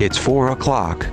It's 4 o'clock.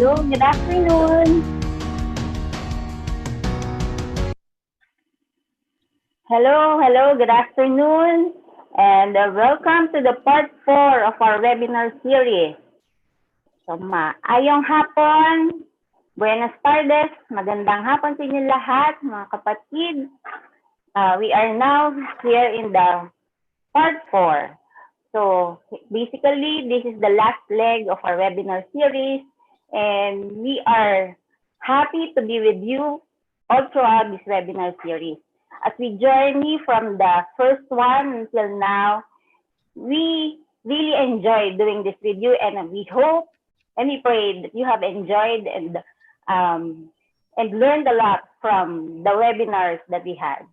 Hello, good afternoon. Hello, good afternoon. And welcome to the part 4 of our webinar series. So, maayong hapon, buenas tardes, magandang hapon sa inyo lahat, mga kapatid. We are now here in the part 4. So, basically, this is the last leg of our webinar series, and we are happy to be with you all throughout this webinar series. As we journey from the first one until now, we really enjoyed doing this with you, and we hope and we pray that you have enjoyed and learned a lot from the webinars that we had.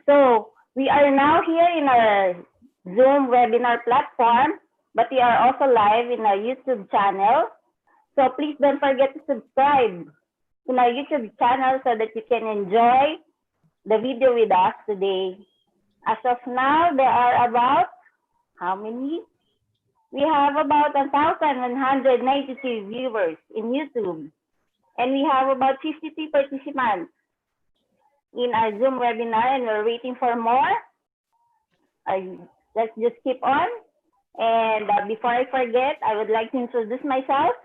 So we are now here in our Zoom webinar platform, but we are also live in our YouTube channel. So please don't forget to subscribe to our YouTube channel so that you can enjoy the video with us today. As of now, there are about, how many? We have about 1,192 viewers in YouTube. And we have about 53 participants in our Zoom webinar, and we're waiting for more. Let's just keep on. And before I forget, I would like to introduce myself.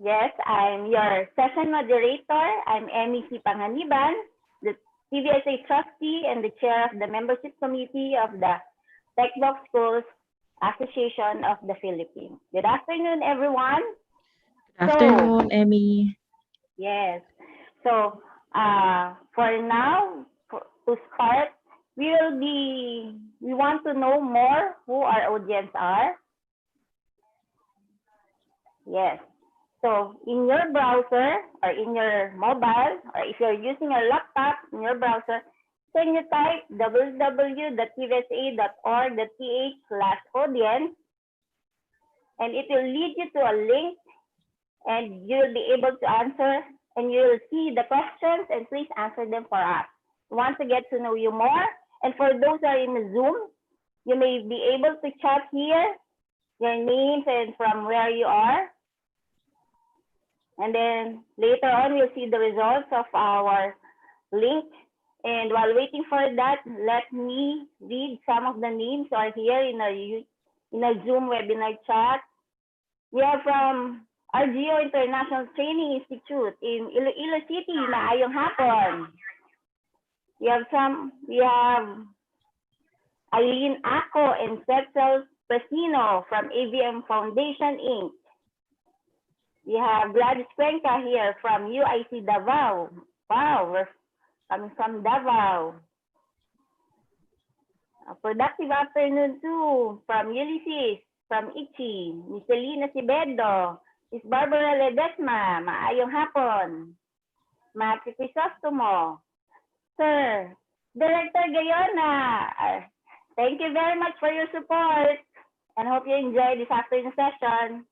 Yes, I'm your session moderator. I'm Emmy C. Panganiban, the TBSA trustee and the chair of the membership committee of the Textbook Schools Association of the Philippines. Good afternoon, everyone. Good afternoon, Emmy. Yes. So for now, to start, we want to know more who our audience are. Yes. So in your browser or in your mobile, or if you're using a laptop in your browser, can you type www.tvsa.org.ph/audience, and it will lead you to a link, and you'll be able to answer, and you'll see the questions, and please answer them for us. We want to get to know you more. And for those who are in the Zoom, you may be able to chat here your names and from where you are. And then later on, you'll see the results of our link. And while waiting for that, let me read some of the names who are here in our Zoom webinar chat. We are from RGO International Training Institute in Iloilo City. Maayong hapon. We have Eileen Ako and Cecil Presino from AVM Foundation, Inc. We have Gladys Cuenca here from UIC Davao. Wow, we're coming from Davao. A productive afternoon too from Ulysses, from Ichi, Miss Selena Sibedo, Miss Barbara Ledesma, maayong hapon. Matri Crisostomo, Sir Director Gayona, thank you very much for your support and hope you enjoy this afternoon session.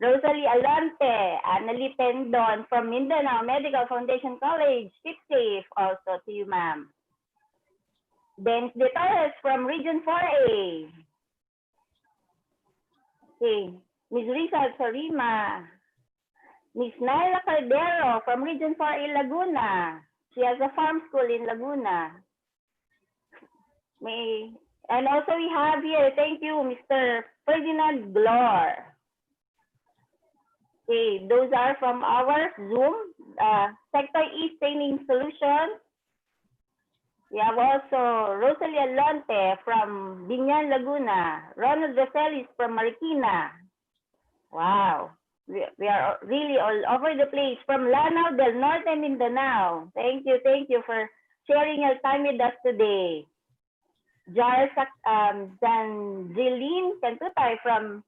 Rosalie Alante, Annalie Pendon from Mindanao Medical Foundation College. Keep safe also to you, ma'am. Dennis De Torres from Region 4A. Okay, Ms. Risa Sorima. Ms. Naila Cardero from Region 4A Laguna. She has a farm school in Laguna. And also we have here, thank you, Mr. Ferdinand Glor. Okay, those are from our Zoom, Sector East Training Solutions. We have also Rosalie Alonte from Binyan, Laguna. Ronald Roselis from Marikina. Wow, we are really all over the place. From Lanao del Norte, Mindanao. Thank you for sharing your time with us today. Zanjeline Cantutay from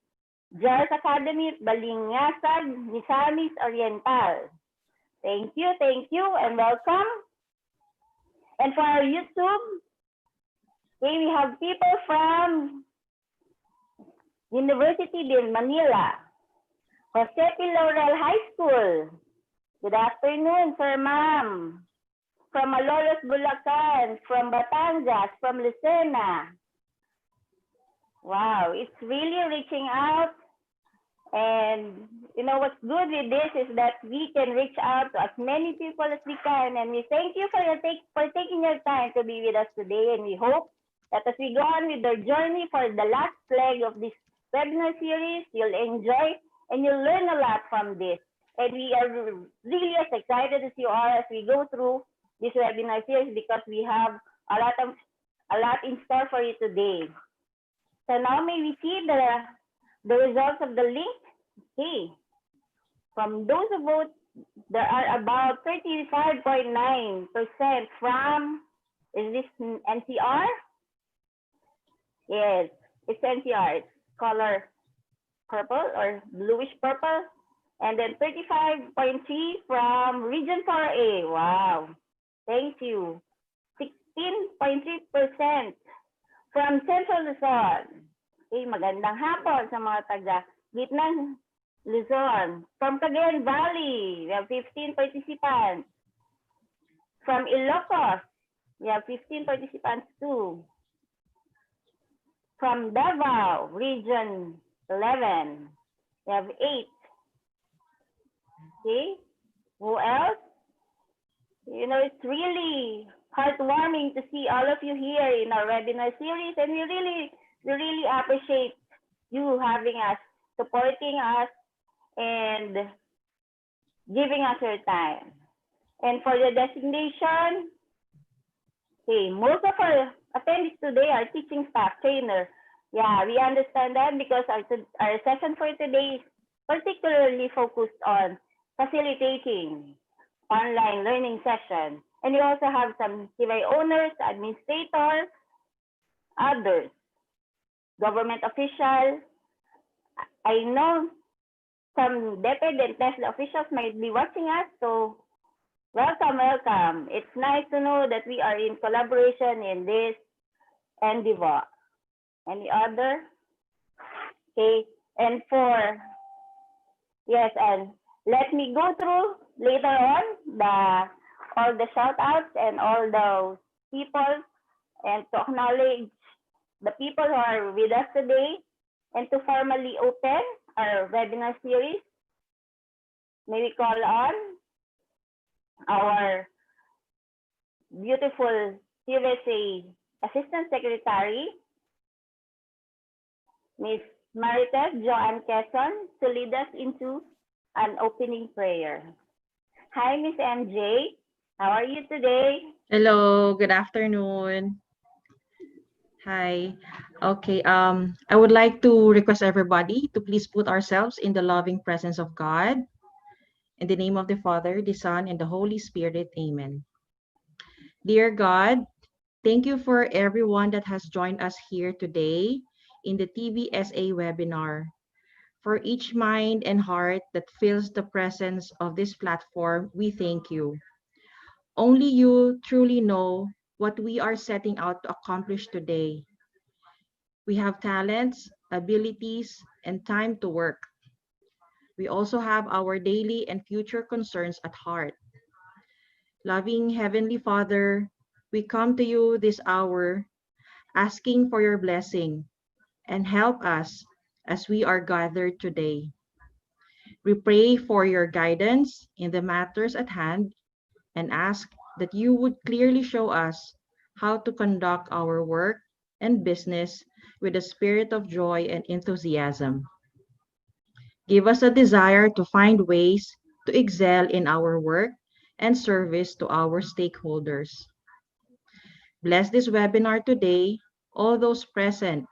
Jars Academy, Balingasag, Misamis Oriental. Thank you, and welcome. And for our YouTube, okay, we have people from University de Manila, Jose P. Laurel High School. Good afternoon, sir, ma'am. From Malolos, Bulacan, from Batangas, from Lucena. Wow, it's really reaching out And you know what's good with this is that we can reach out to as many people as we can. And we thank you for taking your time to be with us today. And we hope that as we go on with our journey for the last leg of this webinar series, you'll enjoy and you'll learn a lot from this. And we are really as excited as you are as we go through this webinar series because we have a lot in store for you today. So now may we see the results of the link. Okay. From those who vote, there are about 35.9% from, is this NCR? Yes, it's NCR. It's color purple or bluish purple. And then 35.3 from Region 4A. Wow. Thank you. 16.3% from Central Luzon. Okay, magandang hapon sa mga taga gitnang Luzon. From Cagayan Valley, we have 15 participants. From Ilocos, we have 15 participants too. From Davao, Region 11, we have 8. Okay, who else? You know, it's really heartwarming to see all of you here in our webinar series, and we really appreciate you having us, supporting us, and giving us your time. And for the designation, okay, most of our attendees today are teaching staff, trainer. Yeah, we understand that because our session for today is particularly focused on facilitating online learning session. And we also have some TVSA owners, administrators, others, government officials. I know some DepEd and TESDA officials might be watching us, so welcome, welcome. It's nice to know that we are in collaboration in this endeavor. Any other? Okay, and yes, and let me go through later on all the shout outs and all those people, and to acknowledge the people who are with us today, and to formally open our webinar series. May we call on our beautiful TVSA Assistant Secretary, Ms. Marites Joanne Quezon, to lead us into an opening prayer. Hi, Ms. MJ. How are you today? Hello, good afternoon. Hi. Okay, I would like to request everybody to please put ourselves in the loving presence of God. In the name of the Father, the Son, and the Holy Spirit, amen. Dear God, thank you for everyone that has joined us here today in the TBSA webinar. For each mind and heart that feels the presence of this platform, we thank you. Only you truly know what we are setting out to accomplish today. We have talents, abilities, and time to work. We also have our daily and future concerns at heart. Loving Heavenly Father, we come to you this hour asking for your blessing and help us as we are gathered today. We pray for your guidance in the matters at hand and ask that you would clearly show us how to conduct our work and business with a spirit of joy and enthusiasm. Give us a desire to find ways to excel in our work and service to our stakeholders. Bless this webinar today, all those present,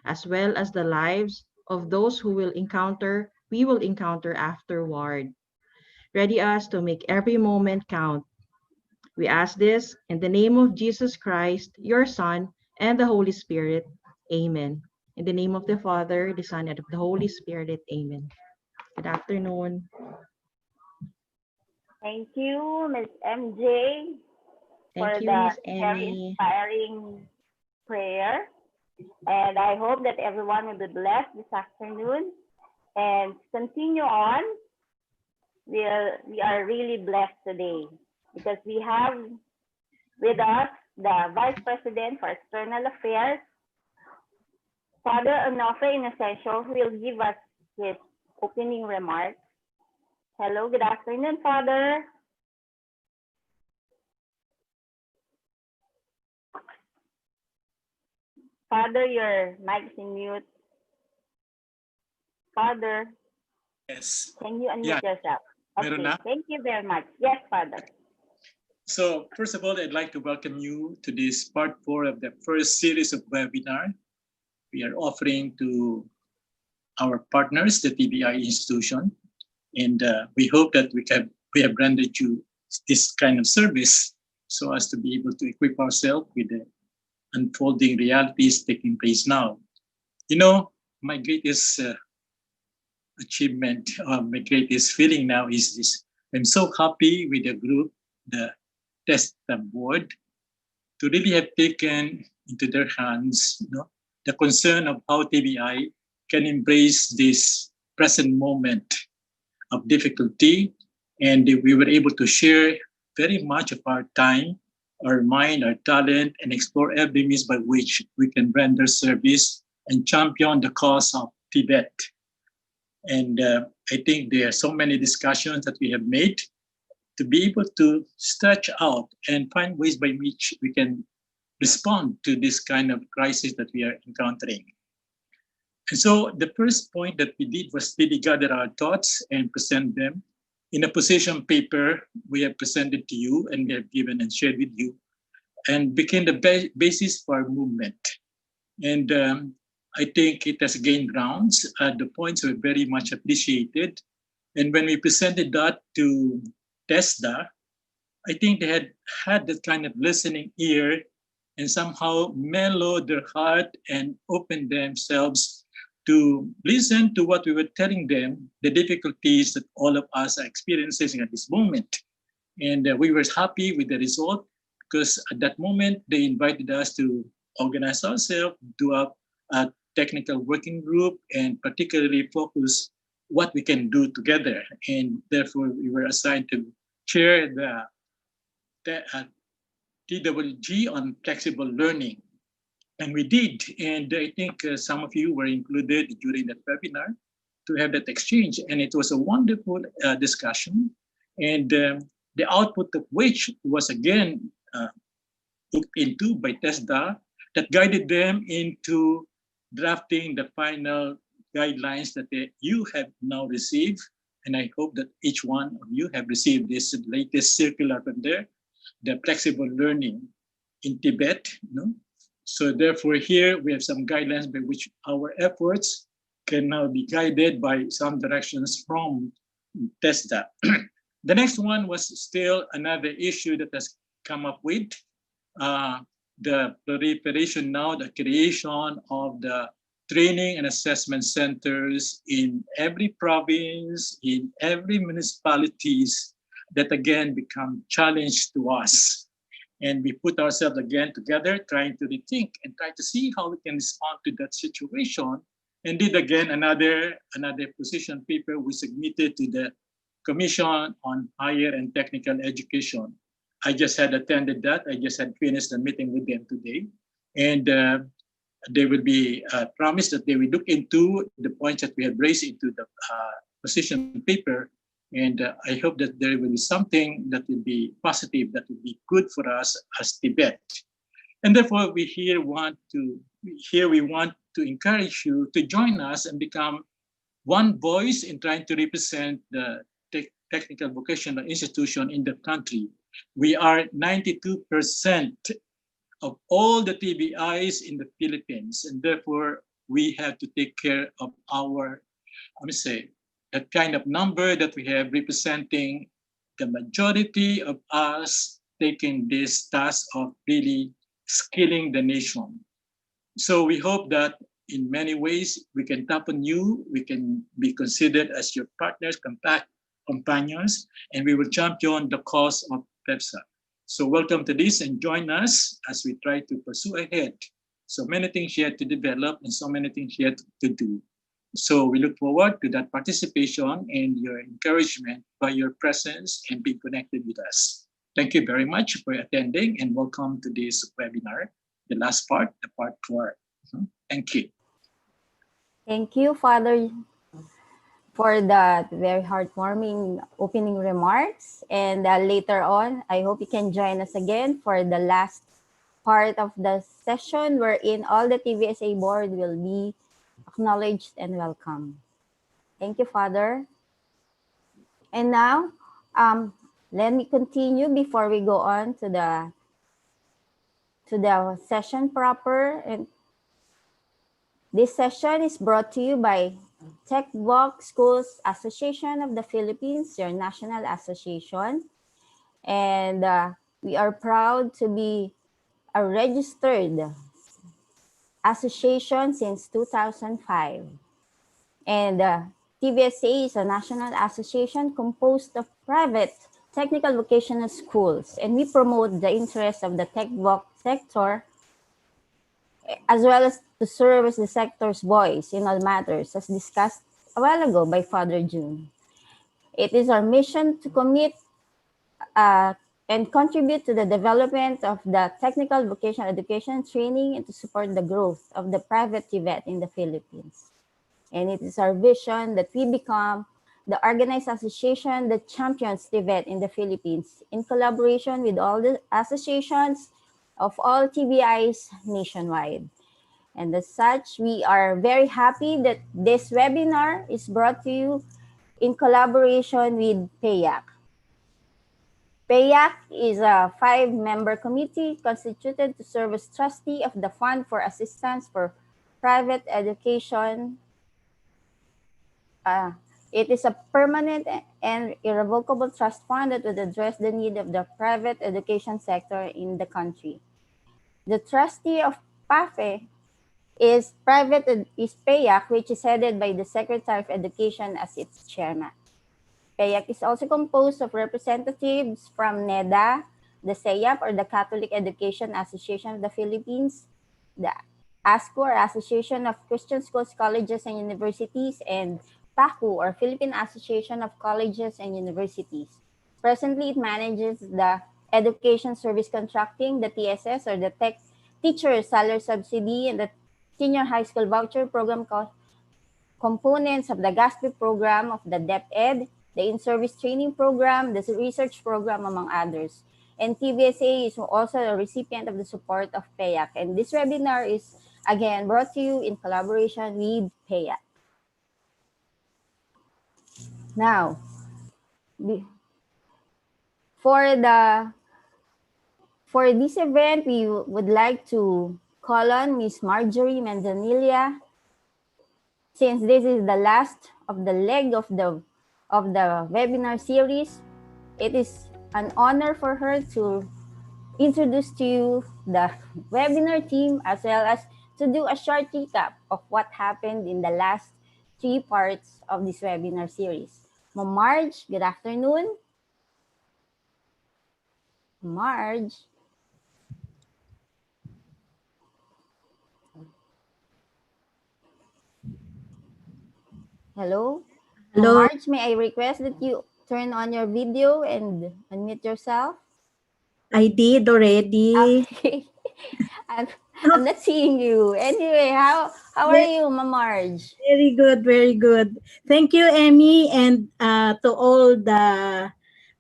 as well as the lives of those who we will encounter afterward. Ready us to make every moment count. We ask this in the name of Jesus Christ, your Son, and the Holy Spirit. Amen. In the name of the Father, the Son, and of the Holy Spirit. Amen. Good afternoon. Thank you, Ms. MJ, for Thank you, the Miss very Emmy. inspiring prayer. And I hope that everyone will be blessed this afternoon. And continue on. We are really blessed today because we have with us the Vice President for External Affairs, Father Onofre Inocencio, who will give us his opening remarks. Hello, good afternoon, Father. Father, your mic's in mute. Father, Yes. can you unmute yourself? Okay, thank you very much. Yes, Father. So first of all, I'd like to welcome you to this part 4 of the first series of webinar we are offering to our partners, the TBI institution. And we hope that we have rendered you this kind of service so as to be able to equip ourselves with the unfolding realities taking place now. You know, my greatest achievement, my greatest feeling now is this. I'm so happy with the group, the test board, to really have taken into their hands, the concern of how TBI can embrace this present moment of difficulty. And we were able to share very much of our time, our mind, our talent, and explore every means by which we can render service and champion the cause of Tibet. And I think there are so many discussions that we have made to be able to stretch out and find ways by which we can respond to this kind of crisis that we are encountering. And so the first point that we did was really gather our thoughts and present them. In a position paper, we have presented to you and we have given and shared with you, and became the basis for our movement. And I think it has gained grounds. The points were very much appreciated. And when we presented that to TESDA, I think they had that kind of listening ear and somehow mellowed their heart and opened themselves to listen to what we were telling them, the difficulties that all of us are experiencing at this moment. And we were happy with the result because at that moment, they invited us to organize ourselves, do a technical working group, and particularly focus what we can do together. And therefore, we were assigned to chair the TWG on flexible learning. And we did. And I think some of you were included during that webinar to have that exchange. And it was a wonderful discussion. And the output of which was again looked into by TESDA that guided them into drafting the final guidelines that you have now received. And I hope that each one of you have received this latest circular from there, the flexible learning in Tibet. So therefore here we have some guidelines by which our efforts can now be guided by some directions from TESDA. The next one was still another issue that has come up with the proliferation now, the creation of the training and assessment centers in every province, in every municipalities that again become challenge to us. And we put ourselves again together, trying to rethink and try to see how we can respond to that situation. And did again another position paper we submitted to the Commission on Higher and Technical Education. I just had attended that. I just had finished the meeting with them today. And they will be promised that they will look into the points that we have raised into the position paper. And I hope that there will be something that will be positive, that will be good for us as Tibet. And therefore, we want to encourage you to join us and become one voice in trying to represent the technical vocational institution in the country. We are 92% of all the TBIs in the Philippines, and therefore we have to take care of our, that kind of number that we have representing the majority of us taking this task of really skilling the nation. So we hope that in many ways we can tap on you, we can be considered as your partners, companions, and we will champion the cause of TBSA. So welcome to this and join us as we try to pursue ahead. So many things yet to develop and so many things yet to do. So we look forward to that participation and your encouragement by your presence and being connected with us. Thank you very much for attending and welcome to this webinar, the last part, the part 4. Thank you. Thank you, Father. for the very heartwarming opening remarks. And later on, I hope you can join us again for the last part of the session wherein all the TVSA board will be acknowledged and welcome. Thank you, Father. And now, let me continue before we go on to the session proper. And this session is brought to you by TechVoc Schools Association of the Philippines, your national association. And we are proud to be a registered association since 2005. And TBSA is a national association composed of private technical vocational schools, and we promote the interests of the TechVoc sector as well as to serve as the sector's voice in all matters, as discussed a while ago by Father June. It is our mission to commit and contribute to the development of the technical vocational education training and to support the growth of the private TVET in the Philippines. And it is our vision that we become the organized association that champions TVET in the Philippines in collaboration with all the associations of all TBIs nationwide. And as such, we are very happy that this webinar is brought to you in collaboration with PAYAC. PAYAC is a 5-member committee constituted to serve as trustee of the Fund for Assistance for Private Education. It is a permanent and irrevocable trust fund that would address the need of the private education sector in the country. The trustee of PAFE is PAYAC, which is headed by the Secretary of Education as its chairman. PAYAC is also composed of representatives from NEDA, the SEAP, or the Catholic Education Association of the Philippines, the ASCO, or Association of Christian Schools, Colleges, and Universities, and PACU, or Philippine Association of Colleges and Universities. Presently, it manages the Education Service Contracting, the TSS, or the Teacher Salary Subsidy, and the Senior High School Voucher Program components of the GASP program of the DepEd, the In-Service Training Program, the Research Program, among others. And TVSA is also a recipient of the support of PAYAC. And this webinar is, again, brought to you in collaboration with PAYAC. Now, for this event, we would like to call on Ms. Marjorie Manzanilla. Since this is the last of the leg of the webinar series, it is an honor for her to introduce to you the webinar team as well as to do a short recap of what happened in the last 3 parts of this webinar series. Marge, good afternoon. Marge. Hello? Hello. Marge, may I request that you turn on your video and unmute yourself? I did already. Okay. I'm not seeing you. Anyway, how are you, Marge? Very good, very good. Thank you, Emmy, and to all the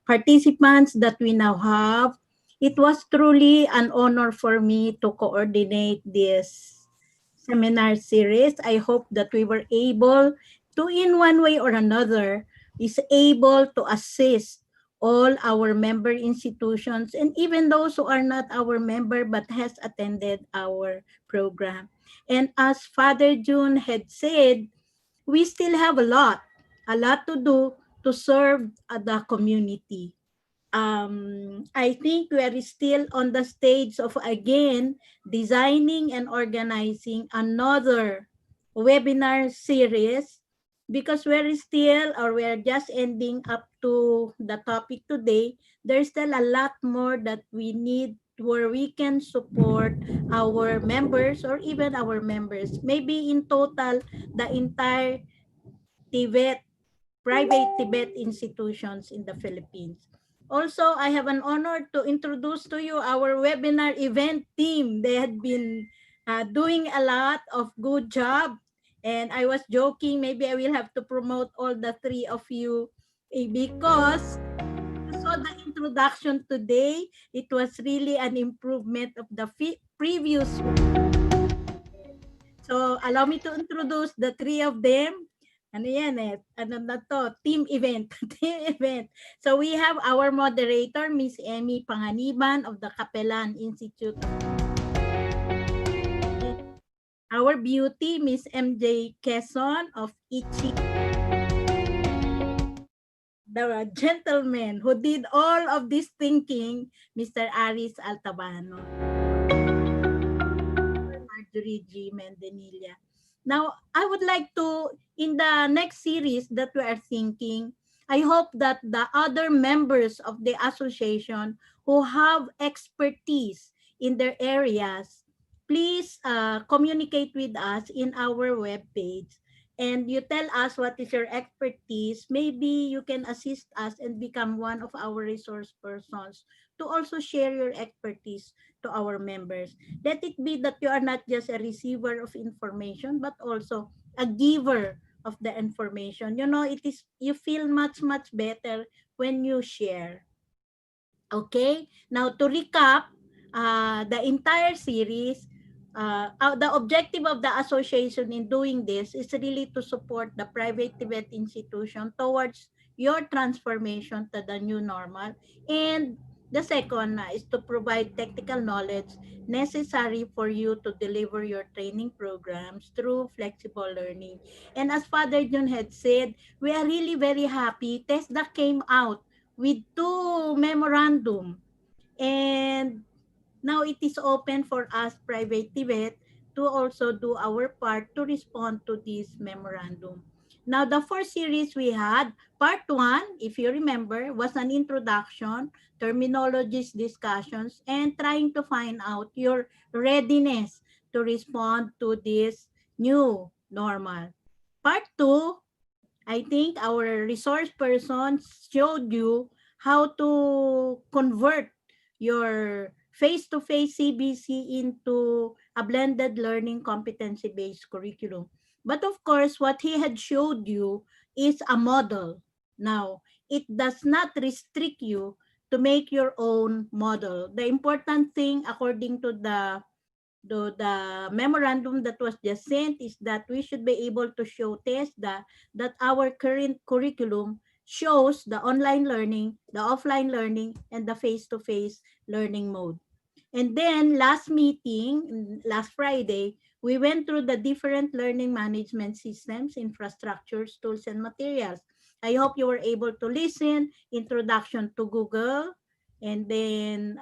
participants that we now have. It was truly an honor for me to coordinate this seminar series. I hope that we were able to, in one way or another, is able to assist all our member institutions and even those who are not our member but has attended our program. And as Father June had said, we still have a lot to do to serve the community. I think we are still on the stage of, again, designing and organizing another webinar series because we're still, or we're just ending up to the topic today. There's still a lot more that we need where we can support our members or even our members. Maybe in total, the entire TVET, private TVET institutions in the Philippines. Also, I have an honor to introduce to you our webinar event team. They had been doing a lot of good job. And I was joking, maybe I will have to promote all the three of you because you saw the introduction today. It was really an improvement of the previous one. So allow me to introduce the three of them. Ano yan eh? Ano na to? Team event. Team event. So we have our moderator, Miss Emmy Panganiban of the Capellan Institute. Our beauty, Miss MJ Quezon of Ichi. The gentleman who did all of this thinking, Mr. Aris Altabano. Marjorie G. Mendenilla. Now, I would like to, in the next series that we are thinking, I hope that the other members of the association who have expertise in their areas, please communicate with us in our webpage. And you tell us what is your expertise. Maybe you can assist us and become one of our resource persons to also share your expertise to our members. Let it be that you are not just a receiver of information, but also a giver of the information. You know, it is, you feel much, much better when you share. Okay, now to recap the entire series, the objective of the association in doing this is really to support the private TVET institution towards your transformation to the new normal. And the second is to provide technical knowledge necessary for you to deliver your training programs through flexible learning. And as Father John had said, we are really very happy. TESDA came out with 2 memorandum, and now it is open for us private TVET to also do our part to respond to this memorandum. Now the 4 series we had, part 1, if you remember, was an introduction, terminologies, discussions, and trying to find out your readiness to respond to this new normal. Part 2, I think our resource person showed you how to convert your face-to-face CBC into a blended learning competency-based curriculum. But of course, what he had showed you is a model. Now, it does not restrict you to make your own model. The important thing, according to the memorandum that was just sent, is that we should be able to show TESDA that our current curriculum shows the online learning, the offline learning, and the face-to-face learning mode. And then last meeting, last Friday, we went through the different learning management systems, infrastructures, tools, and materials. I hope you were able to listen, introduction to Google, and then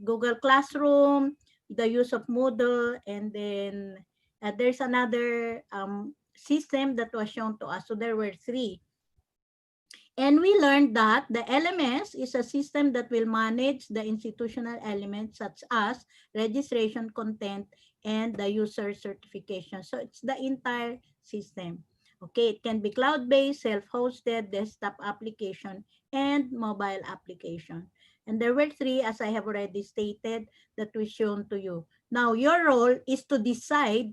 Google Classroom, the use of Moodle, and then there's another system that was shown to us. So there were 3. And we learned that the LMS is a system that will manage the institutional elements such as registration, content, and the user certification. So it's the entire system. Okay, it can be cloud-based, self-hosted, desktop application, and mobile application. And there were 3, as I have already stated, that we shown to you. Now, your role is to decide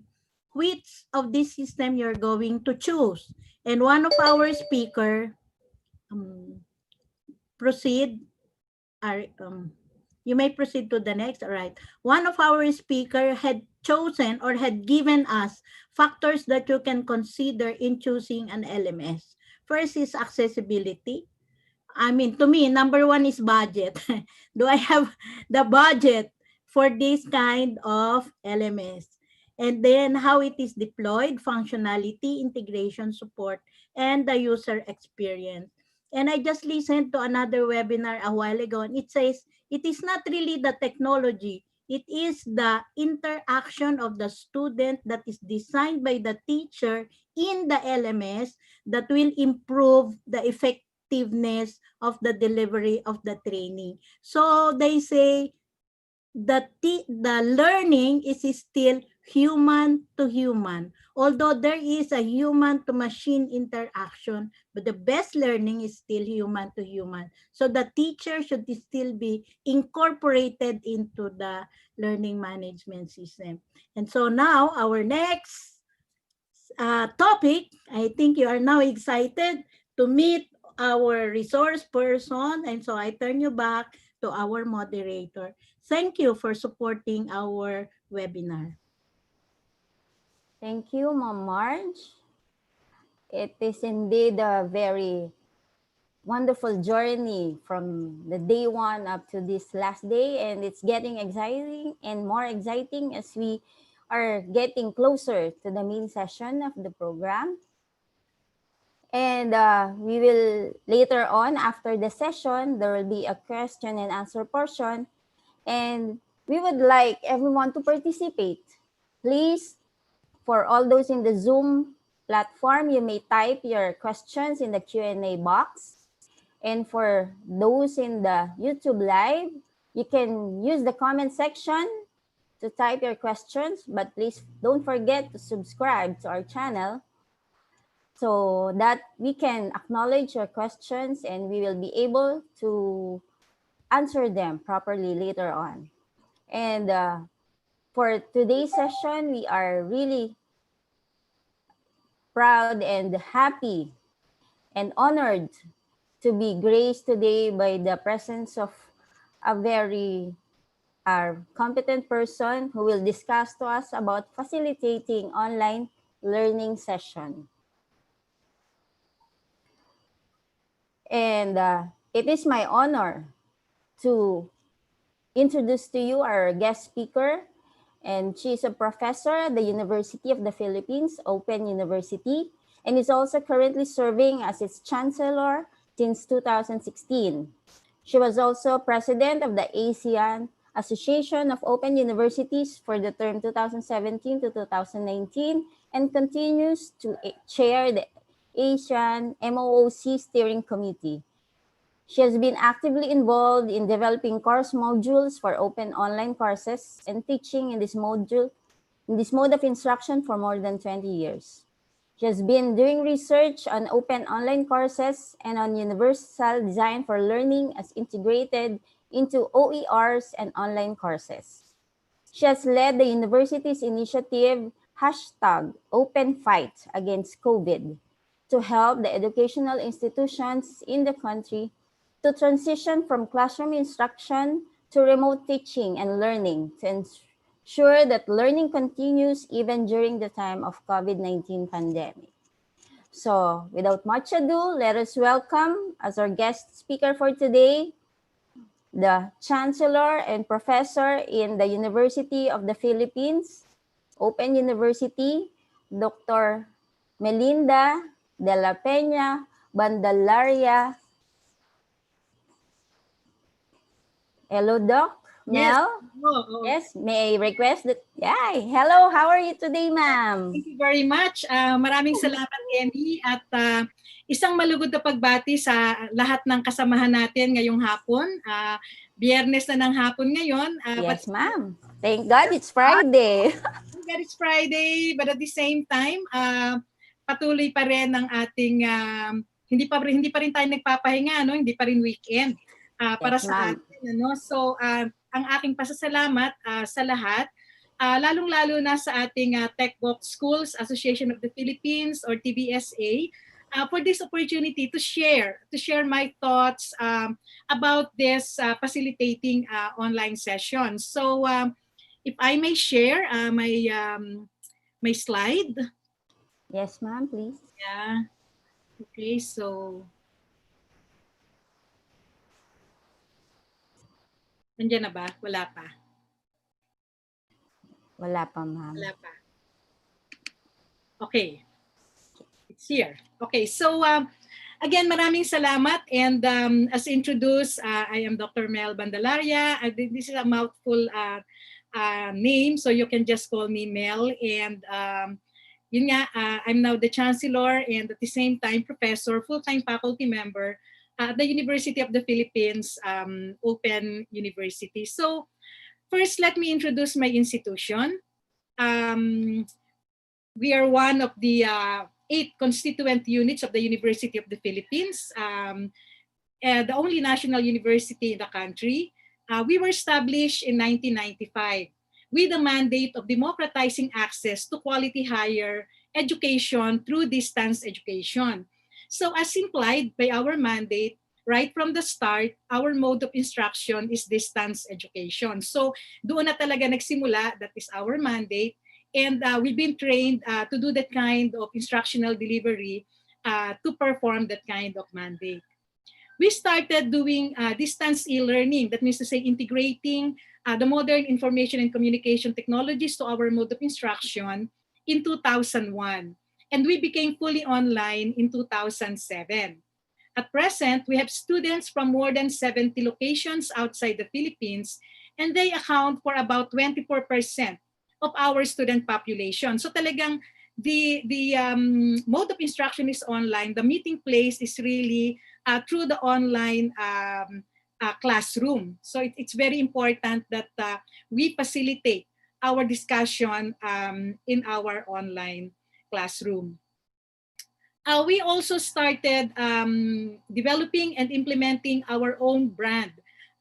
which of this system you're going to choose. And one of our speaker, proceed. You may proceed to the next. All right. One of our speaker had chosen or had given us factors that you can consider in choosing an LMS. First is accessibility. I mean, to me, number 1 is budget. Do I have the budget for this kind of LMS? And then how it is deployed, functionality, integration, support, and the user experience. And I just listened to another webinar a while ago, and it says it is not really the technology. It is the interaction of the student that is designed by the teacher in the LMS that will improve the effectiveness of the delivery of the training. So they say that the learning is still human to human. Although there is a human to machine interaction, but the best learning is still human to human. So the teacher should still be incorporated into the learning management system. And so now our next topic, I think you are now excited to meet our resource person. And so I turn you back to our moderator. Thank you for supporting our webinar. Thank you, Ma'am Marge. It is indeed a very wonderful journey from the day one up to this last day, and it's getting exciting and more exciting as we are getting closer to the main session of the program. And we will later on, after the session, there will be a question and answer portion, and we would like everyone to participate. Please, for all those in the Zoom platform, you may type your questions in the Q&A box. And for those in the YouTube Live, you can use the comment section to type your questions, but please don't forget to subscribe to our channel so that we can acknowledge your questions and we will be able to answer them properly later on. And for today's session, we are really proud and happy and honored to be graced today by the presence of a very competent person who will discuss to us about facilitating online learning session. And it is my honor to introduce to you our guest speaker, and she is a professor at the University of the Philippines, Open University, and is also currently serving as its chancellor since 2016. She was also president of the ASEAN Association of Open Universities for the term 2017 to 2019 and continues to chair the Asian MOOC Steering Committee. She has been actively involved in developing course modules for open online courses and teaching in this mode of instruction for more than 20 years. She has been doing research on open online courses and on universal design for learning as integrated into OERs and online courses. She has led the university's initiative #OpenFight against COVID to help the educational institutions in the country to transition from classroom instruction to remote teaching and learning to ensure that learning continues even during the time of COVID-19 pandemic. So without much ado, let us welcome as our guest speaker for today, the Chancellor and Professor in the University of the Philippines, Open University, Dr. Melinda de la Peña Bandalaria. Hello, Doc. Yes. Mel? Yes, may I request that? Yeah. Hello, how are you today, ma'am? Thank you very much. Maraming salamat, Emmy. At isang malugod na pagbati sa lahat ng kasamahan natin ngayong hapon. Biyernes na ng hapon ngayon. Yes, ma'am. Thank God it's Friday. Thank God it's Friday. But at the same time, patuloy pa rin ang ating, hindi pa rin tayo nagpapahinga, no? Hindi pa rin weekend para sa atin. Ano? So, ang aking pasasalamat sa lahat, lalong-lalo na sa ating TechBox Schools Association of the Philippines or TBSA for this opportunity to share my thoughts about this facilitating online sessions. So, if I may share my slide. Yes, ma'am, please. Yeah. Okay, so nandiyan na ba? Wala pa. Wala pa, ma'am. Wala pa. Okay. It's here. Okay, so again, maraming salamat. And as introduced, I am Dr. Mel Bandalaria. This is a mouthful name, so you can just call me Mel. And yun nga, I'm now the Chancellor and at the same time Professor, full-time faculty member at the University of the Philippines, Open University. So first, let me introduce my institution. We are one of the 8 constituent units of the University of the Philippines, the only national university in the country. We were established in 1995 with the mandate of democratizing access to quality higher education through distance education. So as implied by our mandate, right from the start, our mode of instruction is distance education. So doon na talaga nagsimula, that is our mandate. And we've been trained to do that kind of instructional delivery to perform that kind of mandate. We started doing distance e-learning. That means to say integrating the modern information and communication technologies to our mode of instruction in 2001. And we became fully online in 2007. At present, we have students from more than 70 locations outside the Philippines, and they account for about 24% of our student population. So talagang the mode of instruction is online. The meeting place is really through the online classroom. So it's very important that we facilitate our discussion in our online classroom. We also started developing and implementing our own brand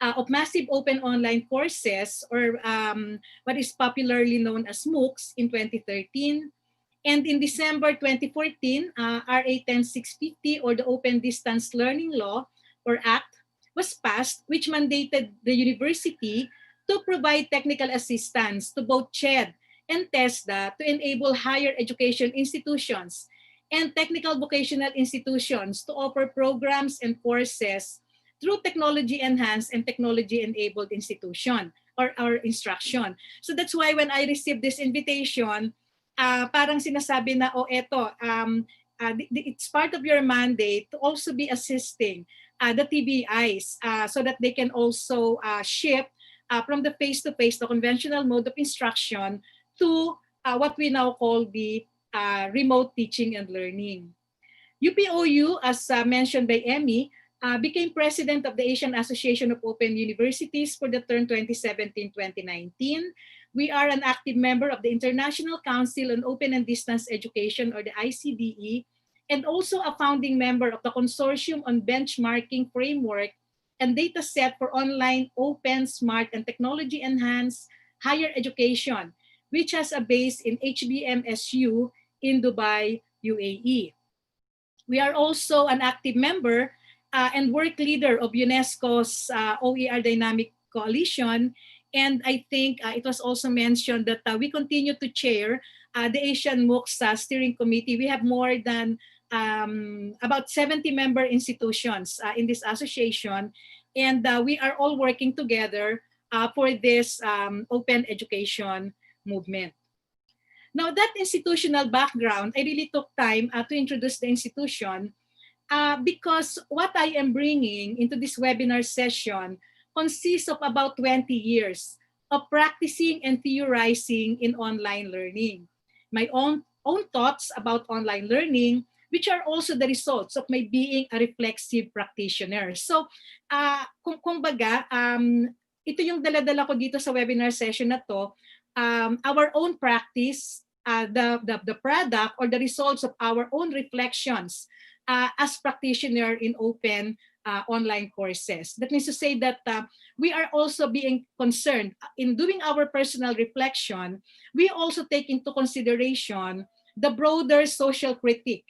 of massive open online courses, or what is popularly known as MOOCs, in 2013. And in December 2014, RA 10650, or the Open Distance Learning Law, or Act, was passed, which mandated the university to provide technical assistance to both CHED and TESDA to enable higher education institutions and technical vocational institutions to offer programs and courses through technology-enhanced and technology-enabled institution or instruction. So that's why when I received this invitation, parang sinasabi na, it's part of your mandate to also be assisting the TBIs so that they can also shift from the face-to-face, the conventional mode of instruction, to what we now call the remote teaching and learning. UPOU, as mentioned by Emmy, became president of the Asian Association of Open Universities for the term 2017-2019. We are an active member of the International Council on Open and Distance Education, or the ICDE, and also a founding member of the Consortium on Benchmarking Framework and Data Set for Online Open, Smart, and Technology-Enhanced Higher Education, which has a base in HBMSU in Dubai, UAE. We are also an active member and work leader of UNESCO's OER Dynamic Coalition. And I think it was also mentioned that we continue to chair the Asian MOOCs Steering Committee. We have more than about 70 member institutions in this association. And we are all working together for this open education movement. Now, that institutional background, I really took time to introduce the institution because what I am bringing into this webinar session consists of about 20 years of practicing and theorizing in online learning. My own thoughts about online learning, which are also the results of my being a reflexive practitioner. So, kumbaga, ito yung dala-dala ko dito sa webinar session na to, our own practice, the product or the results of our own reflections as practitioner in open online courses. That means to say that we are also being concerned in doing our personal reflection. We also take into consideration the broader social critique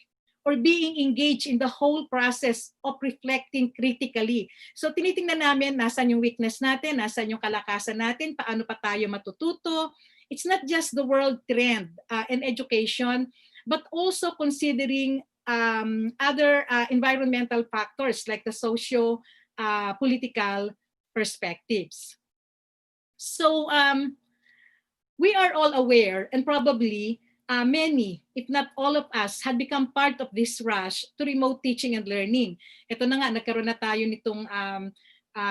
or being engaged in the whole process of reflecting critically. So tinitingnan namin nasan yung weakness natin, nasan yung kalakasan natin, paano pa tayo matututo. It's not just the world trend in education, but also considering other environmental factors like the socio-political perspectives. So we are all aware, and probably many, if not all of us, had become part of this rush to remote teaching and learning. Ito na nga, nagkaroon na tayo nitong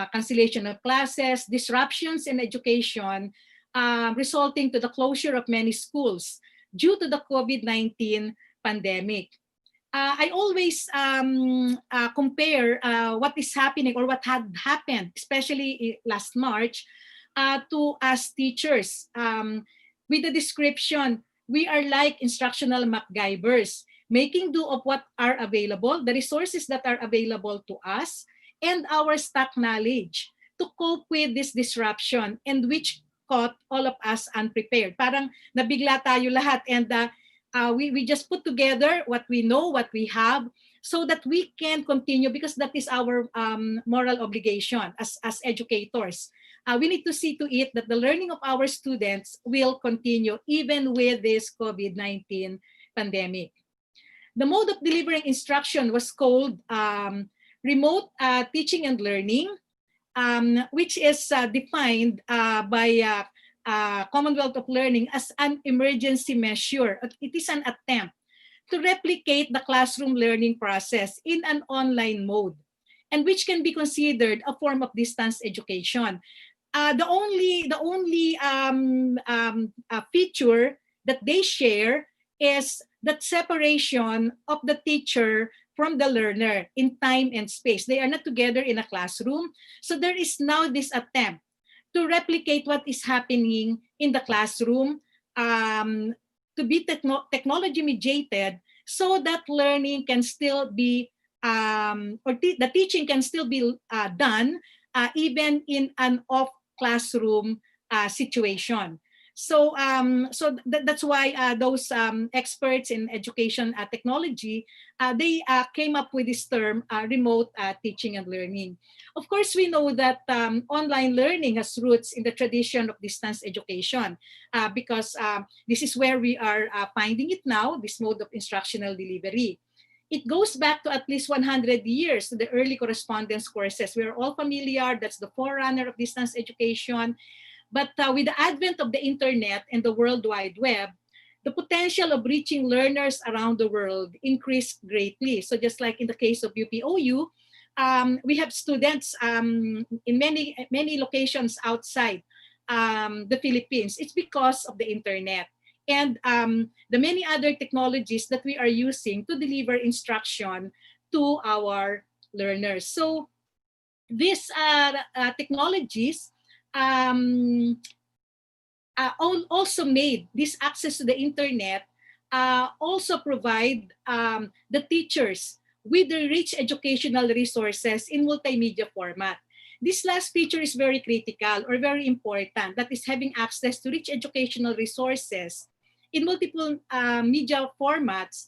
cancellation of classes, disruptions in education, resulting to the closure of many schools due to the COVID-19 pandemic. I always compare what is happening or what had happened, especially last March, to us teachers. With the description, we are like instructional MacGyvers, making do of what are available, the resources that are available to us, and our stock knowledge to cope with this disruption, and which caught all of us unprepared. Parang nabigla tayo lahat, and we just put together what we know, what we have, so that we can continue, because that is our moral obligation as educators. We need to see to it that the learning of our students will continue even with this COVID-19 pandemic. The mode of delivering instruction was called remote teaching and learning, which is defined by Commonwealth of Learning as an emergency measure. It is an attempt to replicate the classroom learning process in an online mode, and which can be considered a form of distance education. The only feature that they share is that separation of the teacher from the learner in time and space. They are not together in a classroom. So there is now this attempt to replicate what is happening in the classroom, to be technology mediated, so that learning can still be, the teaching can still be done even in an off classroom situation. So that's why those experts in education technology, they came up with this term, remote teaching and learning. Of course, we know that online learning has roots in the tradition of distance education, because this is where we are finding it now, this mode of instructional delivery. It goes back to at least 100 years, to the early correspondence courses. We are all familiar, that's the forerunner of distance education. But with the advent of the internet and the World Wide Web, the potential of reaching learners around the world increased greatly. So just like in the case of UPOU, we have students in many locations outside the Philippines. It's because of the internet and the many other technologies that we are using to deliver instruction to our learners. So these technologies also made this access to the internet, also provide the teachers with the rich educational resources in multimedia format. This last feature is very critical or very important, that is having access to rich educational resources in multiple media formats,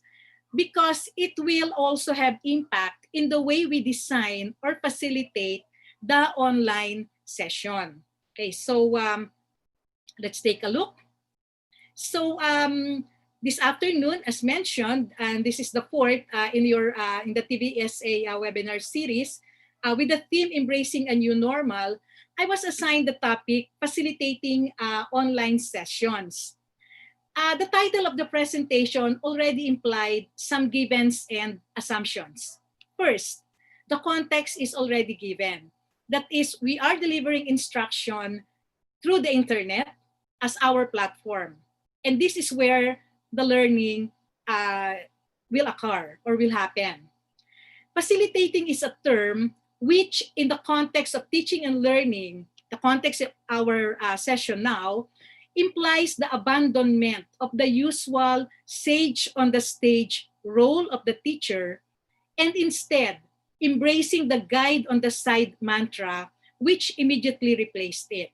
because it will also have impact in the way we design or facilitate the online session. Okay, so let's take a look. So this afternoon, as mentioned, and this is the fourth in the TBSA webinar series, with the theme Embracing a New Normal, I was assigned the topic Facilitating Online Sessions. The title of the presentation already implied some givens and assumptions. First, the context is already given. That is, we are delivering instruction through the internet as our platform. And this is where the learning will occur or will happen. Facilitating is a term which, in the context of teaching and learning, the context of our session now, implies the abandonment of the usual sage on the stage role of the teacher, and instead embracing the guide on the side mantra, which immediately replaced it.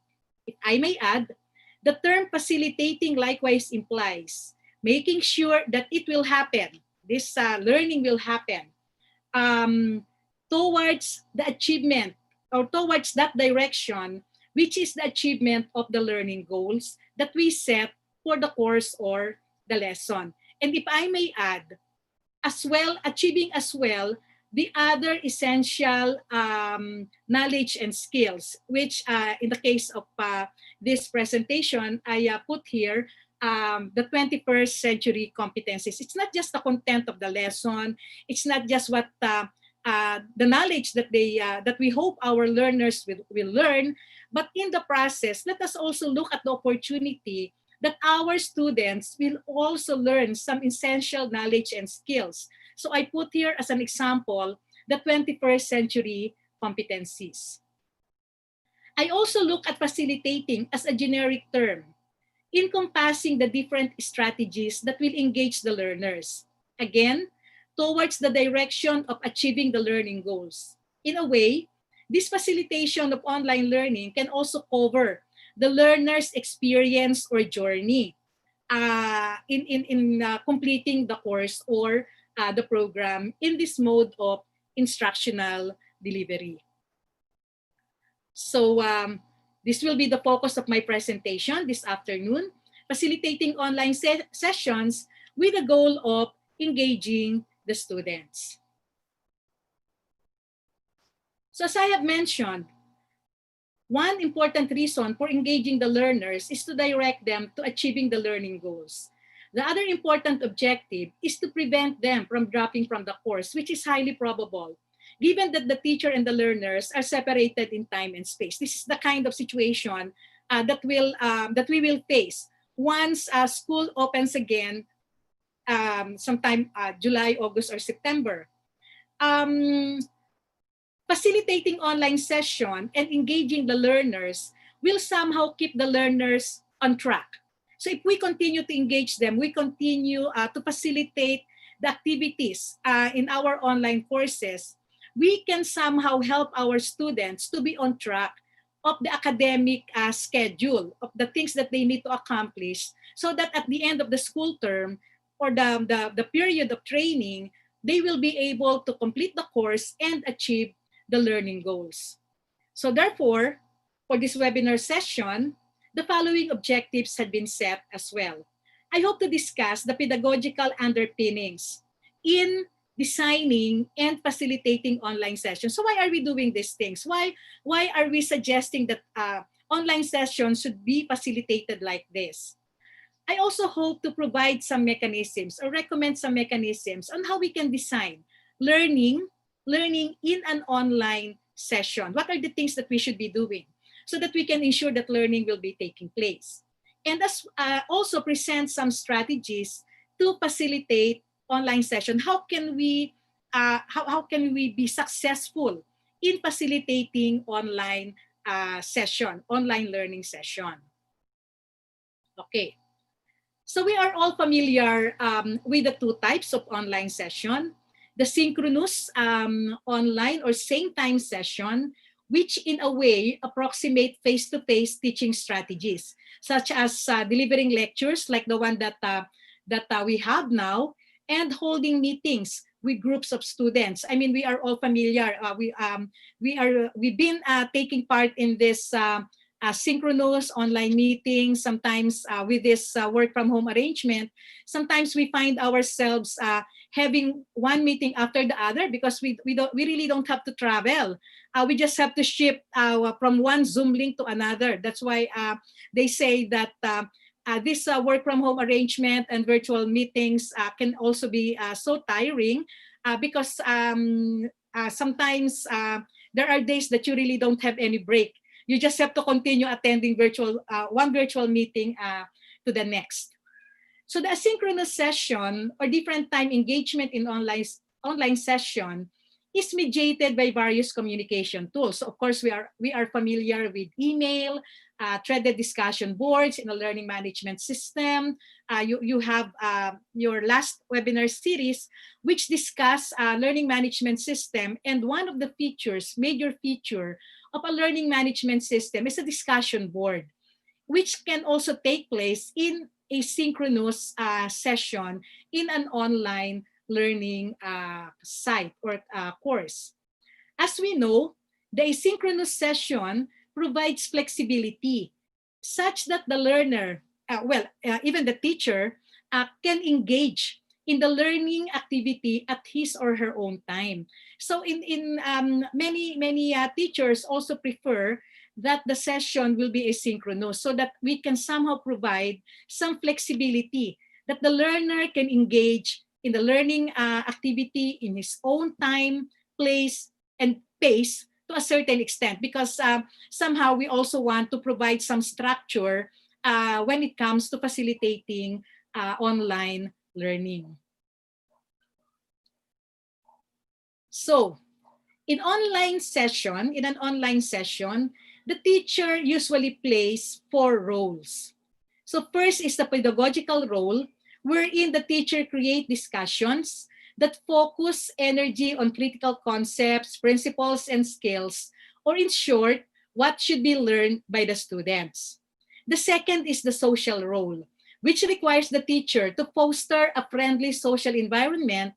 If I may add, the term facilitating likewise implies making sure that it will happen, this learning will happen, towards the achievement or towards that direction, which is the achievement of the learning goals that we set for the course or the lesson. And if I may add, as well, achieving as well the other essential knowledge and skills, which in the case of this presentation, I put here the 21st century competencies. It's not just the content of the lesson. It's not just what the knowledge that that we hope our learners will learn, but in the process, let us also look at the opportunity that our students will also learn some essential knowledge and skills. So I put here as an example the 21st century competencies. I also look at facilitating as a generic term, encompassing the different strategies that will engage the learners, again, towards the direction of achieving the learning goals. In a way, this facilitation of online learning can also cover the learner's experience or journey, in completing the course or the program in this mode of instructional delivery. So this will be the focus of my presentation this afternoon, facilitating online sessions with the goal of engaging the students. So as I have mentioned, one important reason for engaging the learners is to direct them to achieving the learning goals. The other important objective is to prevent them from dropping from the course, which is highly probable, given that the teacher and the learners are separated in time and space. This is the kind of situation that we will face once school opens again sometime July, August, or September. Facilitating online session and engaging the learners will somehow keep the learners on track. So if we continue to engage them, we continue to facilitate the activities in our online courses, we can somehow help our students to be on track of the academic schedule, of the things that they need to accomplish, so that at the end of the school term or the period of training, they will be able to complete the course and achieve the learning goals. So therefore, for this webinar session, the following objectives had been set as well. I hope to discuss the pedagogical underpinnings in designing and facilitating online sessions. So why are we doing these things? Why are we suggesting that online sessions should be facilitated like this? I also hope to provide some mechanisms or recommend some mechanisms on how we can design learning in an online session. What are the things that we should be doing so that we can ensure that learning will be taking place? And also present some strategies to facilitate online session. How can we be successful in facilitating online online learning session? Okay. So we are all familiar with the two types of online session. The synchronous online or same time session, which in a way approximate face-to-face teaching strategies, such as delivering lectures like the one that we have now, and holding meetings with groups of students. I mean, we are all familiar. We've been taking part in this synchronous online meetings, sometimes with this work from home arrangement. Sometimes we find ourselves having one meeting after the other because we really don't have to travel. We just have to shift from one Zoom link to another. That's why they say that this work from home arrangement and virtual meetings can also be so tiring because sometimes there are days that you really don't have any break. You just have to continue attending one virtual meeting to the next. So the asynchronous session or different time engagement in online session is mediated by various communication tools. So of course, we are familiar with email, threaded discussion boards in a learning management system. You have your last webinar series, which discuss learning management system. And one of the major feature of a learning management system is a discussion board, which can also take place in a synchronous session in an online learning site or course. As we know, the asynchronous session provides flexibility such that the learner, even the teacher, can engage in the learning activity at his or her own time. So many teachers also prefer that the session will be asynchronous so that we can somehow provide some flexibility that the learner can engage in the learning activity in his own time, place, and pace to a certain extent, because somehow we also want to provide some structure when it comes to facilitating online learning. So in an online session, the teacher usually plays 4 roles. So first is the pedagogical role, wherein the teacher creates discussions that focus energy on critical concepts, principles, and skills, or in short, what should be learned by the students. The second is the social role, which requires the teacher to foster a friendly social environment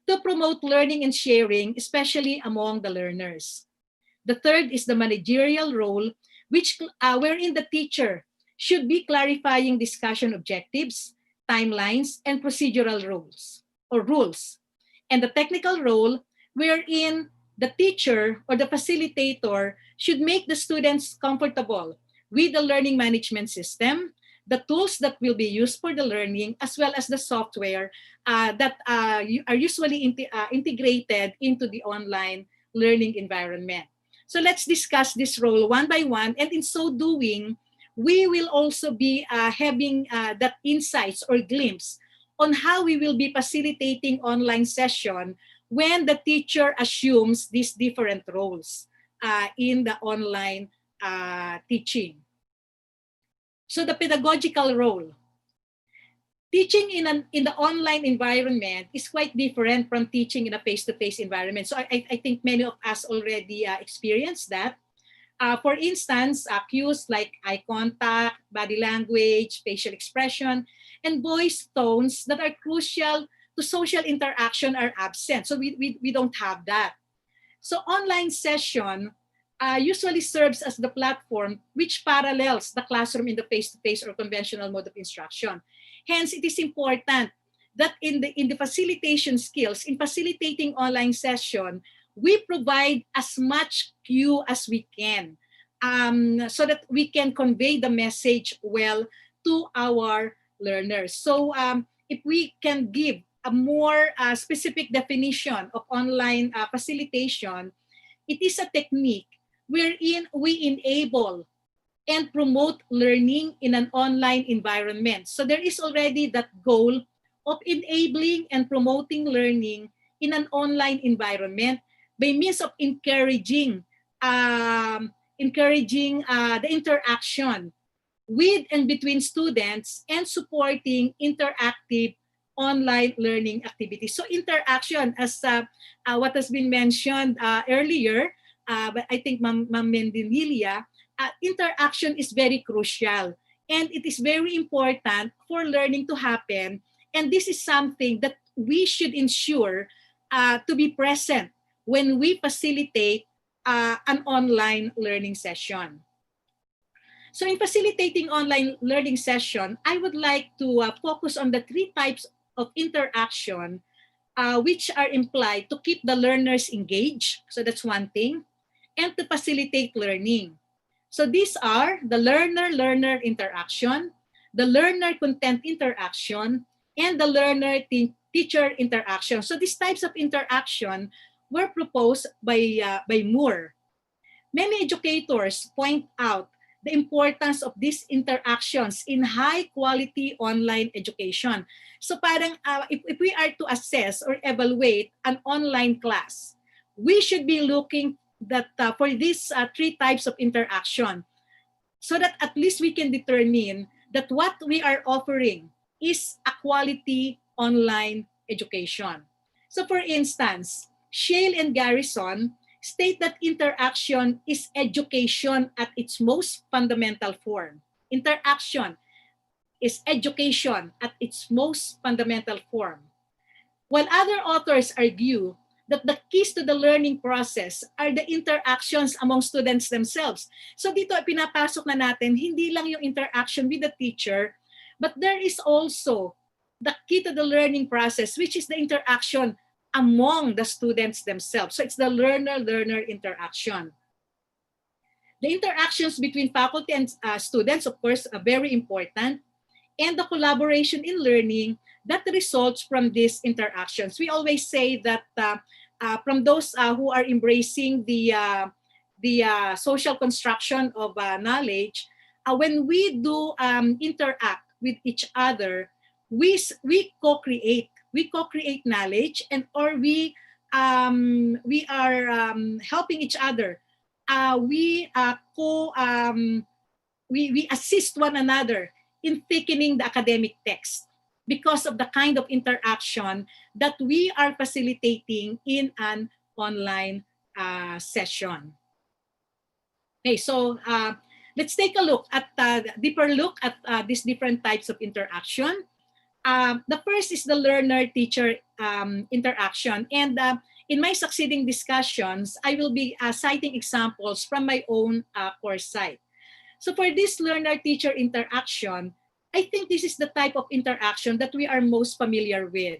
to promote learning and sharing, especially among the learners. The third is the managerial role, wherein the teacher should be clarifying discussion objectives, timelines, and procedural rules. And the technical role, wherein the teacher or the facilitator should make the students comfortable with the learning management system, the tools that will be used for the learning, as well as the software that are usually integrated into the online learning environment. So let's discuss this role one by one, and in so doing, we will also be having that insights or glimpse on how we will be facilitating online session when the teacher assumes these different roles in the online teaching. So the pedagogical role. Teaching in the online environment is quite different from teaching in a face-to-face environment. So I think many of us already experienced that. For instance, cues like eye contact, body language, facial expression, and voice tones that are crucial to social interaction are absent. So we don't have that. So online session usually serves as the platform which parallels the classroom in the face-to-face or conventional mode of instruction. Hence, it is important that in the facilitation skills, in facilitating online session, we provide as much cue as we can so that we can convey the message well to our learners. So if we can give a more specific definition of online facilitation, it is a technique wherein we enable and promote learning in an online environment. So there is already that goal of enabling and promoting learning in an online environment by means of encouraging the interaction with and between students and supporting interactive online learning activities. So interaction, as what has been mentioned earlier, but I think Ma'am Mendililia, interaction is very crucial, and it is very important for learning to happen. And this is something that we should ensure to be present when we facilitate an online learning session. So in facilitating online learning session, I would like to focus on the three types of interaction which are implied to keep the learners engaged. So that's one thing. And to facilitate learning. So these are the learner-learner interaction, the learner-content interaction, and the learner-teacher interaction. So these types of interaction were proposed by Moore. Many educators point out the importance of these interactions in high-quality online education. So parang if we are to assess or evaluate an online class, we should be looking that for these three types of interaction, so that at least we can determine that what we are offering is a quality online education. So for instance, Shale and Garrison state that interaction is education at its most fundamental form. Interaction is education at its most fundamental form. While other authors argue that the keys to the learning process are the interactions among students themselves. So dito pinapasok na natin, hindi lang yung interaction with the teacher, but there is also the key to the learning process, which is the interaction among the students themselves. So it's the learner-learner interaction. The interactions between faculty and students, of course, are very important, and the collaboration in learning that results from these interactions. We always say that from those who are embracing the social construction of knowledge, when we do interact with each other, we co-create knowledge, and or we are helping each other. We assist one another in thickening the academic text because of the kind of interaction that we are facilitating in an online session. Okay, so let's take a look at deeper look at these different types of interaction. The first is the learner-teacher interaction. And in my succeeding discussions, I will be citing examples from my own course site. So for this learner-teacher interaction, I think this is the type of interaction that we are most familiar with.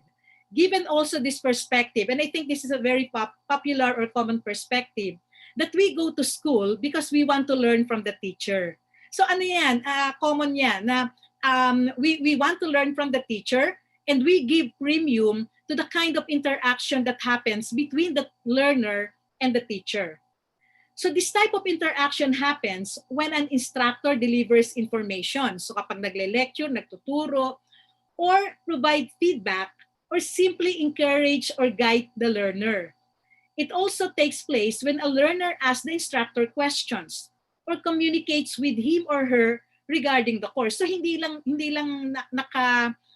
Given also this perspective, and I think this is a very popular or common perspective, that we go to school because we want to learn from the teacher. So ano yan, common yan, na we want to learn from the teacher and we give premium to the kind of interaction that happens between the learner and the teacher. So this type of interaction happens when an instructor delivers information. So kapag nagle-lecture, nagtuturo, or provide feedback, or simply encourage or guide the learner. It also takes place when a learner asks the instructor questions or communicates with him or her regarding the course. So hindi lang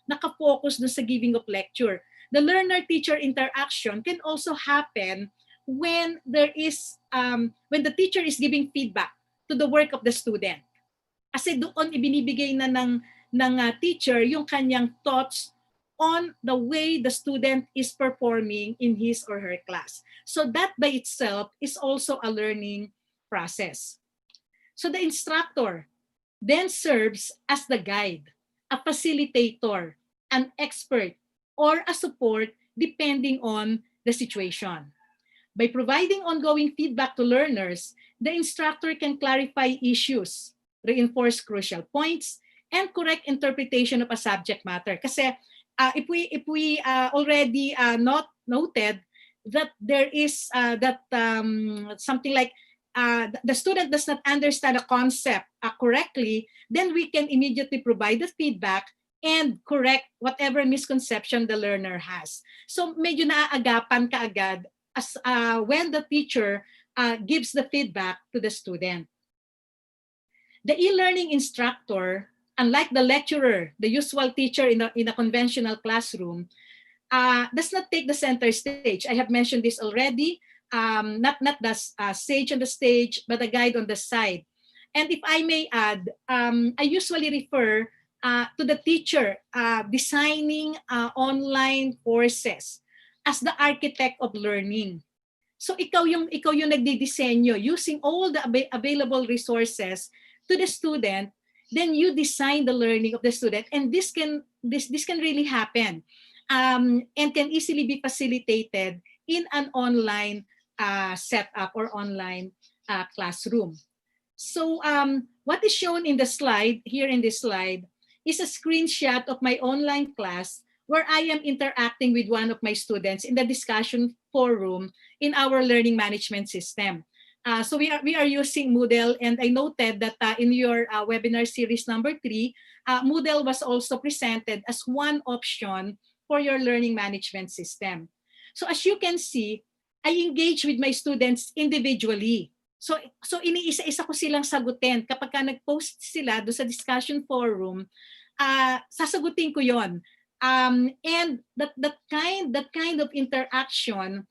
naka-focus dun sa giving of lecture. The learner-teacher interaction can also happen when there is when the teacher is giving feedback to the work of the student. Kasi doon ibinibigay na ng teacher yung kanyang thoughts on the way the student is performing in his or her class. So that by itself is also a learning process. So the instructor then serves as the guide, a facilitator, an expert, or a support depending on the situation. By providing ongoing feedback to learners, the instructor can clarify issues, reinforce crucial points, and correct interpretation of a subject matter. Kasi if we already noted that there is something like the student does not understand a concept correctly, then we can immediately provide the feedback and correct whatever misconception the learner has. So medyo naaagapan kaagad as when the teacher gives the feedback to the student. The e-learning instructor, unlike the lecturer, the usual teacher in a conventional classroom, does not take the center stage. I have mentioned this already. Not the sage on the stage, but the guide on the side. And if I may add, I usually refer to the teacher designing online courses as the architect of learning. So ikaw yung nagdidisenyo using all the available resources to the student. Then you design the learning of the student, and this can really happen and can easily be facilitated in an online setup or online classroom. So what is shown in the slide, here in this slide, is a screenshot of my online class where I am interacting with one of my students in the discussion forum in our learning management system. So we are using Moodle, and I noted that in your webinar series number 3, Moodle was also presented as one option for your learning management system. So as you can see, I engage with my students individually. So iniisa-isa ko silang sagutin. Kapag ka nag-post sila do sa discussion forum, sasagutin ko yon. And that kind of interaction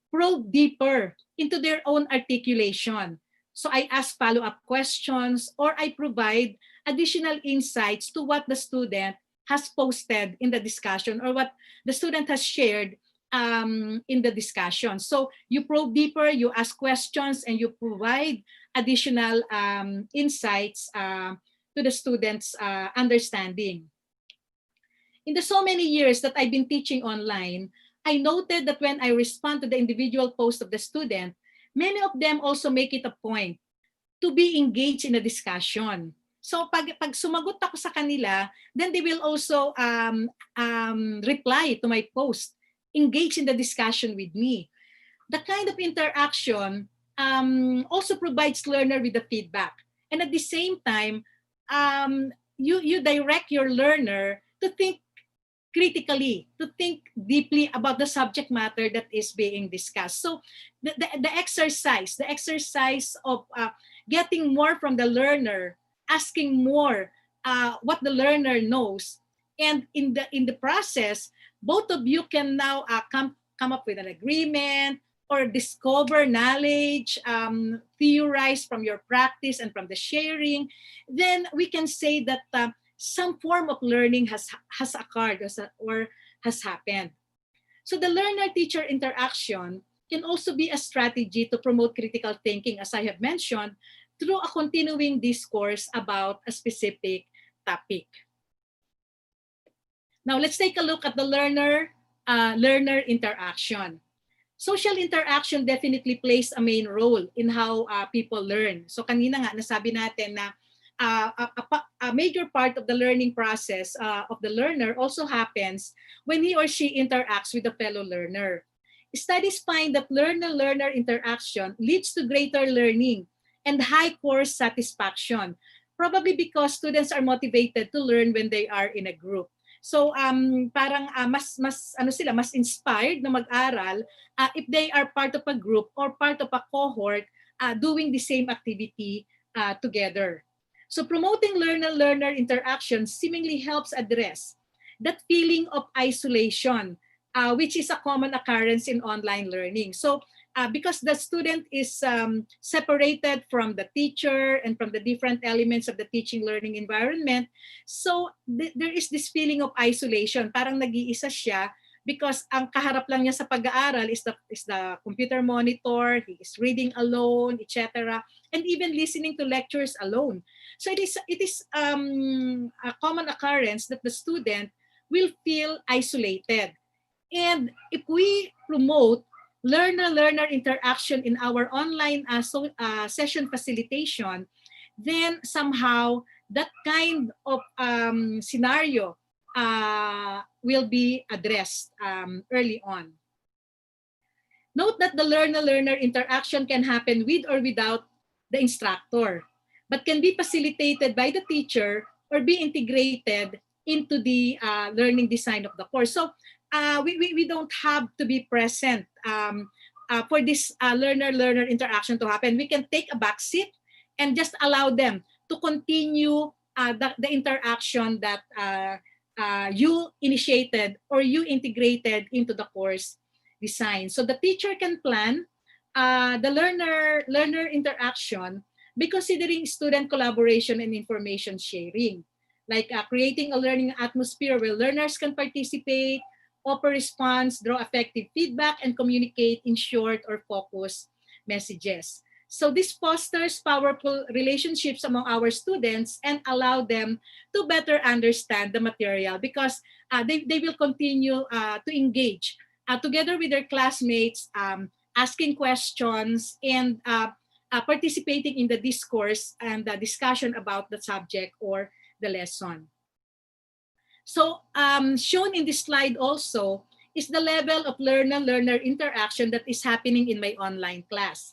probe deeper into their own articulation. So I ask follow-up questions, or I provide additional insights to what the student has posted in the discussion or what the student has shared in the discussion. So you probe deeper, you ask questions, and you provide additional insights to the student's understanding. In the so many years that I've been teaching online, I noted that when I respond to the individual post of the student, many of them also make it a point to be engaged in a discussion. So pag sumagot ako sa kanila, then they will also reply to my post, engage in the discussion with me. The kind of interaction also provides learner with the feedback. And at the same time, you direct your learner to think critically, to think deeply about the subject matter that is being discussed. So the exercise of getting more from the learner, asking more what the learner knows, and in the process, both of you can now come up with an agreement, or discover knowledge, theorize from your practice and from the sharing, then we can say that some form of learning has occurred or has happened. So the learner-teacher interaction can also be a strategy to promote critical thinking, as I have mentioned, through a continuing discourse about a specific topic. Now let's take a look at the learner interaction. Social interaction definitely plays a main role in how people learn. So kanina nga nasabi natin na a major part of the learning process of the learner also happens when he or she interacts with a fellow learner. Studies find that learner-learner interaction leads to greater learning and high course satisfaction, probably because students are motivated to learn when they are in a group. So parang mas inspired na mag-aral if they are part of a group or part of a cohort doing the same activity together. So promoting learner-learner interaction seemingly helps address that feeling of isolation, which is a common occurrence in online learning. So because the student is separated from the teacher and from the different elements of the teaching learning environment, so there is this feeling of isolation. Parang nag-iisa siya because ang kaharap lang niya sa pag-aaral is the computer monitor, he is reading alone, etc. And even listening to lectures alone. So it is a common occurrence that the student will feel isolated. And if we promote learner-learner interaction in our online session facilitation, then somehow that kind of scenario will be addressed early on. Note that the learner-learner interaction can happen with or without the instructor, but can be facilitated by the teacher or be integrated into the learning design of the course. So we don't have to be present for this learner-learner interaction to happen. We can take a back seat and just allow them to continue the interaction that you initiated or you integrated into the course design. So the teacher can plan the learner interaction by considering student collaboration and information sharing, like creating a learning atmosphere where learners can participate, offer response, draw effective feedback, and communicate in short or focused messages. So this fosters powerful relationships among our students and allow them to better understand the material because they will continue to engage together with their classmates, asking questions and participating in the discourse and the discussion about the subject or the lesson. So shown in this slide also is the level of learner-learner interaction that is happening in my online class.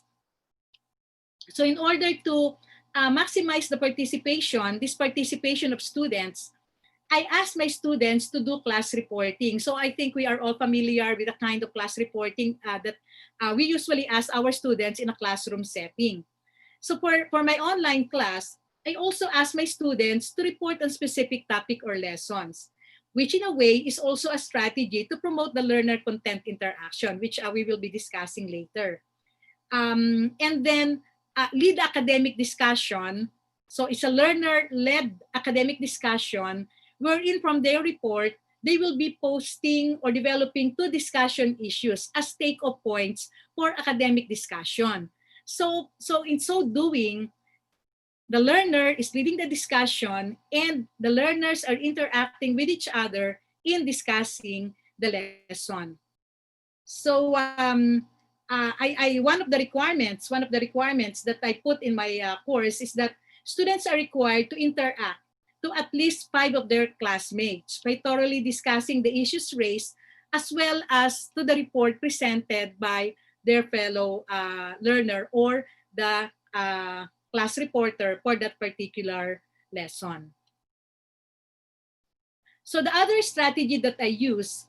So in order to maximize the participation, this participation of students, I asked my students to do class reporting. So I think we are all familiar with the kind of class reporting that we usually ask our students in a classroom setting. So for my online class, I also ask my students to report on specific topic or lessons, which in a way is also a strategy to promote the learner content interaction, which we will be discussing later. And then lead academic discussion. So it's a learner-led academic discussion wherein from their report, they will be posting or developing 2 discussion issues as take-off points for academic discussion. So in so doing, the learner is leading the discussion and the learners are interacting with each other in discussing the lesson. So one of the requirements that I put in my course is that students are required to interact to at least 5 of their classmates by thoroughly discussing the issues raised as well as to the report presented by their fellow learner or the class reporter for that particular lesson. So the other strategy that I use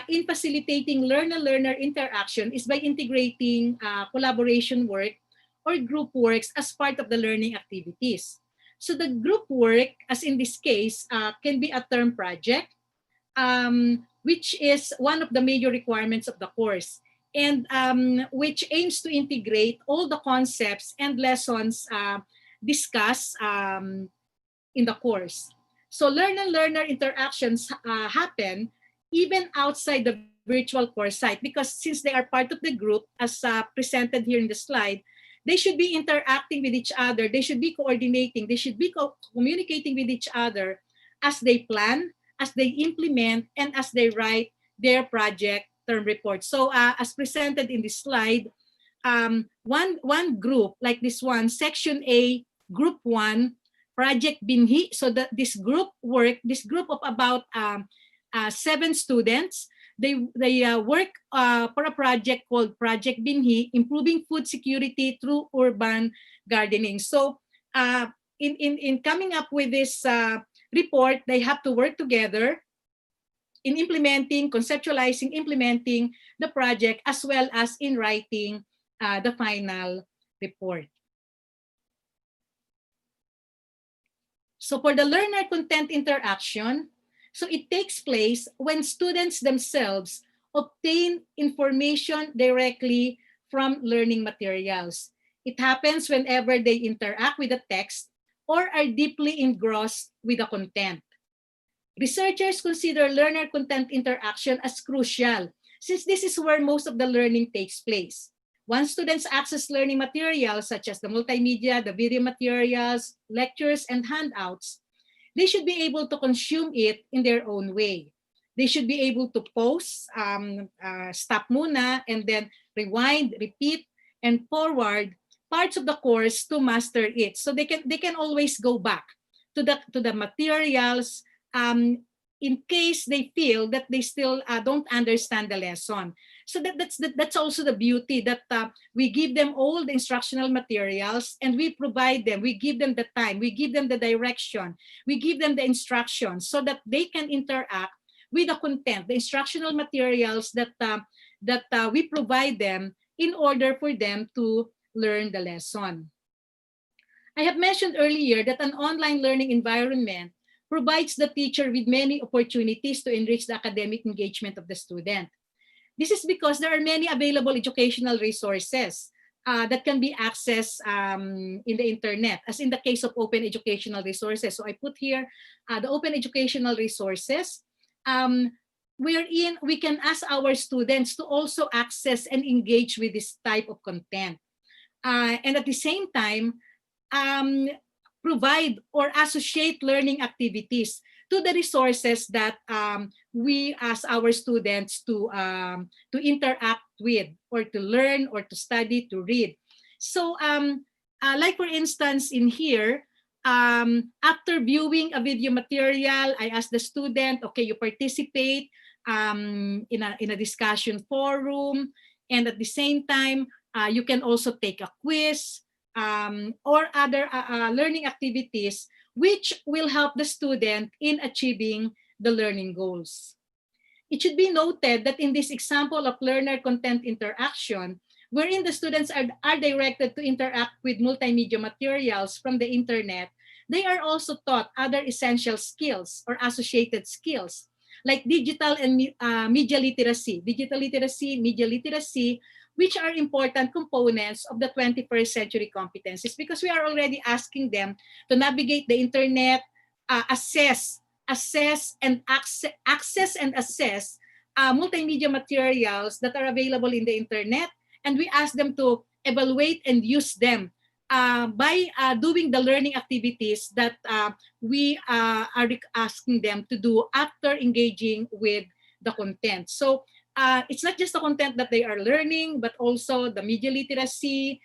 in facilitating learner-learner interaction is by integrating collaboration work or group works as part of the learning activities. So the group work, as in this case, can be a term project, which is one of the major requirements of the course. and which aims to integrate all the concepts and lessons discussed in the course. So learner-learner interactions happen even outside the virtual course site, because since they are part of the group, as presented here in the slide, they should be interacting with each other, they should be coordinating, they should be communicating with each other as they plan, as they implement, and as they write their project term report. So as presented in this slide, one group like this one, Section A, Group 1, Project Binhi. So this group of about 7 students, they work for a project called Project Binhi, improving food security through urban gardening. So in coming up with this report, they have to work together in implementing, conceptualizing, implementing the project, as well as in writing the final report. So for the learner content interaction, so it takes place when students themselves obtain information directly from learning materials. It happens whenever they interact with the text or are deeply engrossed with the content. Researchers consider learner content interaction as crucial, since this is where most of the learning takes place. Once students access learning materials such as the multimedia, the video materials, lectures, and handouts, they should be able to consume it in their own way. They should be able to pause, stop muna, and then rewind, repeat, and forward parts of the course to master it. So they can always go back to the materials in case they feel that they still don't understand the lesson. So that's also the beauty, that we give them all the instructional materials and we provide them, we give them the time, we give them the direction, we give them the instructions so that they can interact with the content, the instructional materials that we provide them in order for them to learn the lesson. I have mentioned earlier that an online learning environment provides the teacher with many opportunities to enrich the academic engagement of the student. This is because there are many available educational resources that can be accessed in the internet, as in the case of open educational resources. So I put here the open educational resources, wherein we can ask our students to also access and engage with this type of content. And at the same time, provide or associate learning activities to the resources that we ask our students to interact with, or to learn, or to study, to read. So like for instance in here, after viewing a video material, I ask the student, okay, you participate in a discussion forum, and at the same time, you can also take a quiz or other learning activities which will help the student in achieving the learning goals. It should be noted that in this example of learner content interaction, wherein the students are directed to interact with multimedia materials from the internet, they are also taught other essential skills or associated skills like digital and media literacy, media literacy, which are important components of the 21st century competencies, because we are already asking them to navigate the internet, access and assess multimedia materials that are available in the internet, and we ask them to evaluate and use them by doing the learning activities that we are asking them to do after engaging with the content. So it's not just the content that they are learning, but also the media literacy,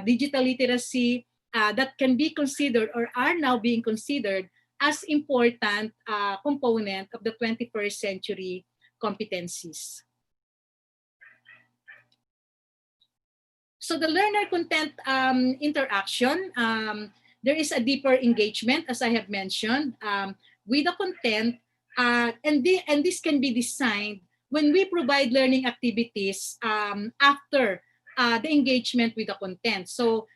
digital literacy that can be considered or are now being considered as important component of the 21st century competencies. So the learner content interaction, there is a deeper engagement, as I have mentioned, with the content, and this can be designed when we provide learning activities after the engagement with the content. So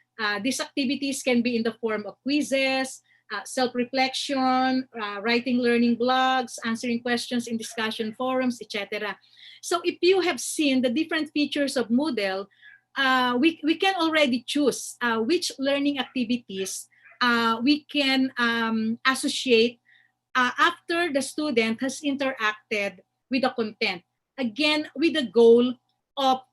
these activities can be in the form of quizzes, self-reflection, writing learning blogs, answering questions in discussion forums, etc. So if you have seen the different features of Moodle, we can already choose which learning activities we can associate after the student has interacted with the content. Again, with the goal of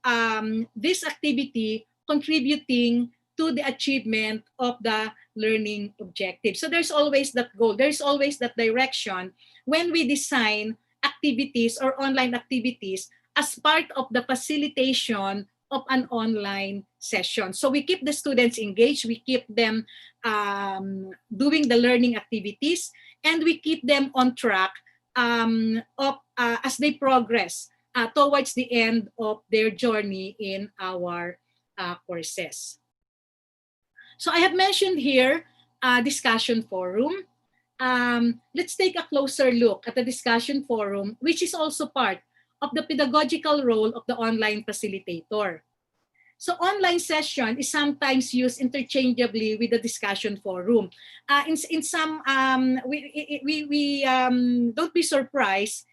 this activity contributing to the achievement of the learning objective. So there's always that goal, there's always that direction when we design activities or online activities as part of the facilitation of an online session. So we keep the students engaged, we keep them doing the learning activities, and we keep them on track as they progress towards the end of their journey in our courses. So I have mentioned here discussion forum. Let's take a closer look at the discussion forum, which is also part of the pedagogical role of the online facilitator. So online session is sometimes used interchangeably with the discussion forum. In some, we don't be surprised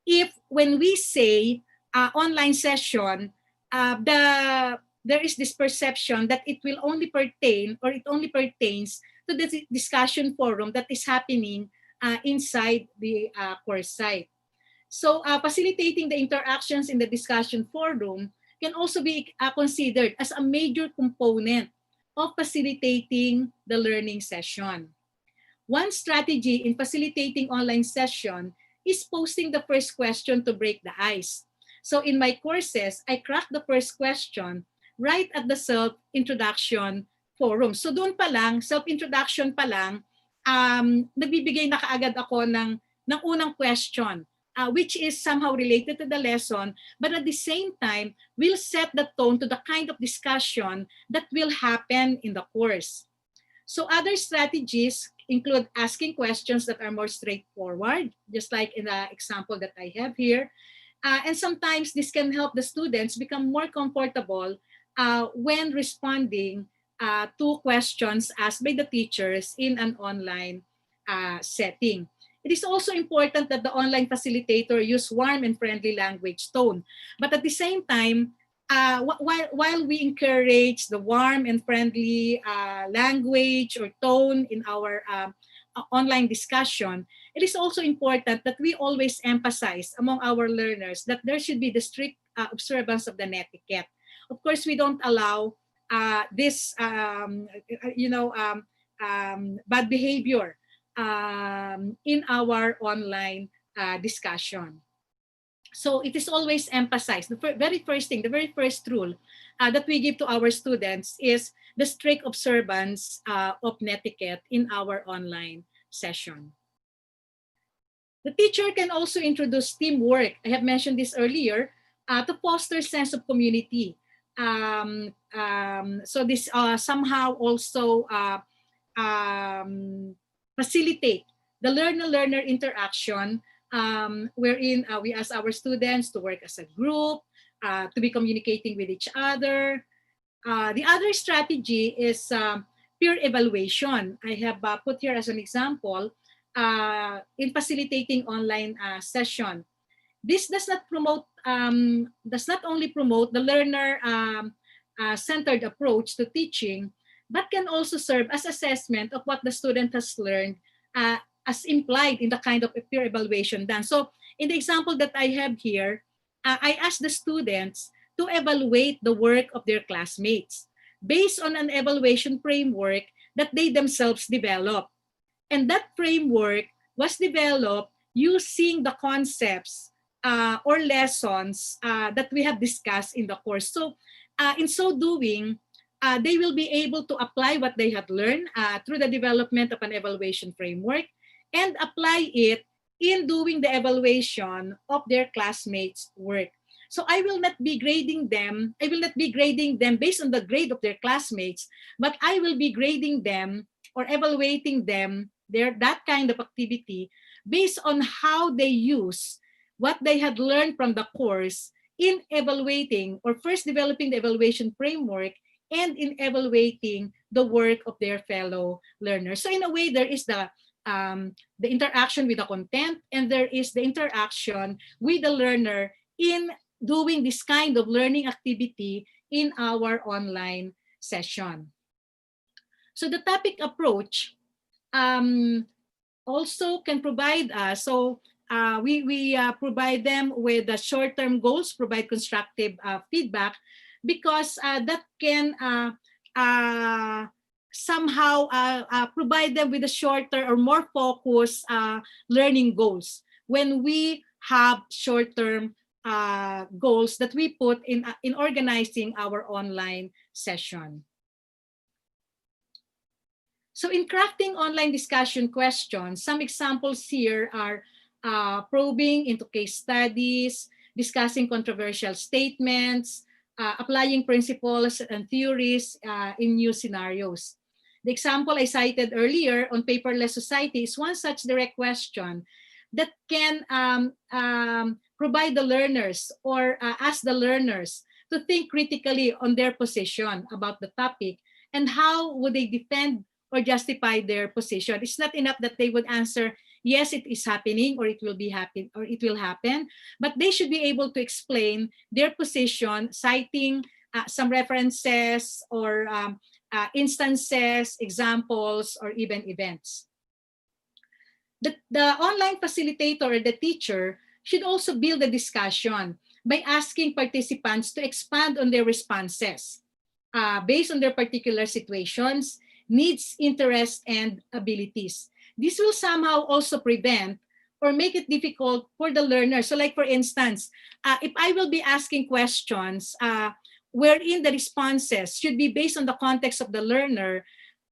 if when we say online session, there is this perception that it will only pertain or it only pertains to the discussion forum that is happening inside the course site. So facilitating the interactions in the discussion forum can also be considered as a major component of facilitating the learning session. One strategy in facilitating online session is posting the first question to break the ice. So in my courses, I crack the first question right at the self-introduction forum. So doon pa lang, self-introduction pa lang, nagbibigay na kaagad ako ng unang question, which is somehow related to the lesson, but at the same time, will set the tone to the kind of discussion that will happen in the course. So other strategies include asking questions that are more straightforward, just like in the example that I have here. And sometimes this can help the students become more comfortable when responding to questions asked by the teachers in an online setting. It is also important that the online facilitator use warm and friendly language tone. But at the same time, while we encourage the warm and friendly language or tone in our online discussion, it is also important that we always emphasize among our learners that there should be the strict observance of the netiquette. Of course, we don't allow this, bad behavior in our online discussion. So it is always emphasized. The very first thing, the very first rule that we give to our students is the strict observance of netiquette in our online session. The teacher can also introduce teamwork. I have mentioned this earlier to foster sense of community. So this somehow also facilitate the learner-learner interaction wherein we ask our students to work as a group, to be communicating with each other. The other strategy is peer evaluation. I have put here as an example in facilitating online session. This does not only promote the learner centered approach to teaching, but can also serve as assessment of what the student has learned as implied in the kind of peer evaluation done. So in the example that I have here, I asked the students to evaluate the work of their classmates based on an evaluation framework that they themselves developed. And that framework was developed using the concepts or lessons that we have discussed in the course. So in so doing, they will be able to apply what they have learned through the development of an evaluation framework and apply it in doing the evaluation of their classmates' work. So I will not be grading them. I will not be grading them based on the grade of their classmates, but I will be grading them or evaluating them, that kind of activity, based on how they use what they had learned from the course in evaluating or first developing the evaluation framework and in evaluating the work of their fellow learners. So in a way, there is the interaction with the content, and there is the interaction with the learner in doing this kind of learning activity in our online session. So the topic approach also can provide us, we provide them with the short-term goals, provide constructive feedback, because that can somehow provide them with a shorter or more focused learning goals when we have short-term goals that we put in organizing our online session. So in crafting online discussion questions, some examples here are probing into case studies, discussing controversial statements, applying principles and theories in new scenarios. The example I cited earlier on paperless society is one such direct question that can provide the learners or ask the learners to think critically on their position about the topic and how would they defend or justify their position. It's not enough that they would answer, yes, it is happening, or it will be happen, or it will happen, but they should be able to explain their position, citing some references or instances, examples, or even events. The online facilitator or the teacher should also build a discussion by asking participants to expand on their responses based on their particular situations, needs, interests, and abilities. This will somehow also prevent or make it difficult for the learner. So like for instance, if I will be asking questions wherein the responses should be based on the context of the learner,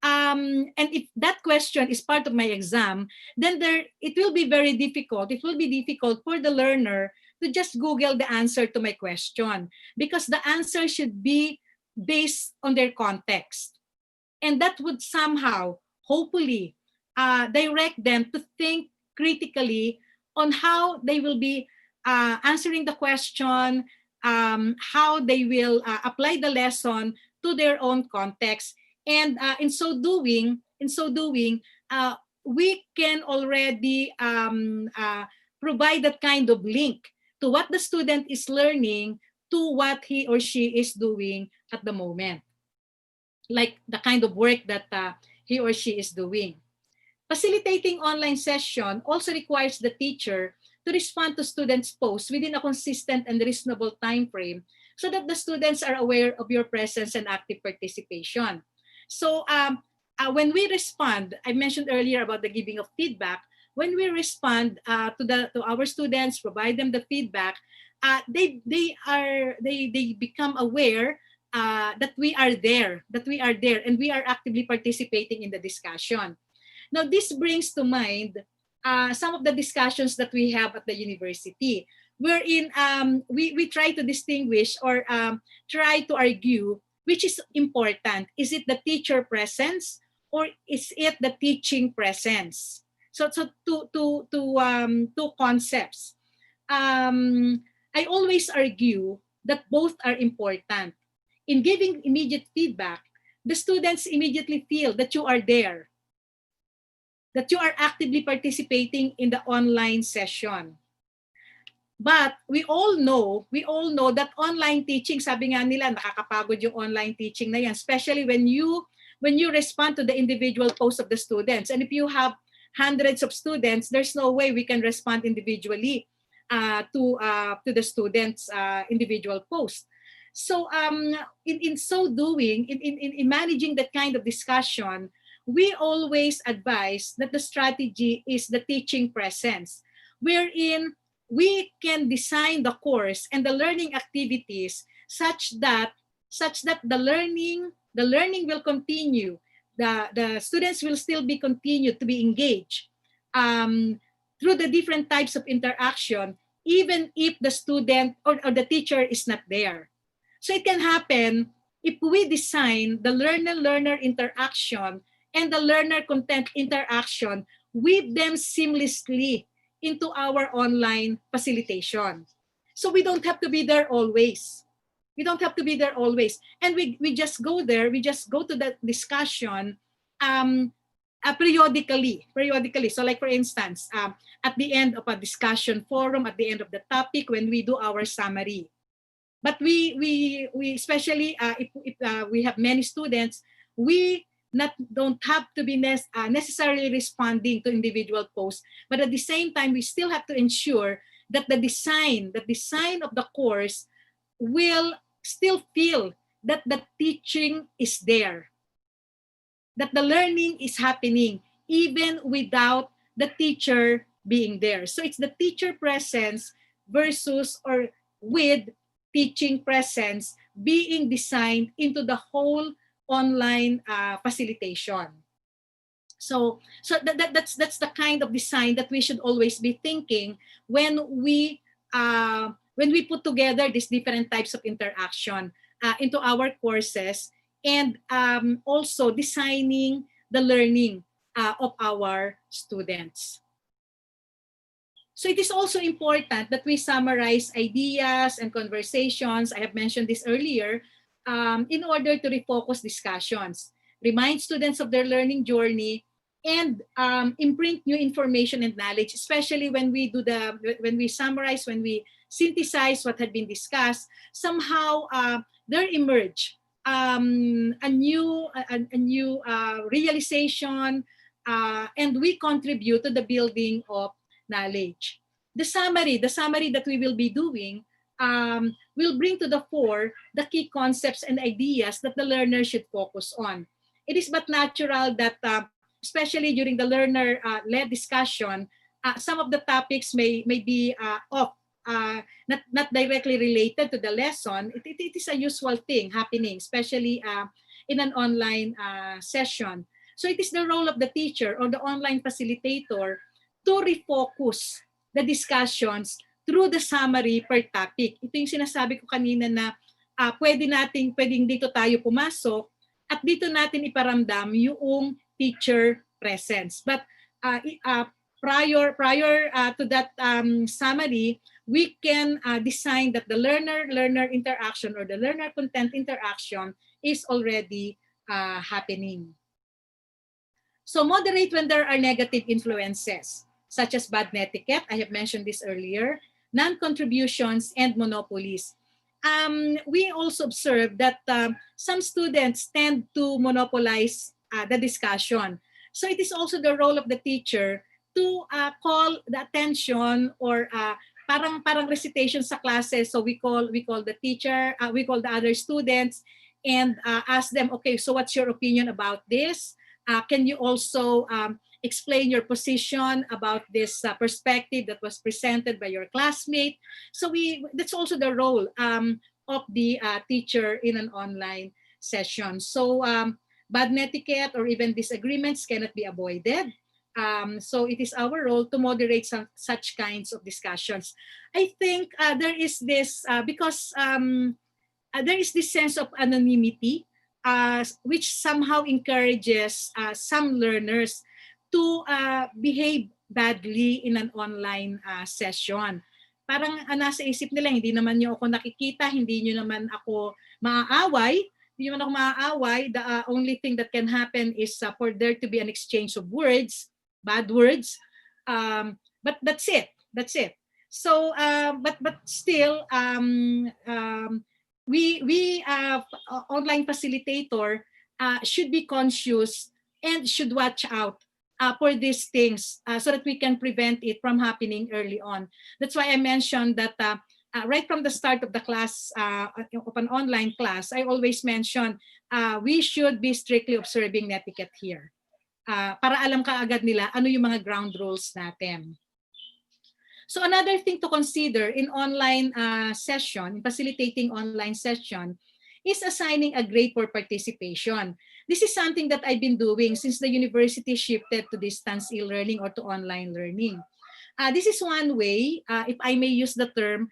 and if that question is part of my exam, then it will be very difficult. It will be difficult for the learner to just Google the answer to my question, because the answer should be based on their context. And that would somehow, hopefully, direct them to think critically on how they will be answering the question, how they will apply the lesson to their own context. And in so doing, we can already provide that kind of link to what the student is learning to what he or she is doing at the moment, like the kind of work that he or she is doing. Facilitating online session also requires the teacher to respond to students' posts within a consistent and reasonable time frame so that the students are aware of your presence and active participation. So when we respond, I mentioned earlier about the giving of feedback. When we respond to our students, provide them the feedback, they become aware that we are there, and we are actively participating in the discussion. Now, this brings to mind some of the discussions that we have at the university, wherein we try to distinguish or try to argue which is important. Is it the teacher presence or is it the teaching presence? So two concepts. I always argue that both are important. In giving immediate feedback, the students immediately feel that you are there, that you are actively participating in the online session. But we all know that online teaching, sabi nga nila, nakakapagod yung online teaching na yan, especially when you respond to the individual posts of the students. And if you have hundreds of students, there's no way we can respond individually to the students' individual posts. So in so doing, in managing that kind of discussion, we always advise that the strategy is the teaching presence, wherein we can design the course and the learning activities such that the learning will continue. The students will still be continued to be engaged through the different types of interaction, even if the student or the teacher is not there. So it can happen if we design the learner-learner interaction and the learner-content interaction, weave them seamlessly into our online facilitation. So we don't have to be there always. And we just go there, we just go to the discussion periodically. So like for instance, at the end of a discussion forum, at the end of the topic, when we do our summary, But we especially if we have many students, we don't have to be necessarily responding to individual posts, but at the same time we still have to ensure that the design of the course will still feel that the teaching is there, that the learning is happening even without the teacher being there. So it's the teacher presence versus or with teaching presence being designed into the whole online facilitation. So that's the kind of design that we should always be thinking when we put together these different types of interaction into our courses, and also designing the learning of our students. So it is also important that we summarize ideas and conversations, I have mentioned this earlier, in order to refocus discussions, remind students of their learning journey, and imprint new information and knowledge, especially when we summarize, when we synthesize what had been discussed. Somehow there emerge a new realization, and we contribute to the building of knowledge. The summary that we will be doing will bring to the fore the key concepts and ideas that the learner should focus on. It is but natural that, especially during the learner-led discussion, some of the topics may be not directly related to the lesson. It is a usual thing happening, especially in an online session. So it is the role of the teacher or the online facilitator to refocus the discussions through the summary per topic. Ito yung sinasabi ko kanina na pwedeng dito tayo pumasok at dito natin iparamdam yung teacher presence. But prior to that summary, we can design that the learner interaction or the learner content interaction is already happening. So moderate when there are negative influences, such as bad netiquette, I have mentioned this earlier, non-contributions, and monopolies. We also observe that some students tend to monopolize the discussion. So it is also the role of the teacher to call the attention, or parang recitation sa classes. So we call the teacher, we call the other students, and ask them, okay, so what's your opinion about this? Can you also explain your position about this perspective that was presented by your classmate? So that's also the role of the teacher in an online session. So bad netiquette or even disagreements cannot be avoided. So it is our role to moderate such kinds of discussions. I think there is this, because there is this sense of anonymity, which somehow encourages some learners to behave badly in an online session. Parang nasa isip nila, hindi naman nyo ako nakikita, hindi nyo naman ako maaaway. The only thing that can happen is for there to be an exchange of words, bad words. But that's it. So, but still, we online facilitator should be conscious and should watch out for these things so that we can prevent it from happening early on. That's why I mentioned that right from the start of the class, of an online class, I always mention we should be strictly observing netiquette here. Para alam kaagad nila ano yung mga ground rules natin. So another thing to consider in online session, facilitating online session, is assigning a grade for participation. This is something that I've been doing since the university shifted to distance e-learning or to online learning. This is one way, if I may use the term,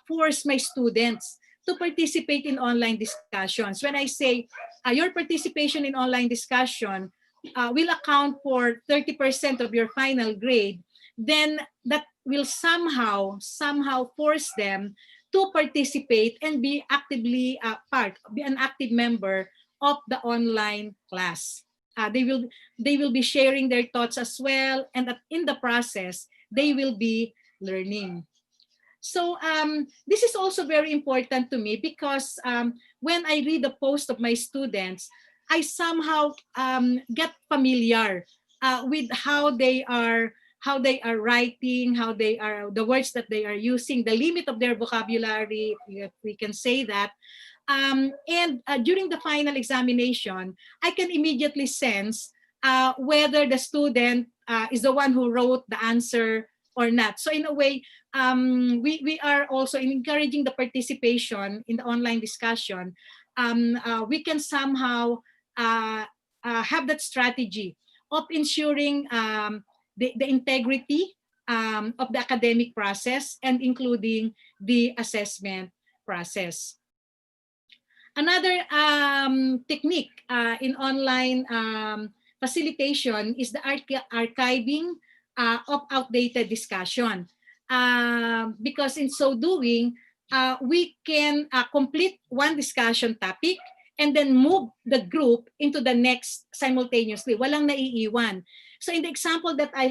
force my students to participate in online discussions. When I say your participation in online discussion will account for 30% of your final grade, then that will somehow force them to participate and be actively be an active member of the online class. They will be sharing their thoughts as well, and in the process, they will be learning. So this is also very important to me because when I read the post of my students, I somehow get familiar with how they are writing, how they are the words that they are using, the limit of their vocabulary, if we can say that. And during the final examination, I can immediately sense whether the student is the one who wrote the answer or not. So in a way, we are also encouraging the participation in the online discussion. We can somehow have that strategy of ensuring the integrity of the academic process and including the assessment process. Another technique in online facilitation is the archiving of outdated discussion. Because in so doing, we can complete one discussion topic and then move the group into the next simultaneously. Walang naiiwan. So in the example that I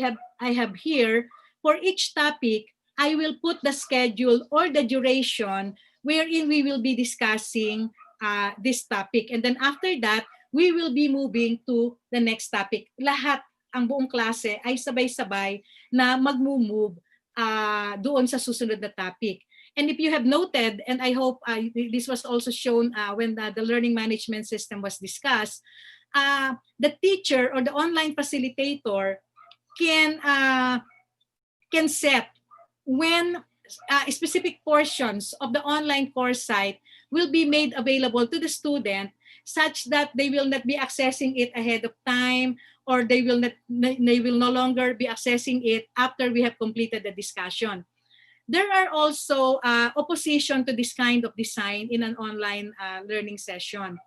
have here, for each topic, I will put the schedule or the duration wherein we will be discussing this topic. And then after that, we will be moving to the next topic. Lahat, ang buong klase ay sabay-sabay na mag-move doon sa susunod na topic. And if you have noted, and I hope this was also shown when the learning management system was discussed, the teacher or the online facilitator can set when specific portions of the online course site will be made available to the student such that they will not be accessing it ahead of time, or they will no longer be accessing it after we have completed the discussion. There are also opposition to this kind of design in an online learning session.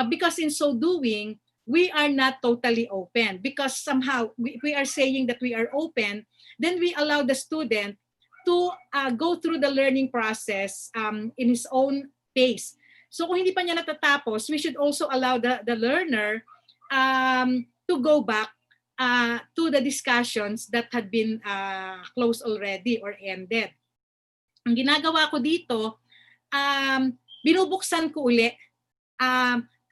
Because in so doing, we are not totally open, because somehow we are saying that we are open, then we allow the student to go through the learning process in his own pace. So kung hindi pa niya natatapos, we should also allow the learner to go back to the discussions that had been closed already or ended. Ang ginagawa ko dito, binubuksan ko uli.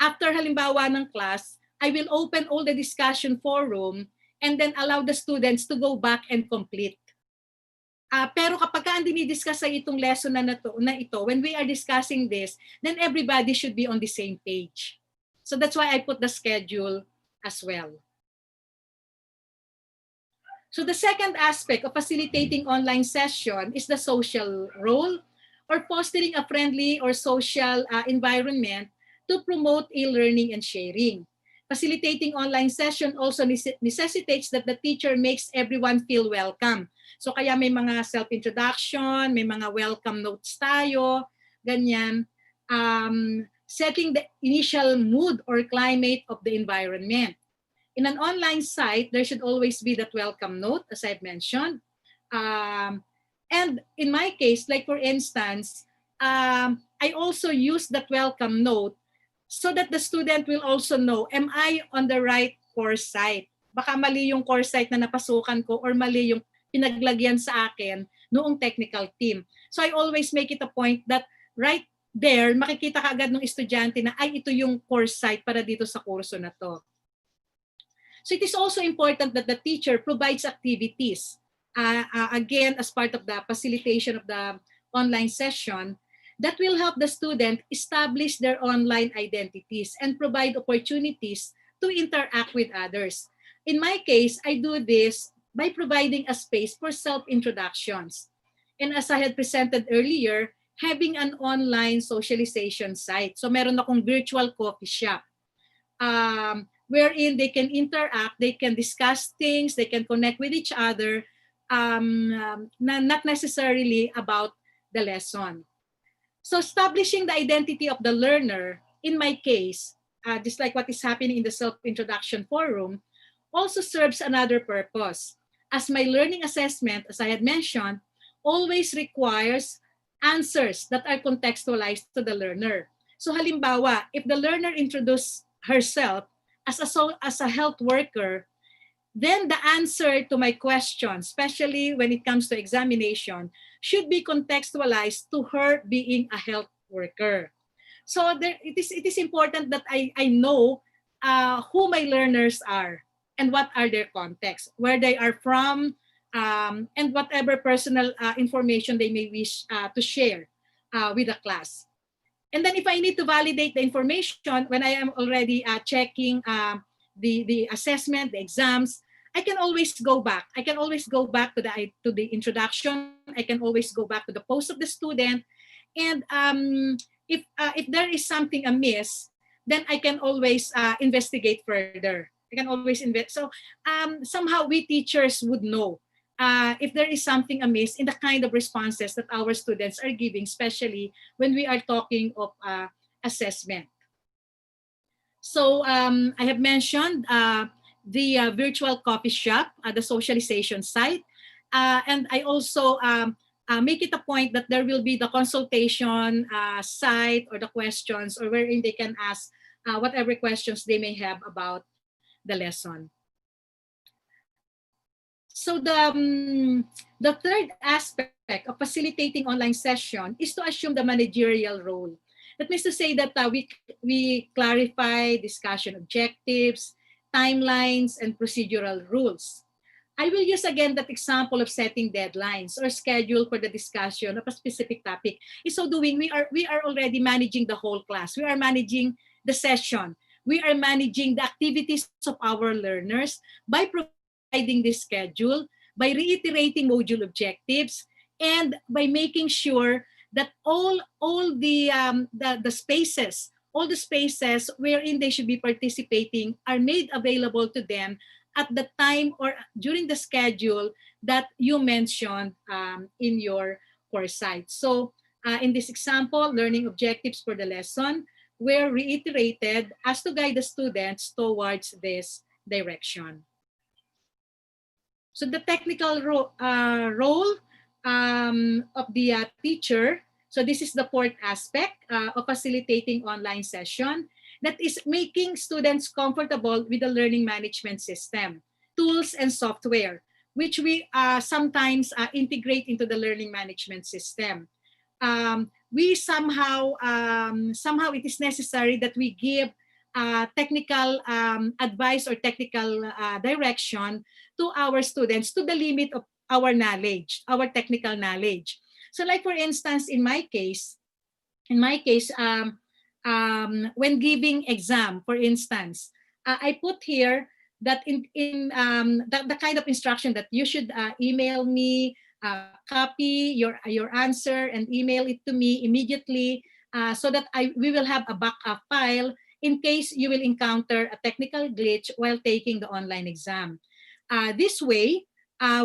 After halimbawa ng class, I will open all the discussion forum and then allow the students to go back and complete. Pero kapag ang dinidiscuss sa itong lesson na ito, when we are discussing this, then everybody should be on the same page. So that's why I put the schedule as well. So the second aspect of facilitating online session is the social role, or fostering a friendly or social environment to promote e-learning and sharing. Facilitating online session also necessitates that the teacher makes everyone feel welcome. So kaya may mga self-introduction, may mga welcome notes tayo, ganyan. Setting the initial mood or climate of the environment. In an online site, there should always be that welcome note, as I've mentioned. And in my case, like for instance, I also use that welcome note so that the student will also know, am I on the right course site? Baka mali yung course site na napasukan ko, or mali yung pinaglagyan sa akin noong technical team. So I always make it a point that right there, makikita ka agad ng estudyante na ay ito yung course site para dito sa kurso na to. So it is also important that the teacher provides activities, again, as part of the facilitation of the online session, that will help the student establish their online identities and provide opportunities to interact with others. In my case, I do this by providing a space for self-introductions. And as I had presented earlier, having an online socialization site. So meron akong virtual coffee shop wherein they can interact, they can discuss things, they can connect with each other, not necessarily about the lesson. So establishing the identity of the learner, in my case, just like what is happening in the self-introduction forum, also serves another purpose. As my learning assessment, as I had mentioned, always requires answers that are contextualized to the learner. So halimbawa, if the learner introduces herself as a health worker, then the answer to my question, especially when it comes to examination, should be contextualized to her being a health worker. So it is important that I know who my learners are and what are their contexts, where they are from, and whatever personal information they may wish to share with the class. And then if I need to validate the information, when I am already checking the assessment, the exams, I can always go back. I can always go back to the introduction. I can always go back to the post of the student. And if there is something amiss, then I can always investigate further. I can always invest. So somehow we teachers would know if there is something amiss in the kind of responses that our students are giving, especially when we are talking of assessment. So I have mentioned the virtual coffee shop, the socialization site, and I also make it a point that there will be the consultation site or the questions, or wherein they can ask whatever questions they may have about the lesson. So the third aspect of facilitating online session is to assume the managerial role. That means to say that we clarify discussion objectives, timelines, and procedural rules. I will use again that example of setting deadlines or schedule for the discussion of a specific topic. In so doing, we are already managing the whole class. We are managing the session. We are managing the activities of our learners by providing this schedule, by reiterating module objectives, and by making sure that all the spaces, all the spaces wherein they should be participating are made available to them at the time or during the schedule that you mentioned in your course site. So in this example, learning objectives for the lesson were reiterated as to guide the students towards this direction. So the technical role of the teacher, so this is the fourth aspect of facilitating online session, that is making students comfortable with the learning management system, tools and software, which we sometimes integrate into the learning management system. We somehow it is necessary that we give technical advice or technical direction to our students to the limit of our knowledge, our technical knowledge. So like for instance, in my case, when giving exam, for instance, I put here that in the kind of instruction that you should email me, copy your answer and email it to me immediately, so that we will have a backup file in case you will encounter a technical glitch while taking the online exam. This way,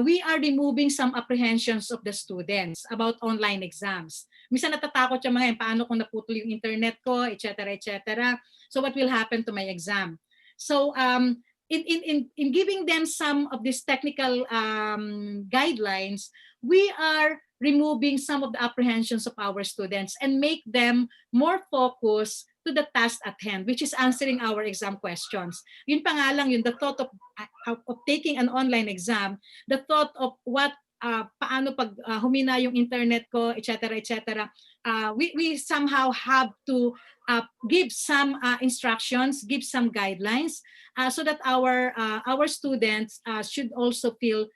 we are removing some apprehensions of the students about online exams. Minsan natatakot yung mga yan, paano kung naputol yung internet ko, etc., etc. So what will happen to my exam? So in giving them some of these technical guidelines, we are removing some of the apprehensions of our students and make them more focused to the task at hand, which is answering our exam questions. Yun pa nga lang, yun, the thought of taking an online exam, the thought of what, paano pag humina yung internet ko, etc., etc. We somehow have to give some instructions, give some guidelines, so that our students should also feel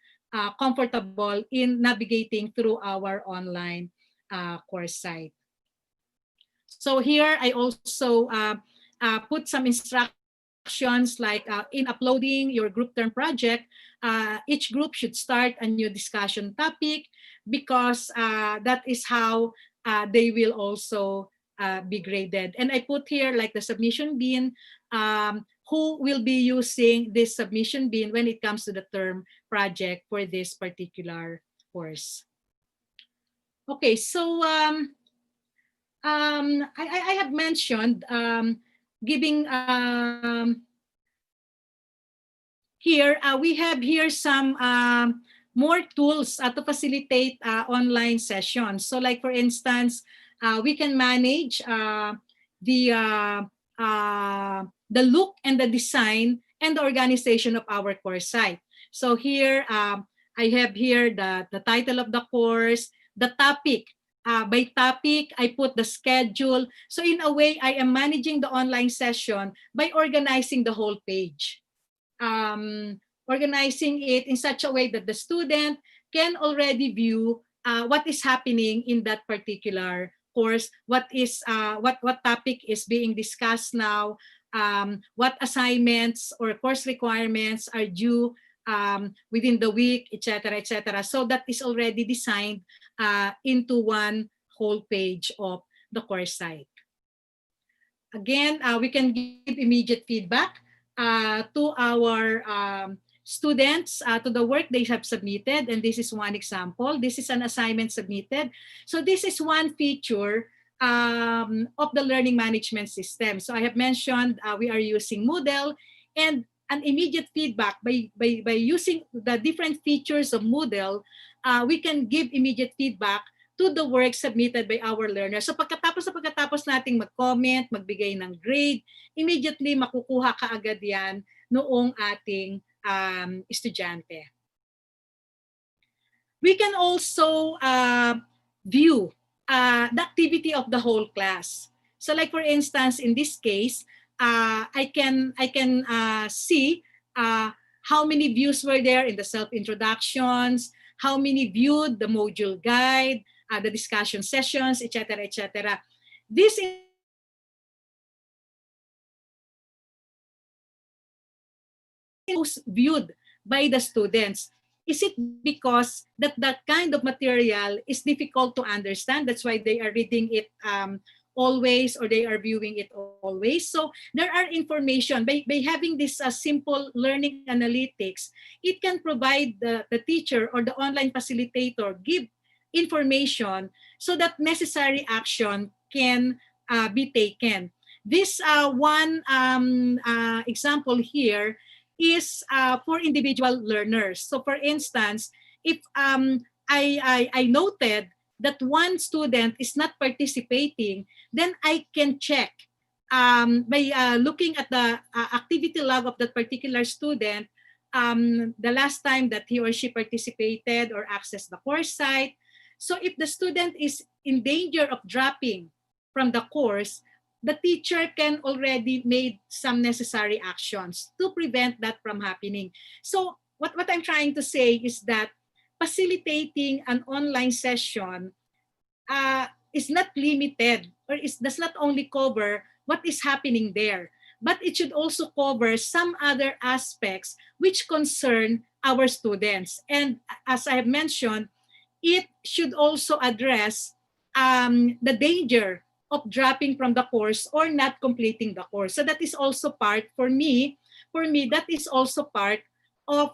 comfortable in navigating through our online course site. So here I also put some instructions like in uploading your group term project, each group should start a new discussion topic, because that is how they will also be graded. And I put here like the submission bin, who will be using this submission bin when it comes to the term project for this particular course. Okay, so I have mentioned giving here, we have here some more tools to facilitate online sessions. So like for instance, we can manage the look and the design and the organization of our course site. So here, I have here the title of the course, the topic. By topic, I put the schedule. So in a way, I am managing the online session by organizing the whole page. Organizing it in such a way that the student can already view what is happening in that particular course, what topic is being discussed now, what assignments or course requirements are due within the week, etc., etc. So that is already designed into one whole page of the course site. Again, we can give immediate feedback to our students, to the work they have submitted. And this is one example. This is an assignment submitted. So this is one feature of the learning management system. So I have mentioned we are using Moodle, and an immediate feedback by using the different features of Moodle, we can give immediate feedback to the work submitted by our learners. So pagkatapos nating mag-comment, magbigay ng grade, immediately makukuha kaagad yan noong ating estudyante. We can also view the activity of the whole class. So like for instance, in this case, I can see how many views were there in the self-introductions, how many viewed the module guide, the discussion sessions, etc., etc. This is viewed by the students. Is it because that kind of material is difficult to understand? That's why they are reading it always, or they are viewing it always. So there are information by having this simple learning analytics. It can provide the teacher or the online facilitator give information so that necessary action can be taken. This one example here is for individual learners. So for instance, if I noted that one student is not participating, then I can check by looking at the activity log of that particular student, the last time that he or she participated or accessed the course site. So if the student is in danger of dropping from the course, the teacher can already make some necessary actions to prevent that from happening. So what I'm trying to say is that facilitating an online session is not limited, or does not only cover what is happening there, but it should also cover some other aspects which concern our students. And as I have mentioned, it should also address the danger of dropping from the course or not completing the course. So that is also part, for me, that is also part of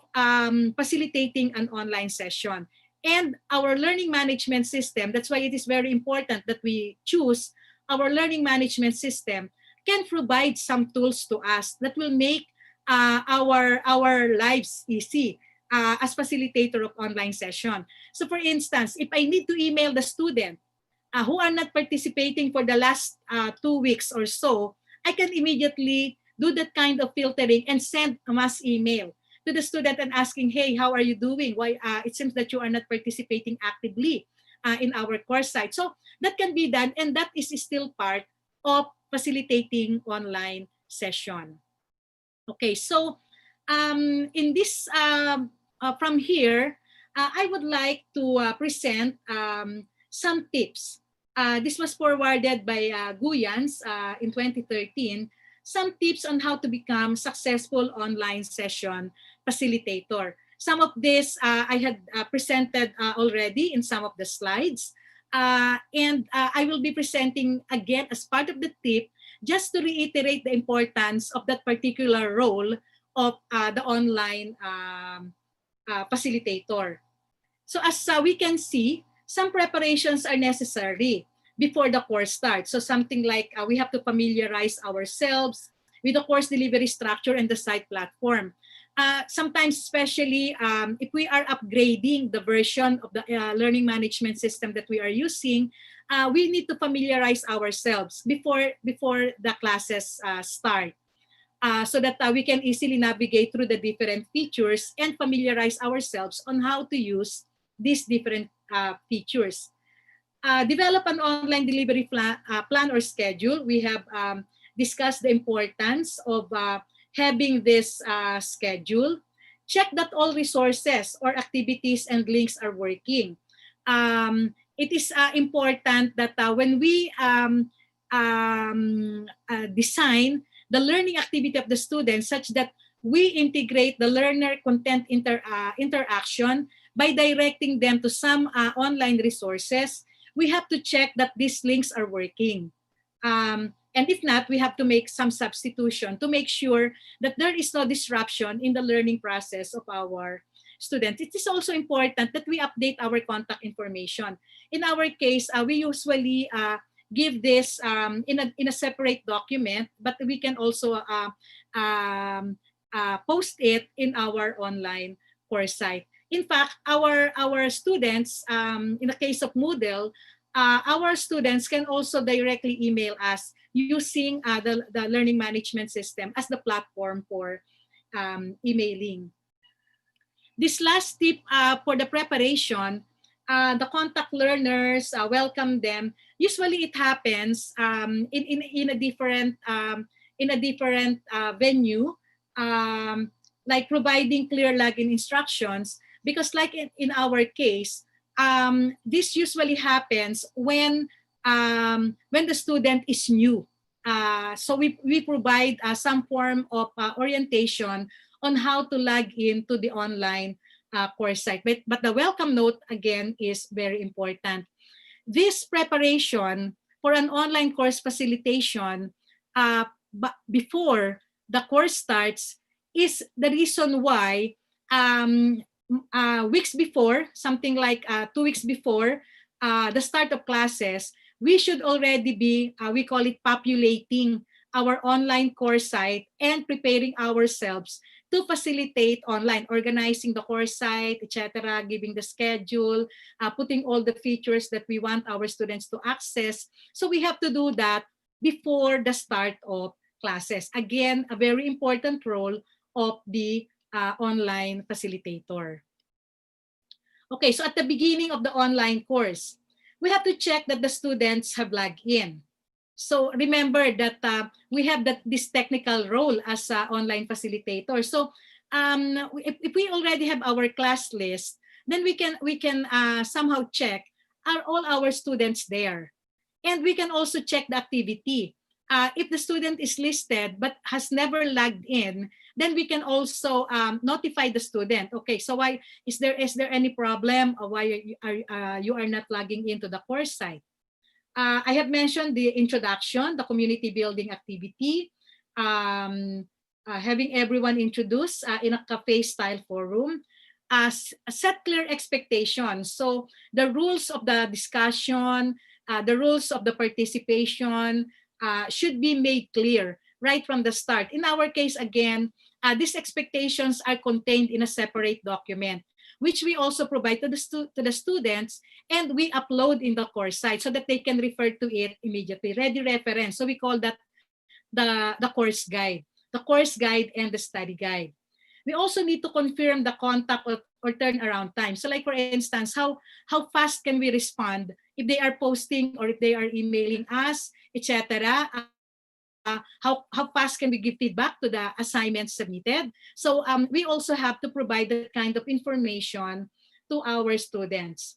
facilitating an online session. And our learning management system, that's why it is very important that we choose our learning management system, can provide some tools to us that will make our lives easy as facilitator of online session. So for instance, if I need to email the student who are not participating for the last 2 weeks or so, I can immediately do that kind of filtering and send a mass email to the student and asking, hey, how are you doing? Why it seems that you are not participating actively in our course site. So that can be done, and that is still part of facilitating online session. Okay, so in this, from here, I would like to present some tips. This was forwarded by Guyans in 2013, some tips on how to become successful online session facilitator. Some of this I had presented already in some of the slides. And I will be presenting again as part of the tip, just to reiterate the importance of that particular role of the online facilitator. So as we can see, some preparations are necessary before the course starts. So something like we have to familiarize ourselves with the course delivery structure and the site platform. Sometimes, especially if we are upgrading the version of the learning management system that we are using, we need to familiarize ourselves before the classes start. so that we can easily navigate through the different features and familiarize ourselves on how to use these different features. Develop an online delivery plan or schedule. We have discussed the importance of having this schedule. Check that all resources or activities and links are working. It is important that when we design the learning activity of the students such that we integrate the learner content interaction by directing them to some online resources, we have to check that these links are working. And if not, we have to make some substitution to make sure that there is no disruption in the learning process of our students. It is also important that we update our contact information. In our case, we usually give this in a separate document, but we can also post it in our online course site. In fact, our students, in the case of Moodle, our students can also directly email us using the learning management system as the platform for emailing. This last tip for the preparation, the contact learners, welcome them. Usually it happens in a different venue, like providing clear login instructions, because like in our case, this usually happens when the student is new. So we provide some form of orientation on how to log into the online course site. But the welcome note, again, is very important. This preparation for an online course facilitation before the course starts is the reason why weeks before, something like 2 weeks before the start of classes, we should already be, we call it populating our online course site and preparing ourselves to facilitate online, organizing the course site, etc., giving the schedule, putting all the features that we want our students to access. So we have to do that before the start of classes. Again, a very important role of the online facilitator. Okay, so at the beginning of the online course, we have to check that the students have logged in. So remember that we have this technical role as an online facilitator. So if we already have our class list, then we can somehow check, are all our students there? And we can also check the activity. If the student is listed but has never logged in, then we can also notify the student. Okay, so why is there any problem, or why you are not logging into the course site? I have mentioned the introduction, the community building activity, having everyone introduced in a cafe style forum, set clear expectations. So the rules of the discussion, the rules of the participation should be made clear right from the start. In our case, again, these expectations are contained in a separate document, which we also provide to the students, and we upload in the course site so that they can refer to it immediately. Ready reference. So we call that the course guide and the study guide. We also need to confirm the contact or turnaround time. So like for instance, how fast can we respond if they are posting or if they are emailing us, etc. How fast can we give feedback to the assignments submitted? So we also have to provide that kind of information to our students.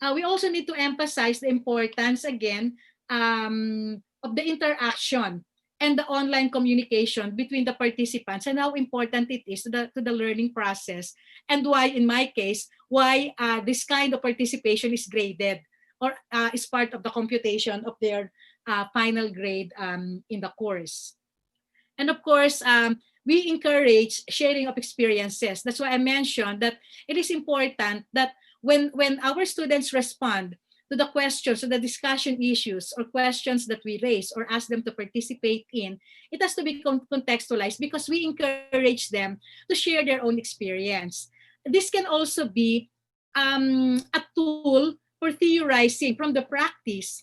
We also need to emphasize the importance, again, of the interaction and the online communication between the participants, and how important it is to the learning process, and why, in my case, why this kind of participation is graded or is part of the computation of their final grade in the course. And of course, we encourage sharing of experiences. That's why I mentioned that it is important that when our students respond to the questions, to the discussion issues or questions that we raise or ask them to participate in, it has to be contextualized, because we encourage them to share their own experience. This can also be a tool for theorizing from the practice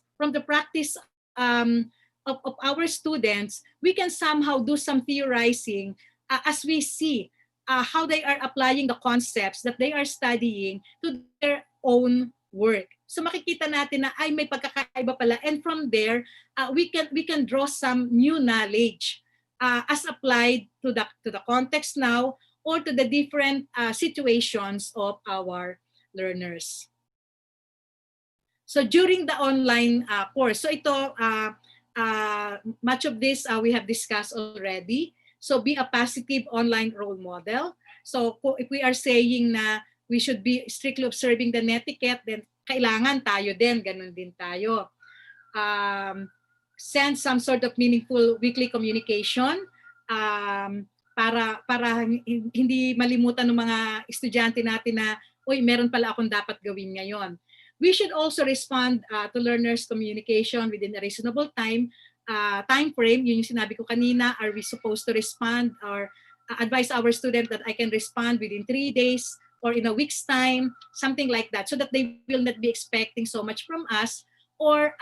of our students, we can somehow do some theorizing as we see how they are applying the concepts that they are studying to their own work. So makikita natin na ay may pagkakaiba pala, and from there we can draw some new knowledge as applied to the context now or to the different situations of our learners. So during the online course, so ito much of this we have discussed already. So be a positive online role model. So if we are saying na we should be strictly observing the netiquette, then kailangan tayo din, ganun din tayo. Send some sort of meaningful weekly communication para hindi malimutan ng mga estudyante natin na, uy, meron pala akong dapat gawin ngayon. We should also respond to learners' communication within a reasonable time frame. Yun yung sinabi ko kanina, are we supposed to respond or advise our student that I can respond within 3 days or in a week's time, something like that, so that they will not be expecting so much from us, or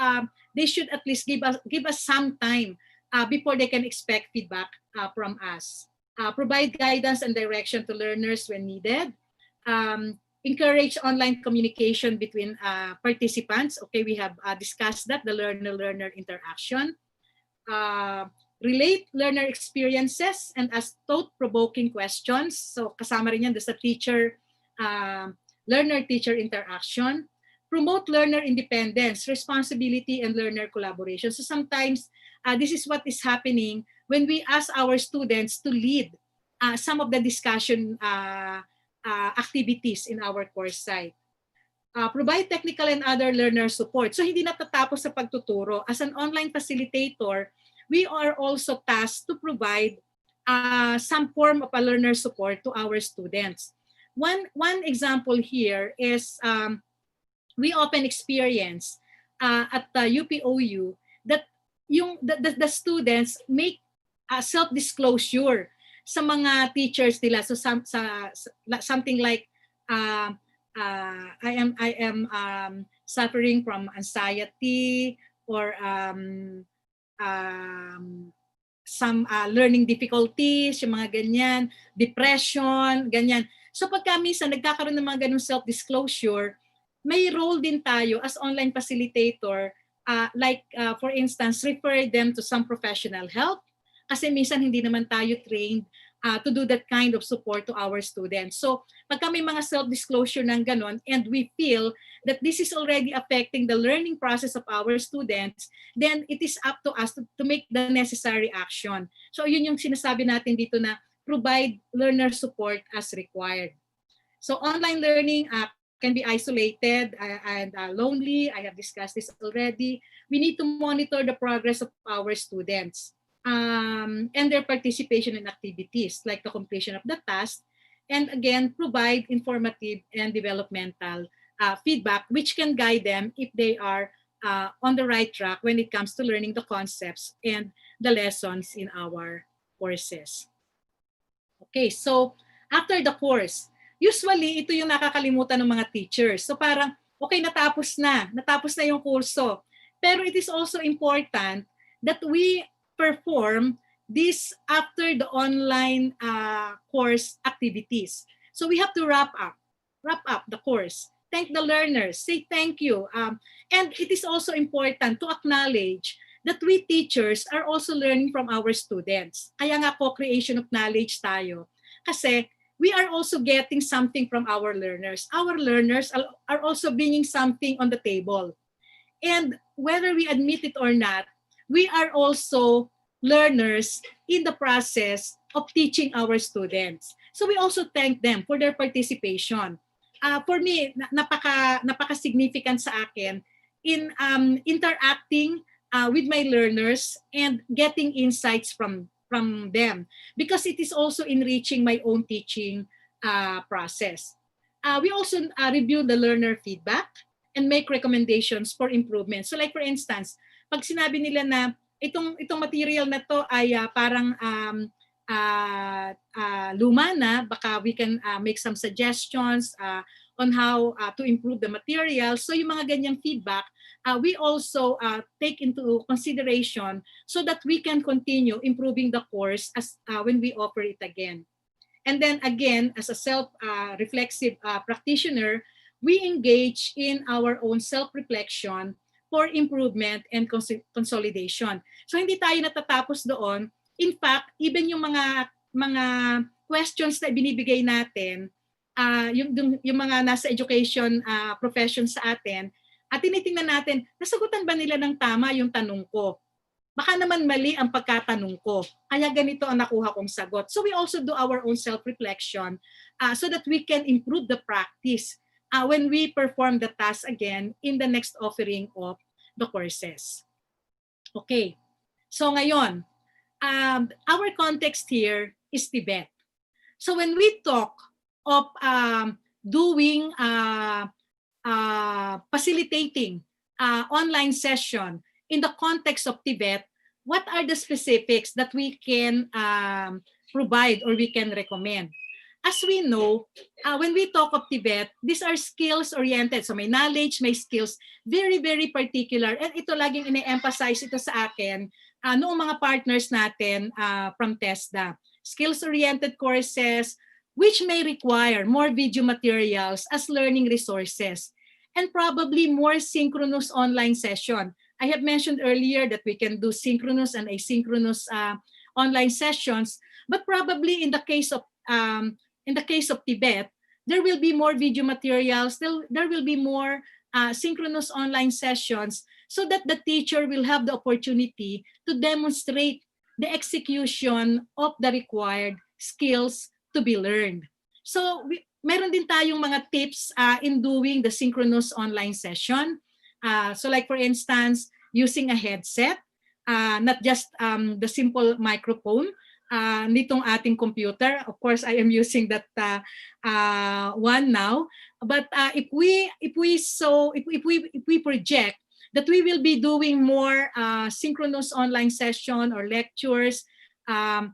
they should at least give us some time before they can expect feedback from us. Provide guidance and direction to learners when needed. Encourage online communication between participants. Okay, we have discussed that, the learner-learner interaction. Relate learner experiences and ask thought-provoking questions. So kasama rin yan sa teacher, learner-teacher interaction. Promote learner independence, responsibility, and learner collaboration. So sometimes this is what is happening when we ask our students to lead some of the discussion activities in our course site. Provide technical and other learner support. So hindi natatapos sa pagtuturo. As an online facilitator, we are also tasked to provide some form of a learner support to our students. One example here is we often experience at the UPOU that the students make self-disclosure sa mga teachers nila. So something like I am suffering from anxiety or some learning difficulties, yung mga ganyan, depression, ganyan. So pagka minsan nagkakaroon ng mga ganung self-disclosure, may role din tayo as online facilitator, like for instance, refer them to some professional help, kasi minsan hindi naman tayo trained to do that kind of support to our students. So pagka may mga self-disclosure ng ganon and we feel that this is already affecting the learning process of our students, then it is up to us to make the necessary action. So yun yung sinasabi natin dito na provide learner support as required. So online learning can be isolated and lonely. I have discussed this already. We need to monitor the progress of our students and their participation in activities like the completion of the task, and again, provide informative and developmental feedback which can guide them if they are on the right track when it comes to learning the concepts and the lessons in our courses. Okay, so after the course, usually ito yung nakakalimutan ng mga teachers. So parang, okay, natapos na yung kurso. Pero it is also important that we perform this after the online course activities. So we have to wrap up the course. Thank the learners, say thank you. And it is also important to acknowledge that we teachers are also learning from our students. Kaya nga co-creation of knowledge tayo. Kasi we are also getting something from our learners. Our learners are also bringing something on the table. And whether we admit it or not, we are also learners in the process of teaching our students. So we also thank them for their participation. For me, napaka-significant sa akin in interacting with my learners and getting insights from them, because it is also enriching my own teaching process. We also review the learner feedback and make recommendations for improvement. So like for instance, pag sinabi nila na itong material na to ay parang luma na, baka we can make some suggestions on how to improve the material. So yung mga ganyang feedback, we also take into consideration so that we can continue improving the course as when we offer it again. And then again, as a self-reflexive practitioner, we engage in our own self-reflection for improvement and consolidation. So hindi tayo natatapos doon. In fact, even yung mga questions na binibigay natin, yung mga nasa education profession sa atin, at tinitingnan natin, nasagutan ba nila ng tama yung tanong ko? Baka naman mali ang pagkatanong ko. Kaya ganito ang nakuha kong sagot. So we also do our own self-reflection so that we can improve the practice when we perform the task again in the next offering of the courses. Okay. So ngayon, our context here is Tibet. So when we talk of doing facilitating online session in the context of Tibet, what are the specifics that we can provide or we can recommend? As we know, when we talk of Tibet, these are skills-oriented. So may knowledge, may skills, very, very particular. And ito laging ine-emphasize ito sa akin noong mga partners natin from TESDA. Skills-oriented courses, which may require more video materials as learning resources, and probably more synchronous online session. I have mentioned earlier that we can do synchronous and asynchronous online sessions, but probably in the case of Tibet, there will be more video materials. There will be more synchronous online sessions, so that the teacher will have the opportunity to demonstrate the execution of the required skills to be learned. So meron din tayong mga tips in doing the synchronous online session. So like for instance, using a headset, not just the simple microphone nitong ating computer. Of course, I am using that one now. But if we project that we will be doing more synchronous online session or lectures, I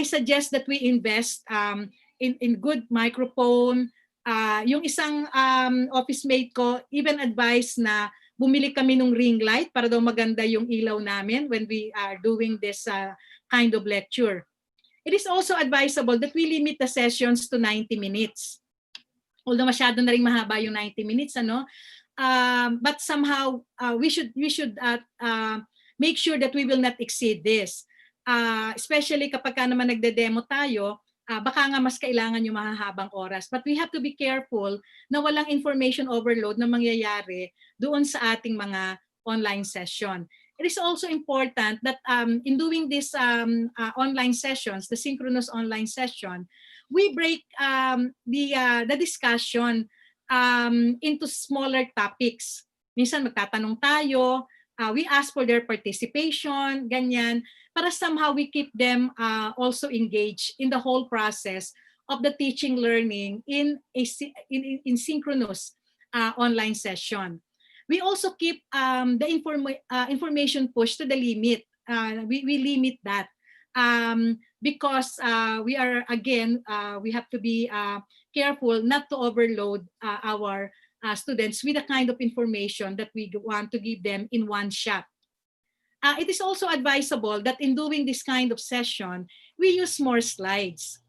suggest that we invest in good microphone. Yung isang office mate ko even advised na bumili kami ng ring light para daw maganda yung ilaw namin when we are doing this kind of lecture. It is also advisable that we limit the sessions to 90 minutes. Although masyado na rin mahaba yung 90 minutes, ano? But somehow we should make sure that we will not exceed this. Especially kapag naman nagde-demo tayo, baka nga mas kailangan yung mahahabang oras. But we have to be careful na walang information overload na mangyayari doon sa ating mga online session. It is also important that in doing these online sessions, the synchronous online session, we break the discussion into smaller topics. Minsan magtatanong tayo, we ask for their participation, ganyan, para somehow we keep them also engaged in the whole process of the teaching learning in synchronous online session. We also keep the information push to the limit. We limit that because we are, again, we have to be careful not to overload our students with the kind of information that we want to give them in one shot. It is also advisable that in doing this kind of session, we use more slides.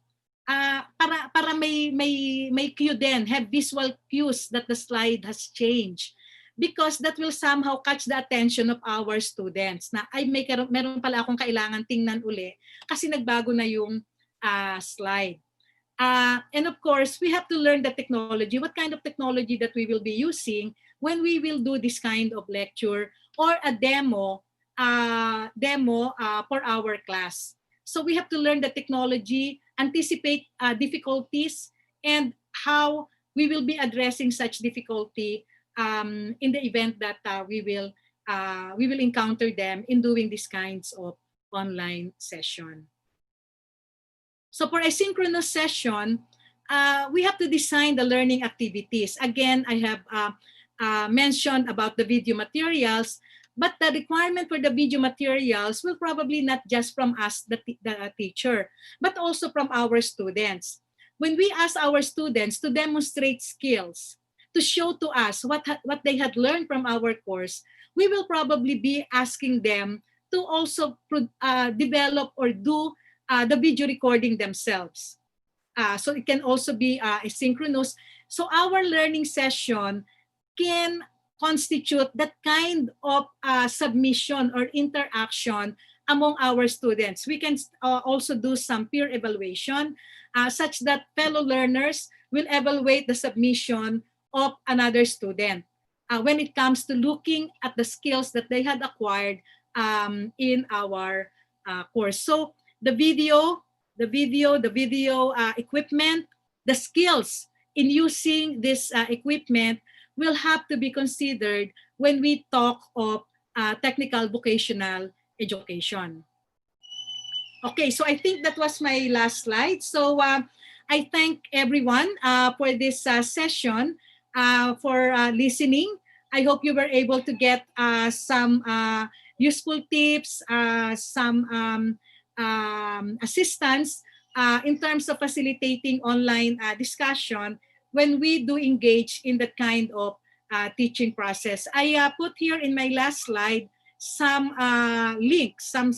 Para may cue din, have visual cues that the slide has changed. Because that will somehow catch the attention of our students na ay meron pala akong kailangan tingnan uli kasi nagbago na yung slide. And of course, we have to learn the technology, what kind of technology that we will be using when we will do this kind of lecture or a demo for our class. So we have to learn the technology, anticipate difficulties, and how we will be addressing such difficulty in the event that we will encounter them in doing these kinds of online session. So for a synchronous session, we have to design the learning activities. Again, I have mentioned about the video materials, but the requirement for the video materials will probably not just from us, the teacher, but also from our students. when we ask our students to demonstrate skills, to show to us what they had learned from our course, we will probably be asking them to also develop or do the video recording themselves. So it can also be asynchronous. So our learning session can constitute that kind of submission or interaction among our students. We can also do some peer evaluation such that fellow learners will evaluate the submission of another student when it comes to looking at the skills that they had acquired in our course. So the video equipment, the skills in using this equipment will have to be considered when we talk of technical vocational education. Okay, so I think that was my last slide. So I thank everyone for this session, for listening. I hope you were able to get some useful tips, some assistance in terms of facilitating online discussion when we do engage in that kind of teaching process. I put here in my last slide some links, some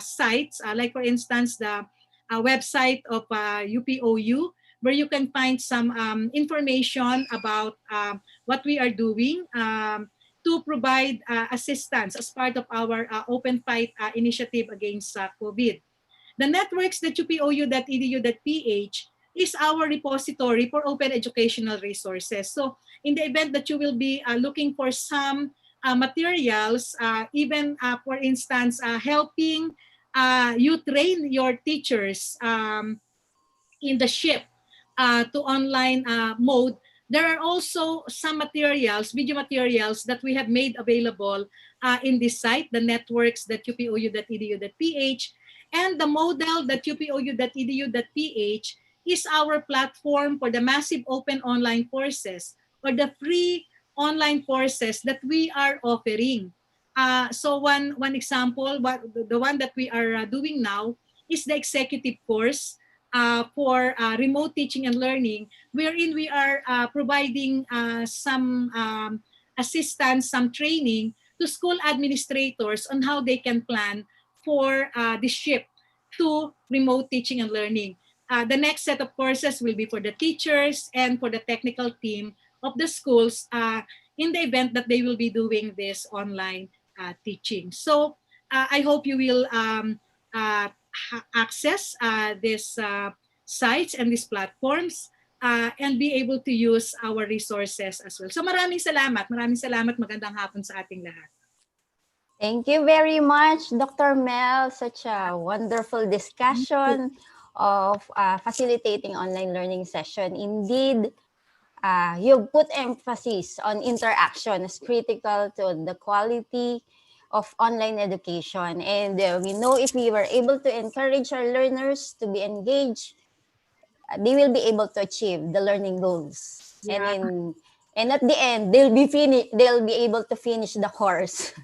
sites, like for instance, the website of UPOU, where you can find some information about what we are doing to provide assistance as part of our Open Fight initiative against COVID. The networks.upou.edu.ph is our repository for open educational resources. So in the event that you will be looking for some materials, even for instance, helping you train your teachers in the shift to online mode, there are also some materials, video materials that we have made available in this site, the networks.upou.edu.ph, and the model.upou.edu.ph is our platform for the massive open online courses or the free online courses that we are offering. So one example, the one that we are doing now is the executive course for remote teaching and learning, wherein we are providing some assistance, some training to school administrators on how they can plan for the shift to remote teaching and learning. The next set of courses will be for the teachers and for the technical team of the schools in the event that they will be doing this online teaching. So I hope you will access these sites and these platforms and be able to use our resources as well. So maraming salamat, magandang hapon sa ating lahat. Thank you very much, Dr. Mel. Such a wonderful discussion of facilitating online learning session. Indeed, you put emphasis on interaction as critical to the quality of online education. And we know if we were able to encourage our learners to be engaged, they will be able to achieve the learning goals. Yeah. And at the end, they'll be able to finish the course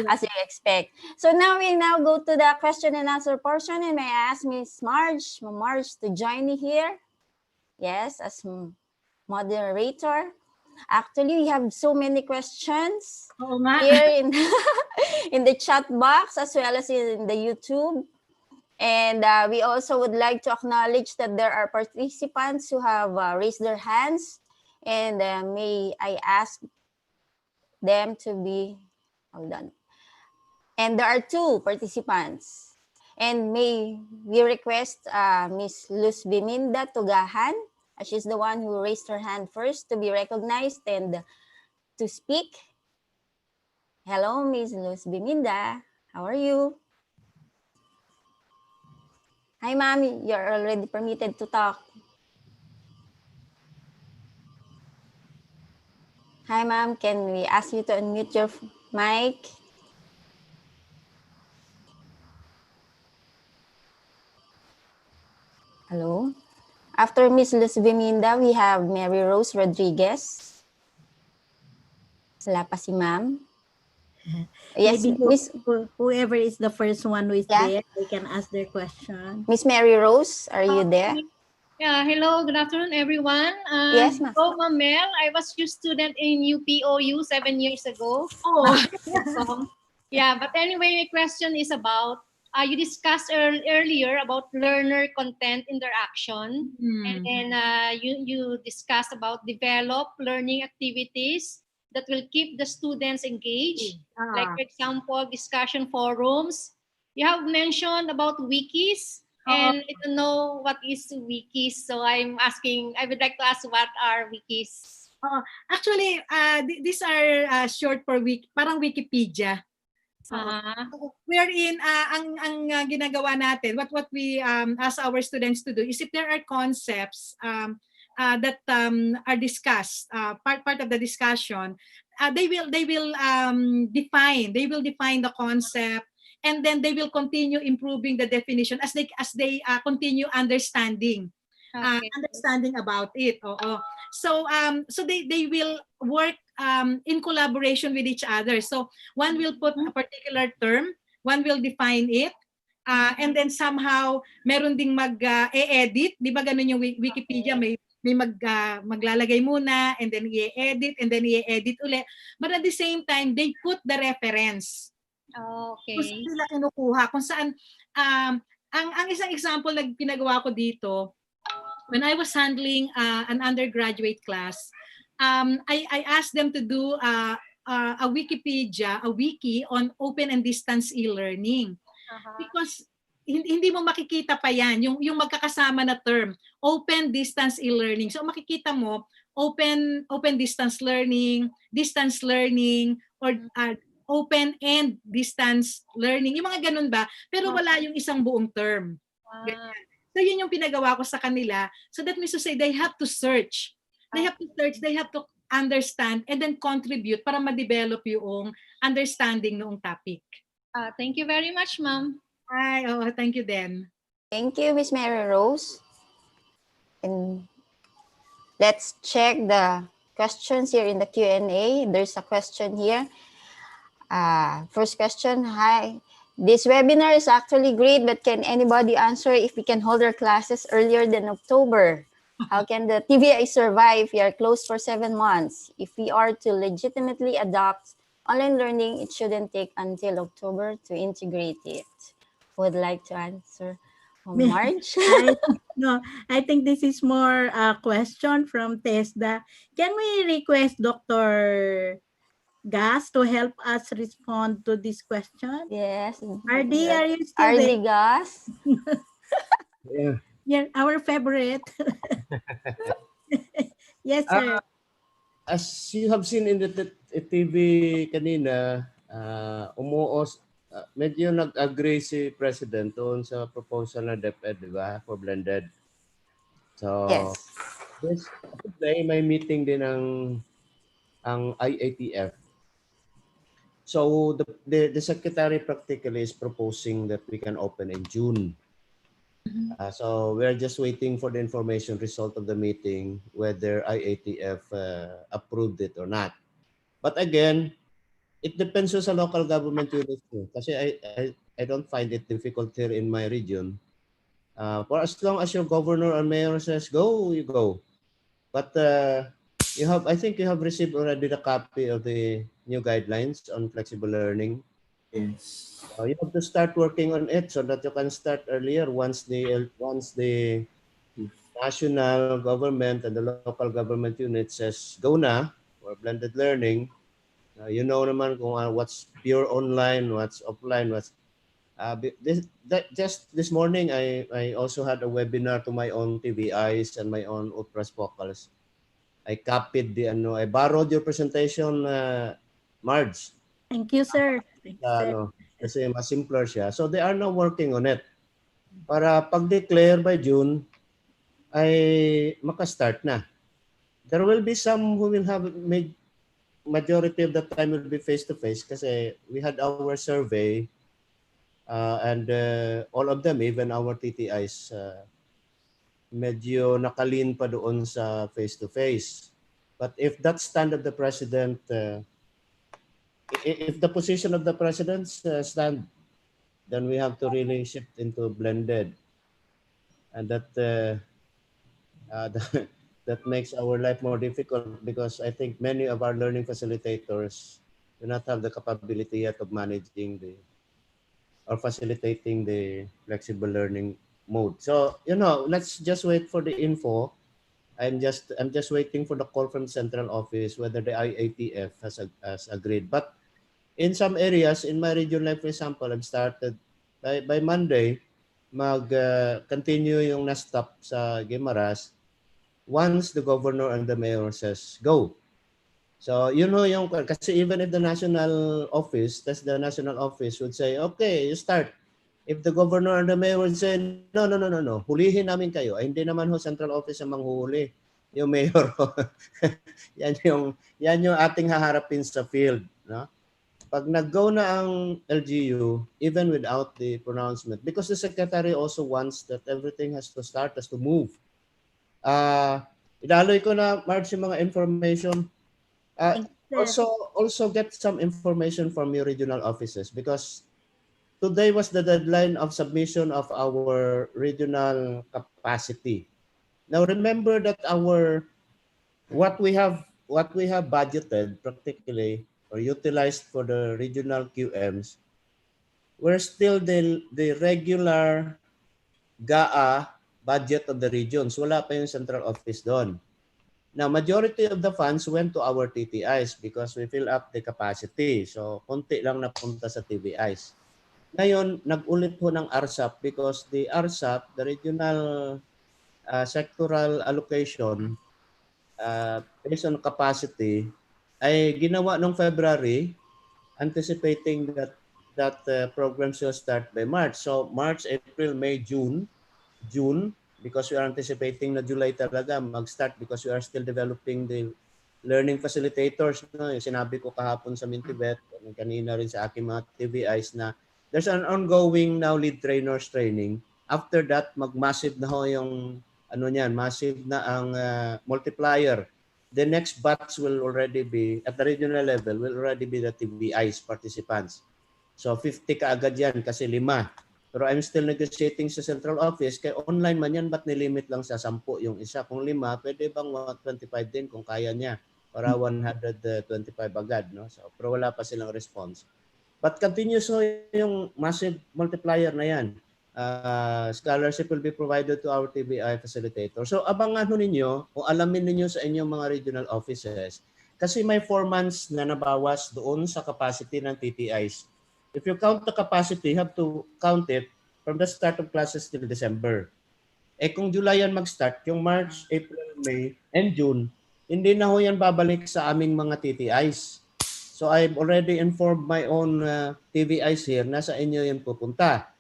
as you expect. So now we go to the question and answer portion, and may I ask Miss Marge to join me here? Yes, as moderator. Actually, we have so many questions here in the chat box as well as in the YouTube. And we also would like to acknowledge that there are participants who have raised their hands. And may I ask them to be, hold on. And there are 2 participants. And may we request Miss Luz Biminda Tugahan, she's the one who raised her hand first, to be recognized and to speak. Hello, Miss Luz Biminda. How are you? Hi, ma'am. You're already permitted to talk. Hi, ma'am. Can we ask you to unmute your mic? Hello. After Miss Luz Biminda, we have Mary Rose Rodriguez. Wala pa si ma'am. Yes, maybe whoever is the first one who is there, they can ask their question. Miss Mary Rose, are you there? Yeah, hello, good afternoon, everyone. Yes, ma'am. Hello, Ma'am Mel. I was your student in UPOU 7 years ago. Oh. Yeah, but anyway, my question is about, you discussed earlier about learner content interaction. And then you discussed about develop learning activities that will keep the students engaged. Like, for example, discussion forums. You have mentioned about wikis. And I don't know what is wikis, so I would like to ask what are wikis? Actually, these are short for parang Wikipedia. Wherein ang ginagawa natin, what we ask our students to do is if there are concepts that are discussed, part of the discussion, they will define the concept, and then they will continue improving the definition as they continue understanding about it. So they will work in collaboration with each other. So one will put a particular term, one will define it, and then somehow meron ding mag-edit, di ba ganun yung Wikipedia, may maglalagay muna and then i-edit and then i-edit ulit. But at the same time, they put the reference. Okay. Kung saan nila kinukuha, kung saan ang isang example na pinagawa ko dito, when I was handling an undergraduate class, I asked them to do a Wikipedia, a wiki on open and distance e-learning. Because hindi mo makikita pa yan, yung magkakasama na term, open distance e-learning. So makikita mo, open distance learning, or open and distance learning. Yung mga ganun ba? Pero wala yung isang buong term. Ganyan. So yun yung pinagawa ko sa kanila. So that means to say they have to search. They have to understand and then contribute para ma-develop yung understanding noong topic. Thank you very much, ma'am. Thank you then. Thank you, Miss Mary Rose. And let's check the questions here in the Q&A. There's a question here. First question, hi. This webinar is actually great, but can anybody answer if we can hold our classes earlier than October? How can the TVSA survive if we are closed for 7 months? If we are to legitimately adopt online learning, it shouldn't take until October to integrate it. Would like to answer? Marge? I think this is more a question from TESDA. Can we request Dr. Gas to help us respond to this question? Yes. RD, are you still RD there? Gas? Yeah. Yeah, our favorite. Yes, sir. As you have seen in the TV kanina, medyo nag-agree si President doon sa proposal na DepEd, di ba, for blended. So, yes. Today may meeting din ang IATF. So the secretary practically is proposing that we can open in June. So we're just waiting for the information result of the meeting, whether IATF approved it or not. But again, it depends on sa local government units. Kasi I don't find it difficult here in my region. For as long as your governor or mayor says go, you go. But I think you have received already the copy of the new guidelines on flexible learning. Yes. You have to start working on it so that you can start earlier once the national government and the local government unit says go na for blended learning. You know naman kung what's pure online, what's offline, just this morning I also had a webinar to my own TVIs and my own Utpras Vocals. I copied I borrowed your presentation, Marge. Thank you, sir. Kasi mas simpler siya. So they are now working on it. Para pag-declare by June, ay makastart na. There will be some who will have made majority of the time will be face-to-face kasi we had our survey and all of them, even our TTIs, medyo nakalin pa doon sa face-to-face. But if that stand of the President, if the position of the President stand, then we have to really shift into blended. And that that, that makes our life more difficult because I think many of our learning facilitators do not have the capability yet of managing the or facilitating the flexible learning mode. So, let's just wait for the info. I'm just waiting for the call from central office whether the IATF has agreed. But in some areas in my region, like for example, I've started by Monday continue yung na-stop sa Guimaras once the governor and the mayor says go. So, kasi even if the national office, the national office would say, okay, you start. If the governor and the mayor would say, no, hulihin namin kayo. Ay, hindi naman ho central office ang manghuhuli. Yung mayor. yan yung ating haharapin sa field. No? Pag nag-go na ang LGU, even without the pronouncement, because the secretary also wants that everything has to start, has to move. Idaloy ko na, Marge, yung mga information. Also get some information from your regional offices because today was the deadline of submission of our regional capacity. Now remember that what we have budgeted practically or utilized for the regional QMs, we're still the regular GAA budget of the regions. Wala pa yung central office doon. Now, majority of the funds went to our TTIs because we fill up the capacity. So, konti lang napunta sa TVIs. Ngayon, nag-ulit ho ng RSAP because the RSAP, the regional sectoral allocation based on capacity, ay ginawa noong February, anticipating that program will start by March. So, March, April, May, June, because we are anticipating na July talaga mag-start because we are still developing the learning facilitators. No? Yung sinabi ko kahapon sa Mintivet, kanina rin sa aking mga TVIs na there's an ongoing now lead trainers training. After that, mag-massive na ho yung massive na ang multiplier. The next batch will already be, at the regional level, will already be the TVIs participants. So 50 kaagad yan kasi 5. Pero I'm still negotiating sa central office. Kaya online man yan, ba't nilimit lang sa 10 yung isa? Kung 5, pwede bang 125 din kung kaya niya? Para 125 agad. No? So, pero wala pa silang response. But continuous yung massive multiplier na yan. Scholarship will be provided to our TBI facilitator. So abangan ninyo o alamin ninyo sa inyong mga regional offices. Kasi may 4 months na nabawas doon sa capacity ng TTIs. If you count the capacity, you have to count it from the start of classes till December. Kung July yan mag-start, yung March, April, May, and June, hindi na ho yan babalik sa aming mga TTIs. So I've already informed my own TVIs here na sa inyo yan pupunta.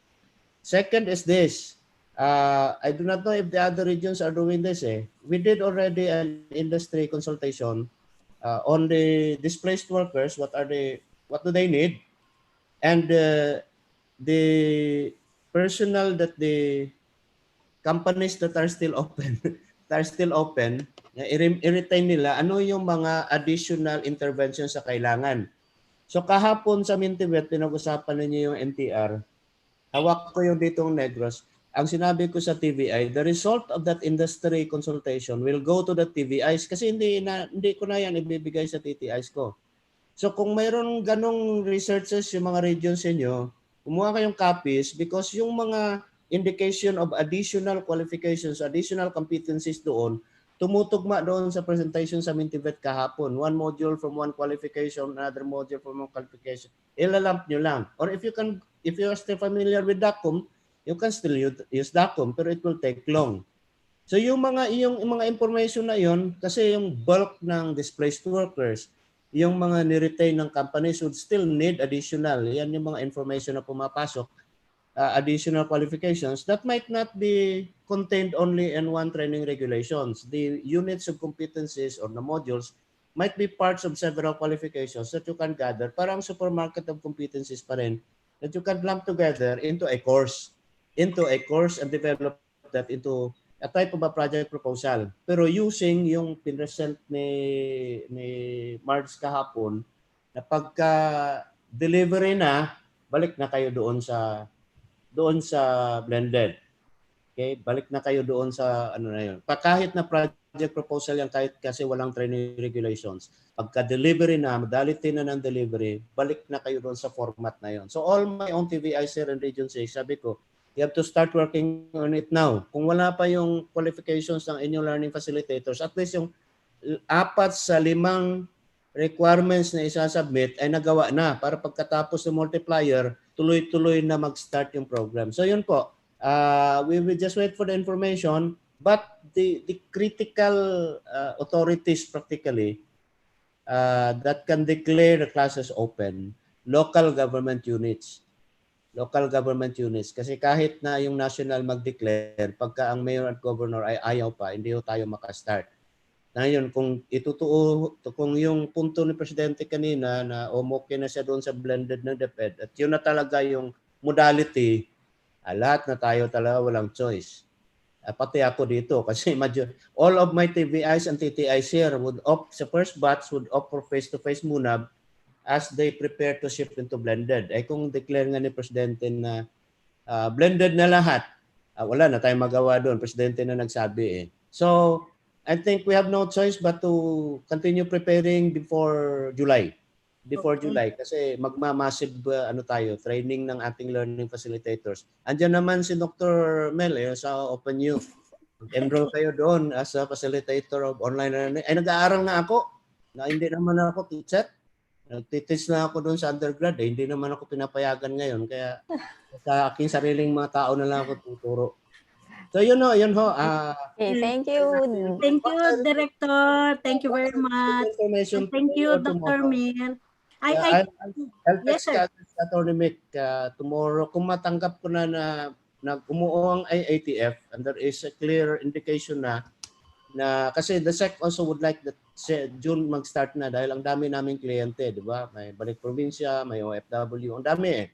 Second is this. I do not know if the other regions are doing this. We did already an industry consultation on the displaced workers. What do they need? And the personnel that the companies that are still open, i-retain nila, ano yung mga additional interventions sa kailangan. So kahapon sa Mintivet, pinag-usapan ninyo yung NTR. Hawak ko yung ditong Negros. Ang sinabi ko sa TVI, the result of that industry consultation will go to the TVIs kasi hindi ko na yan ibibigay sa TTIs ko. So kung mayroon ganong researches yung mga regions inyo, kumuha kayong copies because yung mga indication of additional qualifications, additional competencies doon, tumutugma doon sa presentation sa Mintivet kahapon. One module from one qualification, another module from one qualification. Ilalamp nyo lang. Or if you are still familiar with DACOM, you can still use DACOM, pero it will take long. So yung mga information na yon, kasi yung bulk ng displaced workers, yung mga ni-retain ng companies would still need additional. Yan yung mga information na pumapasok, additional qualifications that might not be contained only in one training regulations. The units of competencies or the modules might be parts of several qualifications that you can gather. Parang supermarket of competencies pa rin that you can lump together into a course and develop that into a type of a project proposal. Pero using yung pinresent ni Marge kahapon na pagka delivery na, balik na kayo doon sa blended. Okay, balik na kayo doon sa ano na yun. Kahit na project proposal yan, kahit kasi walang training regulations, pagka-delivery na, modality na ng delivery, balik na kayo doon sa format na yun. So all my own TVSA and Region 6, sabi ko, you have to start working on it now. Kung wala pa yung qualifications ng inyong learning facilitators, at least yung 4 sa 5 requirements na isasubmit ay nagawa na para pagkatapos ng multiplier, tuloy-tuloy na mag-start yung program. So yun po, we will just wait for the information, but the critical authorities practically that can declare the classes open, local government units. Kasi kahit na yung national mag-declare, pagka ang mayor at governor ay ayaw pa, hindi tayo makastart. Ngayon, kung yung punto ni Presidente kanina na okay na siya doon sa blended ng DepEd, at yun na talaga yung modality, lahat na tayo talaga walang choice. Pati ako dito kasi imagine, all of my TVIs and TTIs here would opt, sa first batch would opt for face-to-face muna as they prepare to shift into blended. Ay kung declare nga ni Presidente na blended na lahat, wala na tayong magawa doon. Presidente na nagsabi eh. So, I think we have no choice but to continue preparing before July. July kasi magma-massive training ng ating learning facilitators. Andiyan naman si Dr. Mel sa Open U. Enroll kayo doon as a facilitator of online learning. Ay nag-aaral na ako. Na hindi naman ako teacher. Nagtitis na ako doon sa undergrad. Hindi naman ako pinapayagan ngayon kaya sa aking sariling mga tao na lang ako tuturo. So yun ho. Okay, thank you. Thank you, Director. Thank you very much. And thank you, Dr. Mel. I'll text Attorney Mick tomorrow. Kung matanggap ko na umuo ang IATF and there is a clear indication na kasi the SEC also would like that June mag-start na dahil ang dami naming kliyente, di ba? May balik probinsya, may OFW, ang dami eh.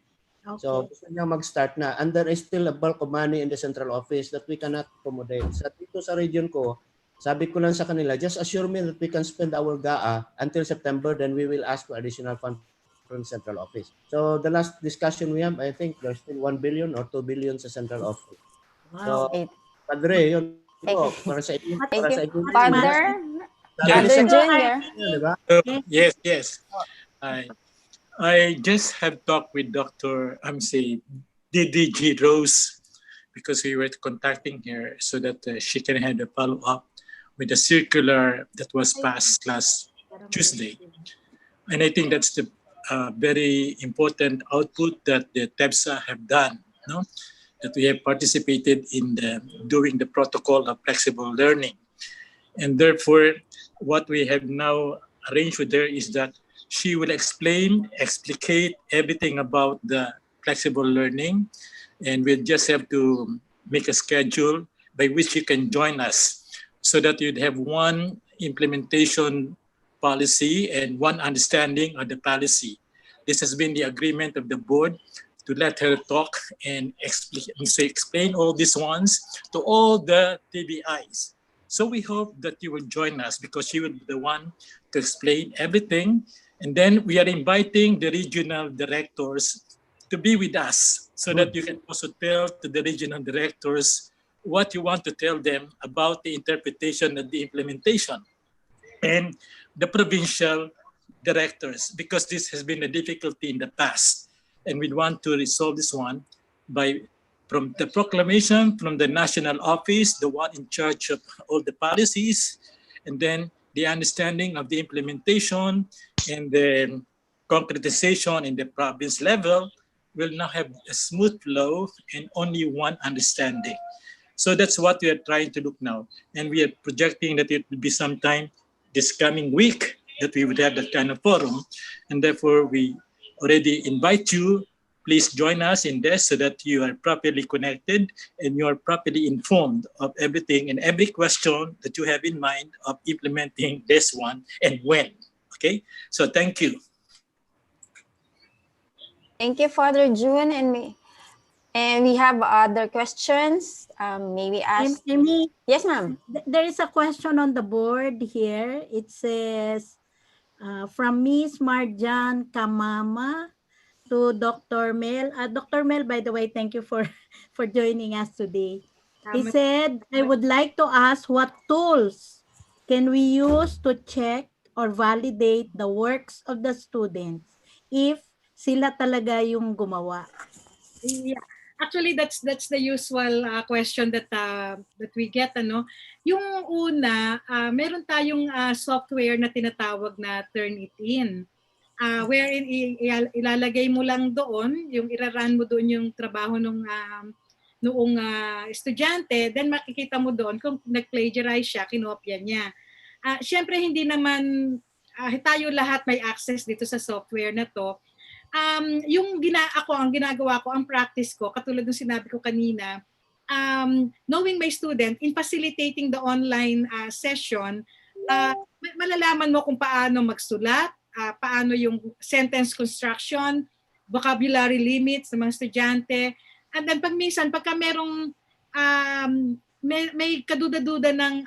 Okay. So, gusto niya mag-start na. And there is still a bulk of money in the central office that we cannot accommodate. Dito sa region ko, sabi ko lang sa kanila, just assure me that we can spend our GAA until September, then we will ask for additional fund from the central office. So, the last discussion we have, I think there's still 1 billion or 2 billion sa central office. Wow. So, Padre, yun po, para sa inyo. Father Junior. Yes. I just have talked with DDG Rose because we were contacting her so that she can have a follow-up with the circular that was passed last Tuesday. And I think that's the very important output that the TBSA have done, no? That we have participated in doing the protocol of flexible learning. And therefore, what we have now arranged with her is that she will explicate everything about the flexible learning, and we'll just have to make a schedule by which you can join us so that you'd have one implementation policy and one understanding of the policy. This has been the agreement of the board to let her talk and explain all these ones to all the TBIs. So we hope that you will join us because she will be the one to explain everything. And then we are inviting the regional directors to be with us so that you can also tell to the regional directors what you want to tell them about the interpretation and the implementation. And the provincial directors, because this has been a difficulty in the past. And we want to resolve this one from the proclamation from the national office, the one in charge of all the policies, and then the understanding of the implementation and the concretization in the province level will now have a smooth flow and only one understanding. So that's what we are trying to look now. And we are projecting that it will be sometime this coming week that we would have that kind of forum. And therefore, we already invite you. Please join us in this so that you are properly connected and you are properly informed of everything and every question that you have in mind of implementing this one and when. Okay, so thank you. Thank you, Father June and me. And we have other questions. Maybe ask. Amy, yes, ma'am. There is a question on the board here. It says, from Miss Marjan Kamama to Dr. Mel. Dr. Mel, by the way, thank you for joining us today. He said, I would like to ask what tools can we use to check or validate the works of the students if sila talaga yung gumawa? Yeah. Actually, that's the usual question that we get, ano. Yung una, meron tayong software na tinatawag na Turnitin. Wherein ilalagay mo lang doon, yung iraran mo doon yung trabaho noong estudyante, then makikita mo doon kung nag-plagiarize siya, kinopya niya. Siyempre, hindi naman tayo lahat may access dito sa software na to. Ang ginagawa ko, ang practice ko, katulad ng sinabi ko kanina, knowing my student, in facilitating the online session, malalaman mo kung paano magsulat, paano yung sentence construction, vocabulary limits ng mga estudyante. And then pagka merong may kaduda-duda ng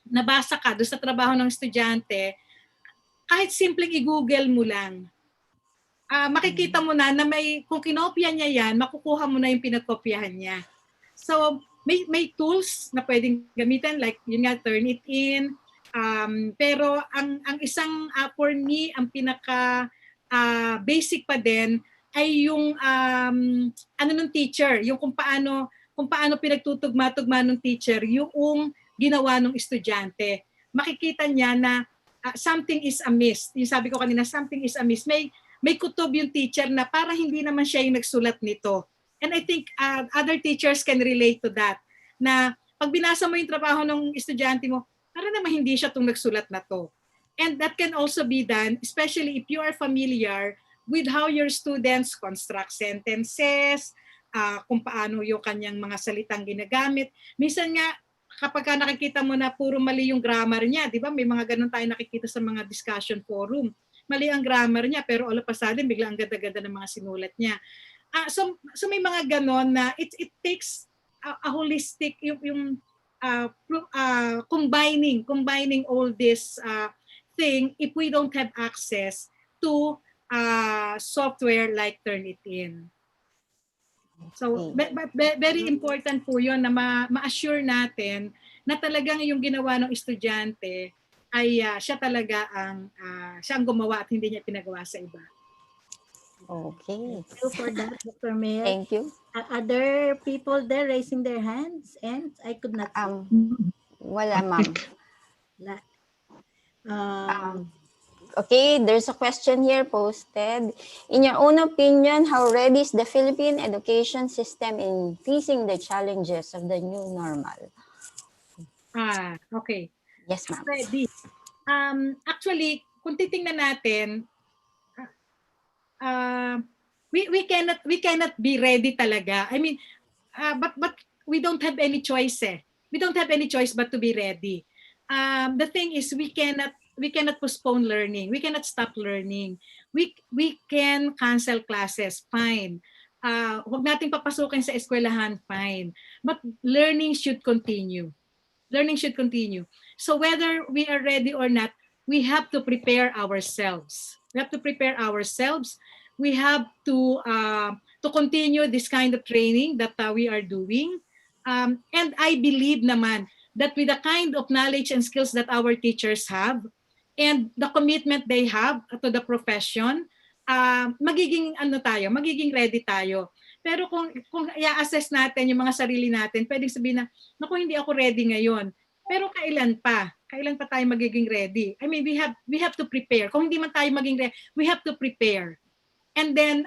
nabasa ka doon sa trabaho ng estudyante, kahit simpleng i-google mo lang, makikita mo na kung kinopya niya yan, makukuha mo na yung pinagkopyahan niya. So, may tools na pwedeng gamitin, like yun nga, Turnitin. Pero ang isang, for me, ang pinaka basic pa din ay yung ng teacher, yung kung paano pinagtutugma-tugma ng teacher yung ginawa ng estudyante. Makikita niya na something is amiss. Yung sabi ko kanina, something is amiss. May kutob yung teacher na para hindi naman siya yung nagsulat nito. And I think other teachers can relate to that. Na pag binasa mo yung trabaho ng estudyante mo, para naman hindi siya itong nagsulat na to. And that can also be done, especially if you are familiar with how your students construct sentences, kung paano yung kanyang mga salitang ginagamit. Minsan nga, kapag nakikita mo na puro mali yung grammar niya, di ba? May mga ganun tayo nakikita sa mga discussion forum. Mali ang grammar niya, pero all of a sudden, bigla ang ganda-ganda ng mga sinulat niya. So may mga ganon na it takes a holistic, combining all this thing if we don't have access to software like Turnitin. So, very important po yun na ma-assure natin na talagang yung ginawa ng estudyante ay siya talaga siya ang gumawa at hindi niya pinagawa sa iba. Okay. Thank you for that, Dr. Mel. Thank you. Other people there raising their hands and I could not see. Wala, ma'am. Okay, there's a question here posted. In your own opinion, how ready is the Philippine education system in facing the challenges of the new normal? Okay. Yes, ma'am. Ready. Actually, kung titingnan natin, we cannot be ready talaga. I mean, but we don't have any choice. We don't have any choice but to be ready. The thing is, we cannot postpone learning. We cannot stop learning. We can cancel classes, fine. Huwag nating papasukin sa eskwelahan, fine. But learning should continue. Learning should continue. So whether we are ready or not, we have to prepare ourselves. We have to prepare ourselves. We have to continue this kind of training that we are doing. And I believe naman that with the kind of knowledge and skills that our teachers have and the commitment they have to the profession, magiging ready tayo. Pero kung i-assess natin yung mga sarili natin, pwedeng sabihin na, naku, hindi ako ready ngayon. Pero kailan pa? Kailan pa tayo magiging ready? I mean, we have to prepare. Kung hindi man tayo maging ready, we have to prepare. And then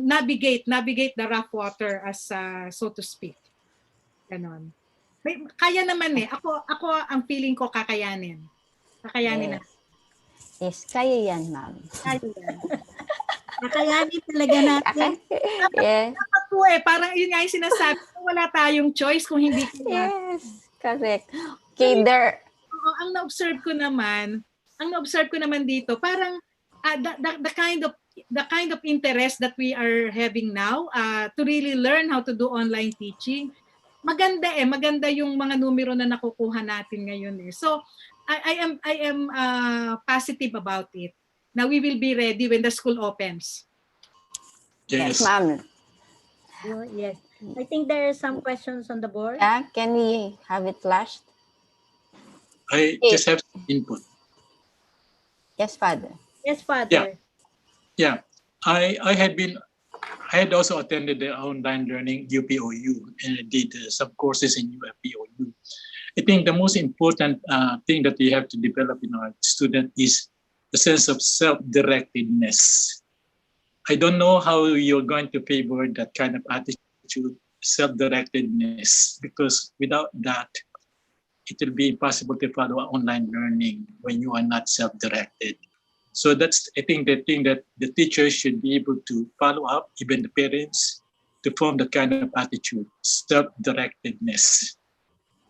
navigate the rough water as so to speak. Ganon. Kaya naman Ako ang feeling ko kakayanin. Kakayanin na. Yes, kaya yan, ma'am. Kaya yan. Kakayanin talaga natin. Yes. Dapat po parang yun nga yung sinasabi, wala tayong choice kung hindi ko. Yes, correct. Okay, there. Ang na-observe ko naman dito, parang the kind of interest that we are having now to really learn how to do online teaching, maganda yung mga numero na nakukuha natin ngayon So I am positive about it. Now we will be ready when the school opens. Yes, ma'am. Yes. I think there are some questions on the board. Yeah, can we have it flashed? I Okay. just have some input. Yes, Father. Yes, Father. Yeah, I had also attended the online learning UPOU and I did some courses in UPOU. I think the most important thing that we have to develop in our student is the sense of self-directedness. I don't know how you're going to favor that kind of attitude, self-directedness, because without that, it will be impossible to follow online learning when you are not self-directed. So that's, I think, the thing that the teachers should be able to follow up, even the parents, to form the kind of attitude, self-directedness.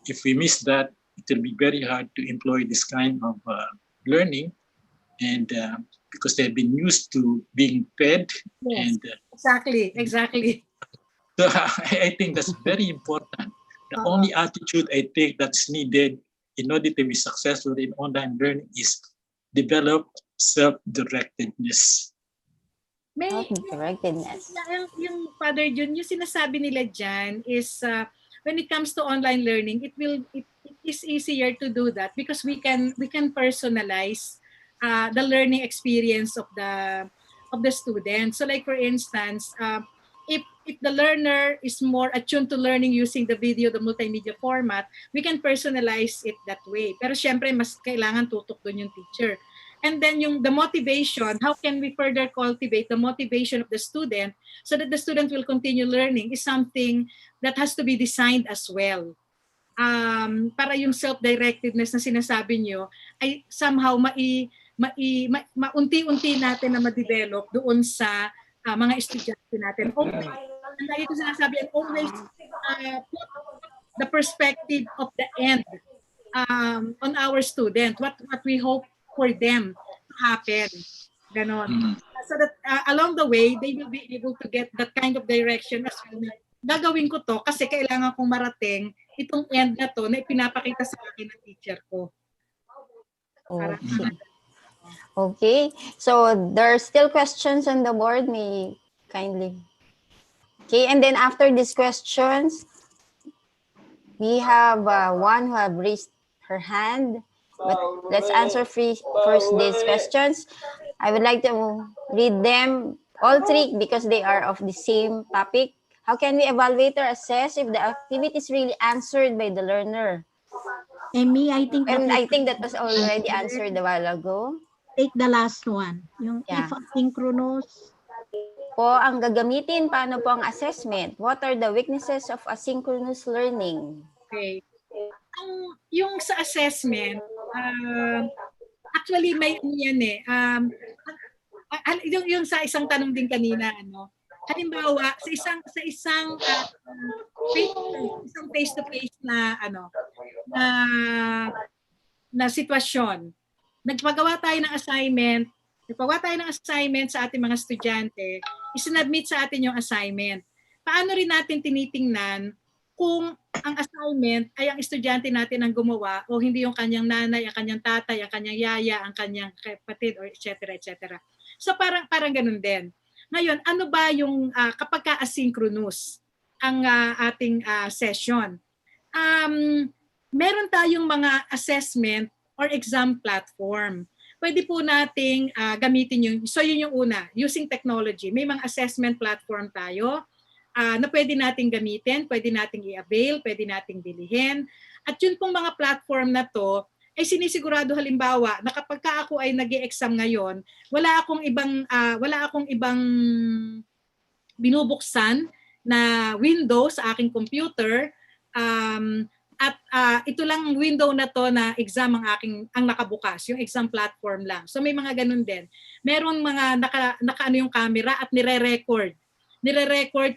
If we miss that, it will be very hard to employ this kind of learning, and because they've been used to being fed, Yes. and Exactly. so I think that's very important. The only attitude I think that's needed in order to be successful in online learning is develop self-directedness. May Self-directedness. yung Father Jun, yung sinasabi nila dyan is when it comes to online learning, it is easier to do that because we can personalize the learning experience of the student. So like for instance, if the learner is more attuned to learning using the video, the multimedia format, we can personalize it that way. Pero syempre mas kailangan tutok doon yung teacher. And then the motivation, how can we further cultivate the motivation of the student so that the student will continue learning is something that has to be designed as well. Para yung self-directedness na sinasabi nyo ay somehow maunti-unti natin na ma-develop doon sa mga estudyante natin. Always, lagi ko sinasabi, always put the perspective of the end on our student, what we hope for them to happen. Ganon. So that along the way, they will be able to get that kind of direction as well. Gagawin ko to kasi kailangan kong marating itong end na to na ipinapakita sa akin ng teacher ko. Okay. So there are still questions on the board. May kindly. Okay, and then after these questions, we have one who have raised her hand. But let's answer first these questions. I would like to read them all three because they are of the same topic. How can we evaluate or assess if the activity is really answered by the learner? Amy, I think that was already answered a while ago. Take the last one. Yung if asynchronous. Po, ang gagamitin, paano po ang assessment? What are the weaknesses of asynchronous learning? Okay. Yung sa assessment, actually may yan eh. Yung sa isang tanong din kanina, halimbawa sa isang face-to-face na na sitwasyon, nagpagawa tayo ng assignment sa ating mga estudyante, isinubmit sa atin yung assignment. Paano rin natin tinitingnan kung ang assignment ay ang estudyante natin ang gumawa o hindi yung kanyang nanay, ang kanyang tatay, ang kanyang yaya, ang kanyang kapatid, or etc. So parang ganun din. Ngayon, ano ba yung kapag ka-asynchronous ang ating session? Meron tayong mga assessment or exam platform. Pwede po nating gamitin yun. So yun yung una, using technology. May mga assessment platform tayo na pwede nating gamitin, pwede nating i-avail, pwede nating bilhin. At yun pong mga platform na to, ay sinisigurado halimbawa na kapag ako ay nag-e-exam ngayon, wala akong ibang binubuksan na window sa aking computer, at ito lang window na to na exam ang nakabukas, yung exam platform lang. So may mga ganun din. Meron mga naka yung camera at nire-record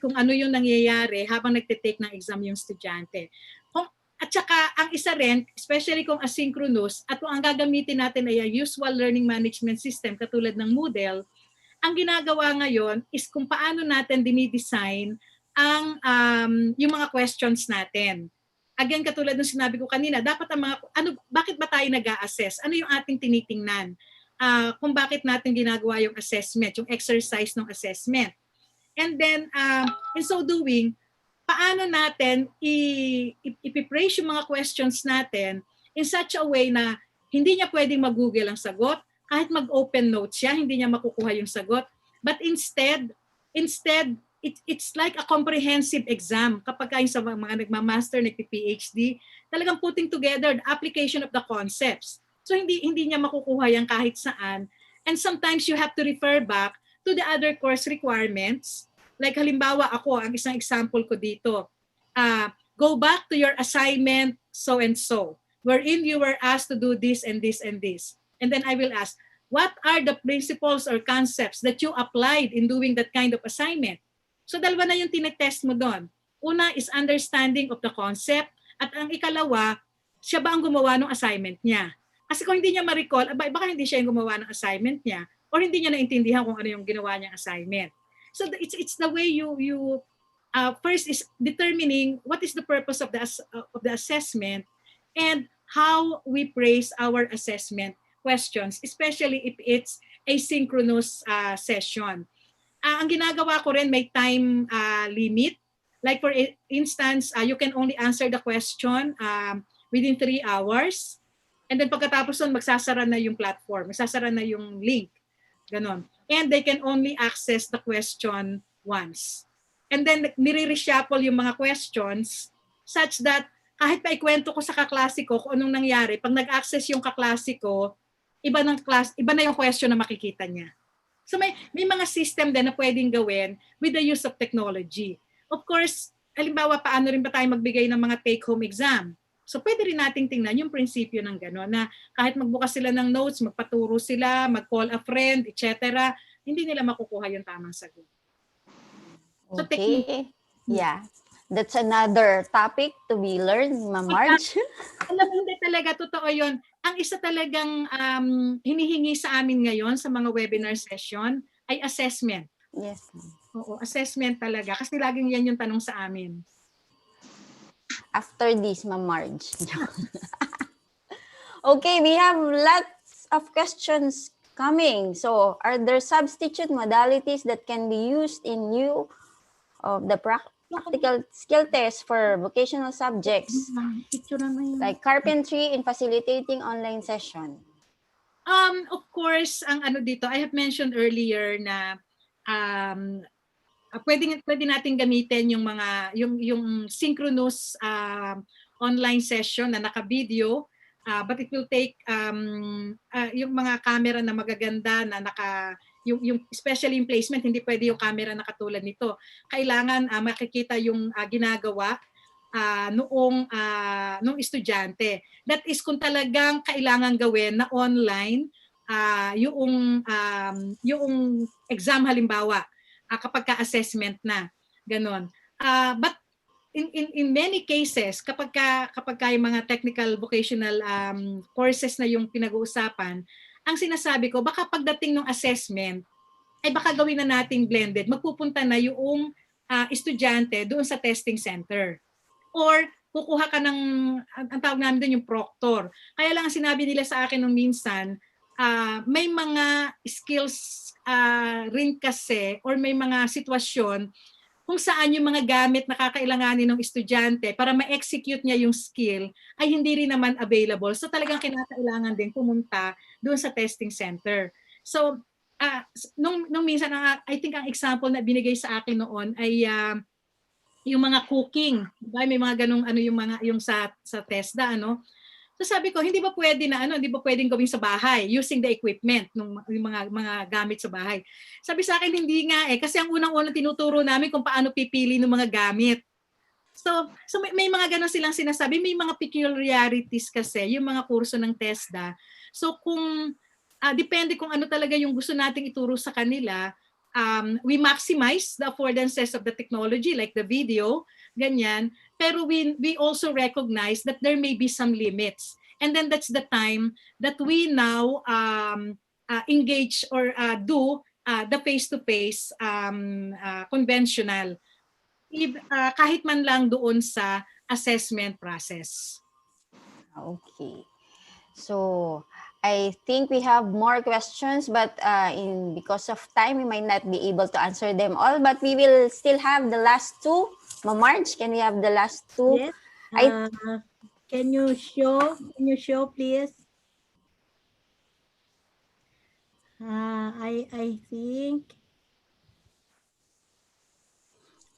kung ano yung nangyayari habang nagte-take ng exam yung estudyante. At saka ang isa rin, especially kung asynchronous, at kung ang gagamitin natin ay usual learning management system katulad ng Moodle, ang ginagawa ngayon is kung paano natin dinidesign ang yung mga questions natin. Again, katulad ng sinabi ko kanina, dapat bakit ba tayo nag-a-assess? Ano yung ating tinitingnan? Kung bakit natin ginagawa yung assessment, yung exercise ng assessment. And then, in so doing, paano natin i-phrase yung mga questions natin in such a way na hindi niya pwedeng mag-Google ang sagot, kahit mag-open notes siya, hindi niya makukuha yung sagot. But instead it's like a comprehensive exam. Kapag kayo sa mga nagmamaster, nagpi-PhD, talagang putting together the application of the concepts. So hindi niya makukuha yan kahit saan. And sometimes you have to refer back to the other course requirements. Like halimbawa ako, ang isang example ko dito, go back to your assignment so and so, wherein you were asked to do this and this and this. And then I will ask, what are the principles or concepts that you applied in doing that kind of assignment? So dalawa na yung tinetest mo doon. Una is understanding of the concept, at ang ikalawa, siya ba ang gumawa ng assignment niya? Kasi kung hindi niya ma-recall, baka hindi siya yung gumawa ng assignment niya or hindi niya naintindihan kung ano yung ginawa niyang assignment. So it's the way you first is determining what is the purpose of the assessment and how we praise our assessment questions, especially if it's a synchronous session. Ang ginagawa ko rin, may time limit. Like for instance, you can only answer the question within 3 hours. And then pagkatapos nun, magsasara na yung platform, magsasara na yung link. Ganon. And they can only access the question once. And then nire-reshuffle yung mga questions such that kahit pa ikwento ko sa kaklase ko kung anong nangyari, pag nag-access yung kaklase ko, iba na yung question na makikita niya. So may mga system din na pwedeng gawin with the use of technology. Of course, halimbawa, paano rin ba tayo magbigay ng mga take-home exam? So pwede rin nating tingnan yung prinsipyo ng gano'n na kahit magbukas sila ng notes, magpaturo sila, mag-call a friend, etc., hindi nila makukuha yung tamang sagot. So, okay. Yeah. That's another topic to be learned, Ma'am Marge. Alam mo, hindi talaga, totoo yun. Ang isa talagang hinihingi sa amin ngayon sa mga webinar session ay assessment. Yes. Oo, assessment talaga. Kasi laging yan yung tanong sa amin. After this, Ma'am Marge. Okay, we have lots of questions coming. So, are there substitute modalities that can be used in lieu of the practical skill test for vocational subjects like carpentry and facilitating online session? Of course, ang ano dito, I have mentioned earlier na pwede nating gamitin yung mga yung synchronous online session na naka-video, but it will take yung mga camera na magaganda na yung especially yung placement, hindi pwede yung camera na katulad nito. Kailangan makikita yung ginagawa noong estudyante. That is kung talagang kailangan gawin na online yung exam halimbawa kapag ka-assessment na ganon. But in many cases kapag yung mga technical vocational courses na yung pinag-uusapan, ang sinasabi ko baka pagdating ng assessment ay baka gawin na nating blended, magpupunta na yung estudyante doon sa testing center. Or kukuha ka ng, ang tawag namin doon yung proctor. Kaya lang ang sinabi nila sa akin nung minsan, may mga skills rin kasi or may mga sitwasyon kung saan yung mga gamit na kakailanganin ng estudyante para ma-execute niya yung skill ay hindi rin naman available. So talagang kinakailangan din pumunta doon sa testing center. So nung minsan, I think ang example na binigay sa akin noon ay yung mga cooking, diba? May mga ganung yung sa TESDA So sabi ko, hindi ba pwedeng gawin sa bahay using the equipment yung mga gamit sa bahay. Sabi sa akin hindi nga kasi ang unang-unang tinuturo namin kung paano pipili ng mga gamit. So may mga ganun silang sinasabi, may mga peculiarities kasi yung mga kurso ng TESDA. So kung depende kung ano talaga yung gusto nating ituro sa kanila, we maximize the affordances of the technology like the video, ganyan. Pero we also recognize that there may be some limits. And then that's the time that we now engage or do the face-to-face conventional, kahit man lang doon sa assessment process. Okay. So, I think we have more questions, but because of time, we might not be able to answer them all. But we will still have the last two. Marge, can we have the last two? Yes. Can you show, please? I think.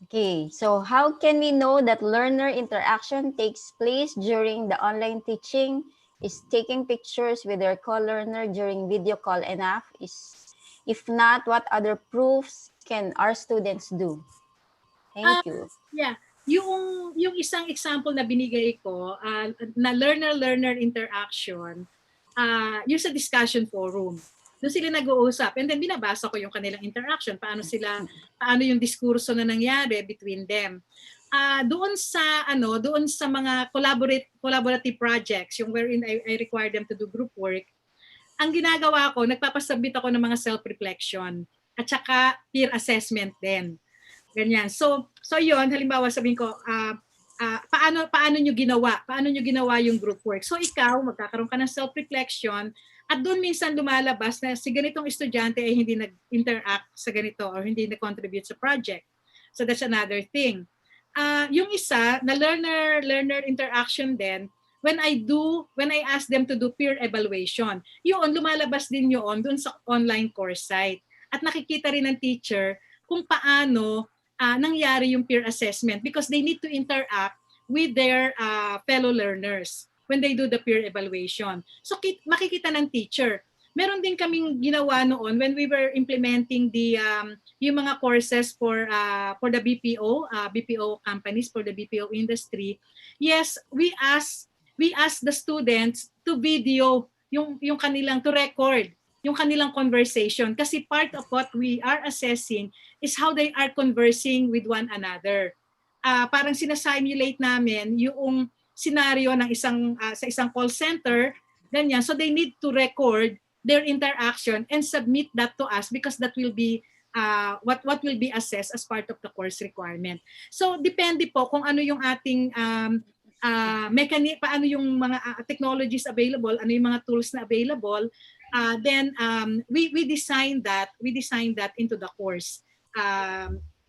Okay, so how can we know that learner interaction takes place during the online teaching? Is taking pictures with their co-learner during video call enough? If not, what other proofs can our students do? Thank you. Yeah, yung isang example na binigay ko na learner-learner interaction, yung sa discussion forum. Doon sila nag-uusap and then binabasa ko yung kanilang interaction, paano yung diskurso na nangyari between them. Doon sa mga collaborative projects, yung wherein I require them to do group work, ang ginagawa ko, nagpapasubmit ako ng mga self-reflection at saka peer assessment din. Ganyan. So yon, halimbawa sabihin ko, paano nyo ginawa yung group work? So ikaw, magkakaroon ka ng self-reflection at doon minsan lumalabas na si ganitong estudyante ay hindi nag-interact sa ganito or hindi nag-contribute sa project. So that's another thing. Yung isa, na learner interaction din, when I ask them to do peer evaluation, yun, lumalabas din yun doon sa online course site. At nakikita rin ng teacher kung paano nangyari yung peer assessment because they need to interact with their fellow learners when they do the peer evaluation. So makikita ng teacher. Meron din kaming ginawa noon when we were implementing yung mga courses for the BPO companies, for the BPO industry. Yes, we ask the students to video yung kanilang, to record yung kanilang conversation kasi part of what we are assessing is how they are conversing with one another. Parang sinasimulate namin yung scenario ng sa isang call center, ganyan. So they need to record their interaction and submit that to us because that will be what will be assessed as part of the course requirement. So depende po kung ano yung ating paano yung mga technologies available, ano yung mga tools na available. Then we design that into the course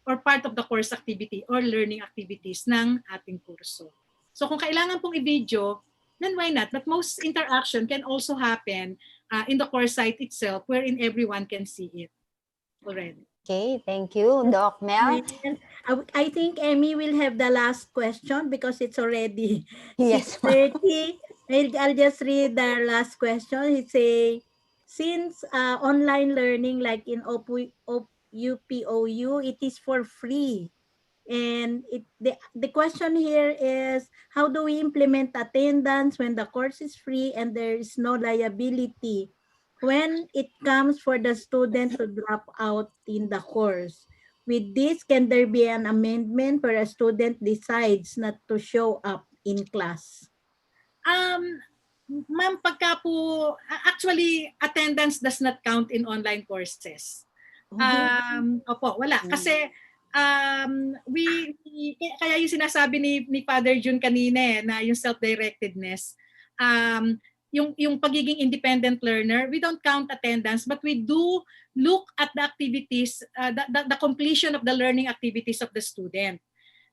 or part of the course activity or learning activities ng ating kurso. So kung kailangan pong i-video, then why not? But most interaction can also happen in the course site itself wherein everyone can see it already. Okay, thank you, Doc Mel. I think Emmy will have the last question because it's already Yes. 6:30. I'll just read the last question. It say, since online learning like in UPOU, it is for free. And the question here is, how do we implement attendance when the course is free and there is no liability when it comes for the student to drop out in the course? With this, can there be an amendment where a student decides not to show up in class? Ma'am, pagka po, actually, attendance does not count in online courses. Opo, wala. Kasi kaya yung sinasabi ni Father June kanina na yung self-directedness, yung pagiging independent learner, we don't count attendance, but we do look at the activities, the completion of the learning activities of the student.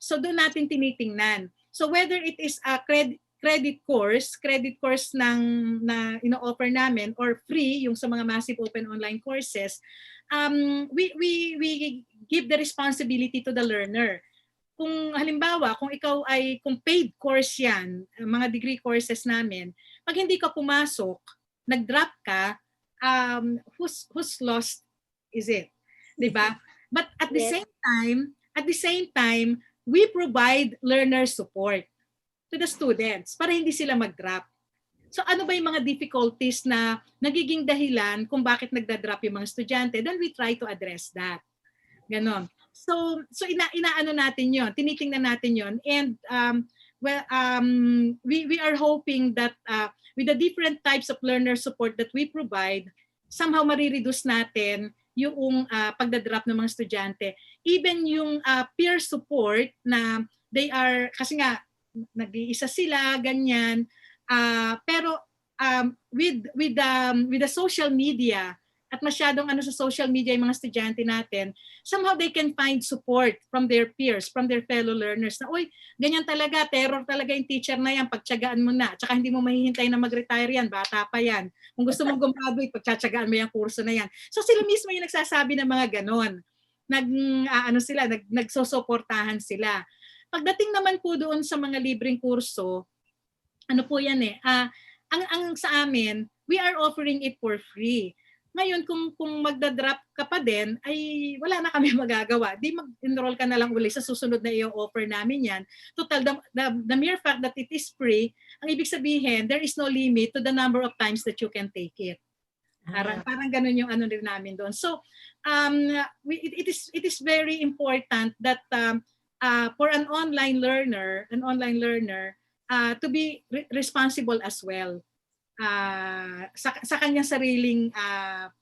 So doon natin tinitingnan. So whether it is a credit course na ino-offer namin or free yung sa mga massive open online courses, we give the responsibility to the learner. Kung halimbawa, kung paid course yan, mga degree courses namin, pag hindi ka pumasok, nag-drop ka, whose loss is it? Diba? But at the same time, we provide learner support to the students para hindi sila mag-drop. So ano ba yung mga difficulties na nagiging dahilan kung bakit nagda-drop yung mga estudyante? Then we try to address that. Ganon. So inaano natin yon, tinitingnan natin yon, and we are hoping that with the different types of learner support that we provide, somehow marireduce natin yung pagda-drop ng mga estudyante. Even yung peer support na they are, kasi nga nag-iisa sila, ganyan, pero with the social media at masyadong ano sa social media yung mga estudyante natin, somehow they can find support from their peers, from their fellow learners na, uy, ganyan talaga, terror talaga yung teacher na yan, pagtsagaan mo na. Tsaka hindi mo mahihintay na mag-retire yan, bata pa yan. Kung gusto mong gumraduate, pagtsatsagaan mo yung kurso na yan. So sila mismo yung nagsasabi ng mga ganon. Nagsosuportahan sila. Pagdating naman po doon sa mga libreng kurso, ano po yan ang sa amin, we are offering it for free. Ngayon, kung magda-drop ka pa din, ay wala na kami magagawa. Di mag-enroll ka na lang uli sa susunod na i-offer namin yan. Total, the mere fact that it is free, ang ibig sabihin, there is no limit to the number of times that you can take it. Parang ganun yung ano rin namin doon. So, it is very important that for an online learner to be responsible as well. Sa kanyang sariling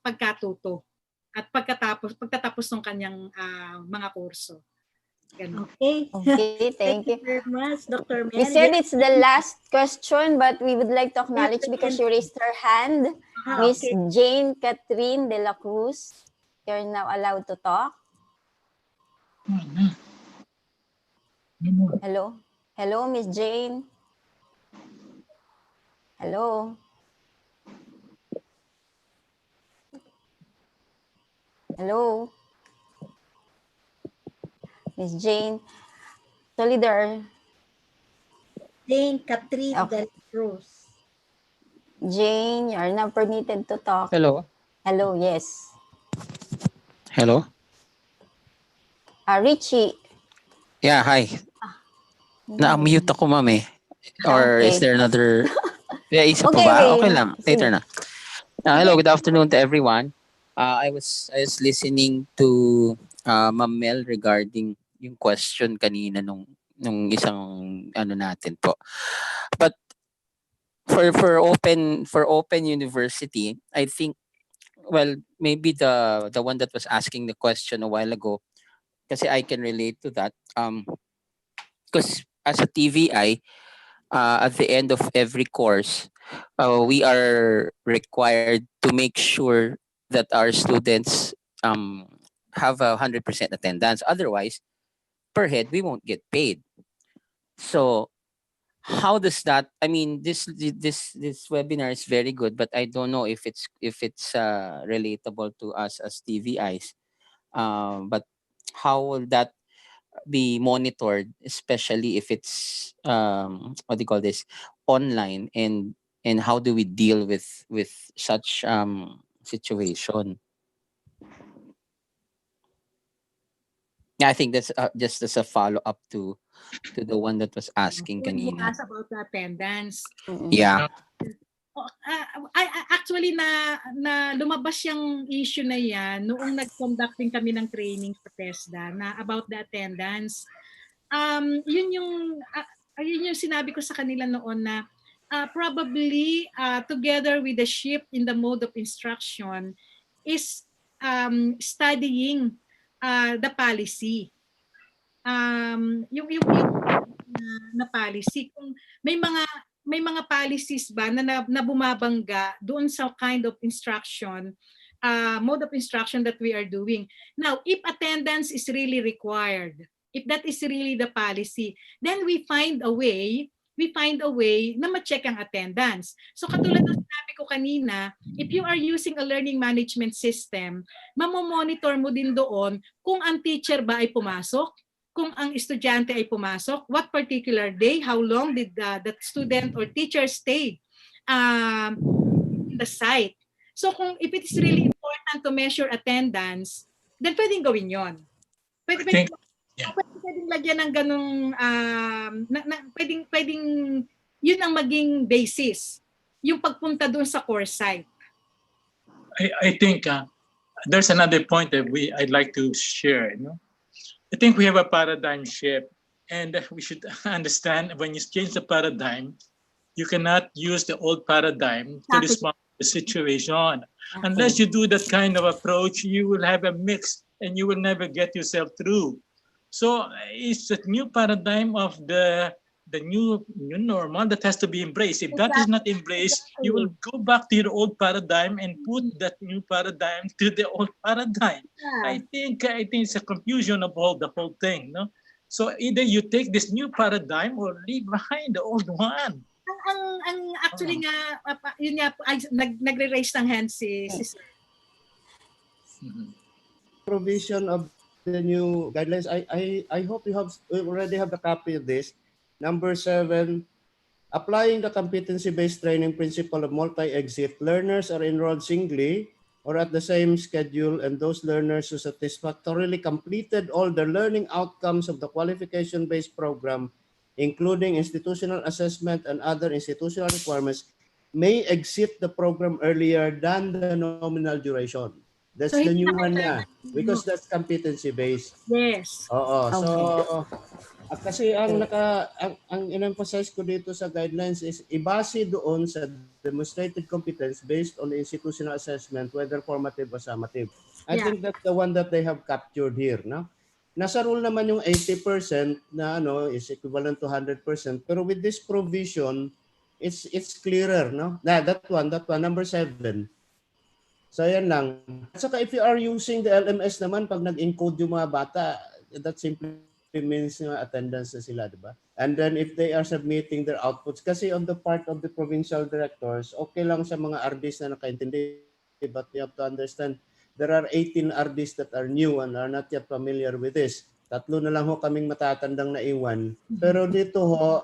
pagkatuto at pagtatapos ng kanyang mga kurso. Ganun. Okay. Okay, thank you. Very much, Dr. Mel. We said it's the last question, but we would like to acknowledge because you raised her hand. Miss Okay. Jane Catherine de la Cruz, you're now allowed to talk. Hello? Hello, Miss Jane? Hello? Hello? Miss Jane? Solidar. Jane Catherine Okay. Del Cruz. Jane, you are now permitted to talk. Hello. Hello, yes. Hello. Richie. Yeah, hi. Na-mute ako, ma'am eh. Or is Okay. there another... Yeah, isa pa Okay, ba? okay. Okay lang. Later na. Hello, good afternoon to everyone. I was listening to Ma'am Mel regarding yung question kanina nung isang ano natin po. But for open university, I think maybe the one that was asking the question a while ago, kasi I can relate to that. Because as a TVI, at the end of every course, we are required to make sure that our students have 100% attendance. Otherwise, per head, we won't get paid. So, how does that? I mean, this webinar is very good, but I don't know if it's relatable to us as TVIs. But how will that be monitored, especially if it's what do you call this, online, and how do we deal with such situation? Yeah, I think that's just as a follow up to the one that was asking When you kanina. ask about the attendance, Yeah. actually na lumabas yung issue na yan noong nag-conducting kami ng training sa TESDA na about the attendance. Yun yung sinabi ko sa kanila noon na probably together with the shift in the mode of instruction is studying the policy. Yung na policy, kung may mga policies ba na bumabangga doon sa kind of instruction, mode of instruction that we are doing. Now, if attendance is really required, if that is really the policy, then we find a way na ma-check ang attendance. So katulad ng sinabi ko kanina, if you are using a learning management system, mamomonitor mo din doon kung ang teacher ba ay pumasok, kung ang estudyante ay pumasok, what particular day, how long did that student or teacher stay in the site. So if it is really important to measure attendance, then pwedeng gawin yon. Pwedeng lagyan ng ganung, pwedeng yun ang maging basis, yung pagpunta doon sa course site. I think there's another point that I'd like to share. I think we have a paradigm shift, and we should understand when you change the paradigm, you cannot use the old paradigm to respond to the situation. Unless you do that kind of approach, you will have a mix and you will never get yourself through. So it's a new paradigm of the the new normal that has to be embraced. If that is not embraced, you will go back to your old paradigm and put that new paradigm to the old paradigm. I think it's a confusion of the whole thing, no? So either you take this new paradigm or leave behind the old one. Ang actually nga, yun nga, nagre-raise ng hand si Sir. Provision of the new guidelines. I hope you already have a copy of this. Number 7, applying the competency-based training principle of multi-exit, learners are enrolled singly or at the same schedule, and those learners who satisfactorily completed all the learning outcomes of the qualification-based program, including institutional assessment and other institutional requirements, may exit the program earlier than the nominal duration. That's So, the new one na, because that's competency-based. Yes. Oo. Okay. So, kasi ang in-emphasize ko dito sa guidelines is ibase doon sa demonstrated competence based on the institutional assessment, whether formative or summative. I think that's the one that they have captured here, no? Nasa rule naman yung 80% na is equivalent to 100%, pero with this provision, it's clearer, no? That one, number 7. So yan lang. At saka if you are using the LMS naman, pag nag-encode yung mga bata, that simply means attendance na sila, di ba? And then if they are submitting their outputs, kasi on the part of the provincial directors, okay lang sa mga RDs na nakaintindi, but you have to understand, there are 18 RDs that are new and are not yet familiar with this. 3 na lang ho kaming matatandang naiwan. Pero dito ho,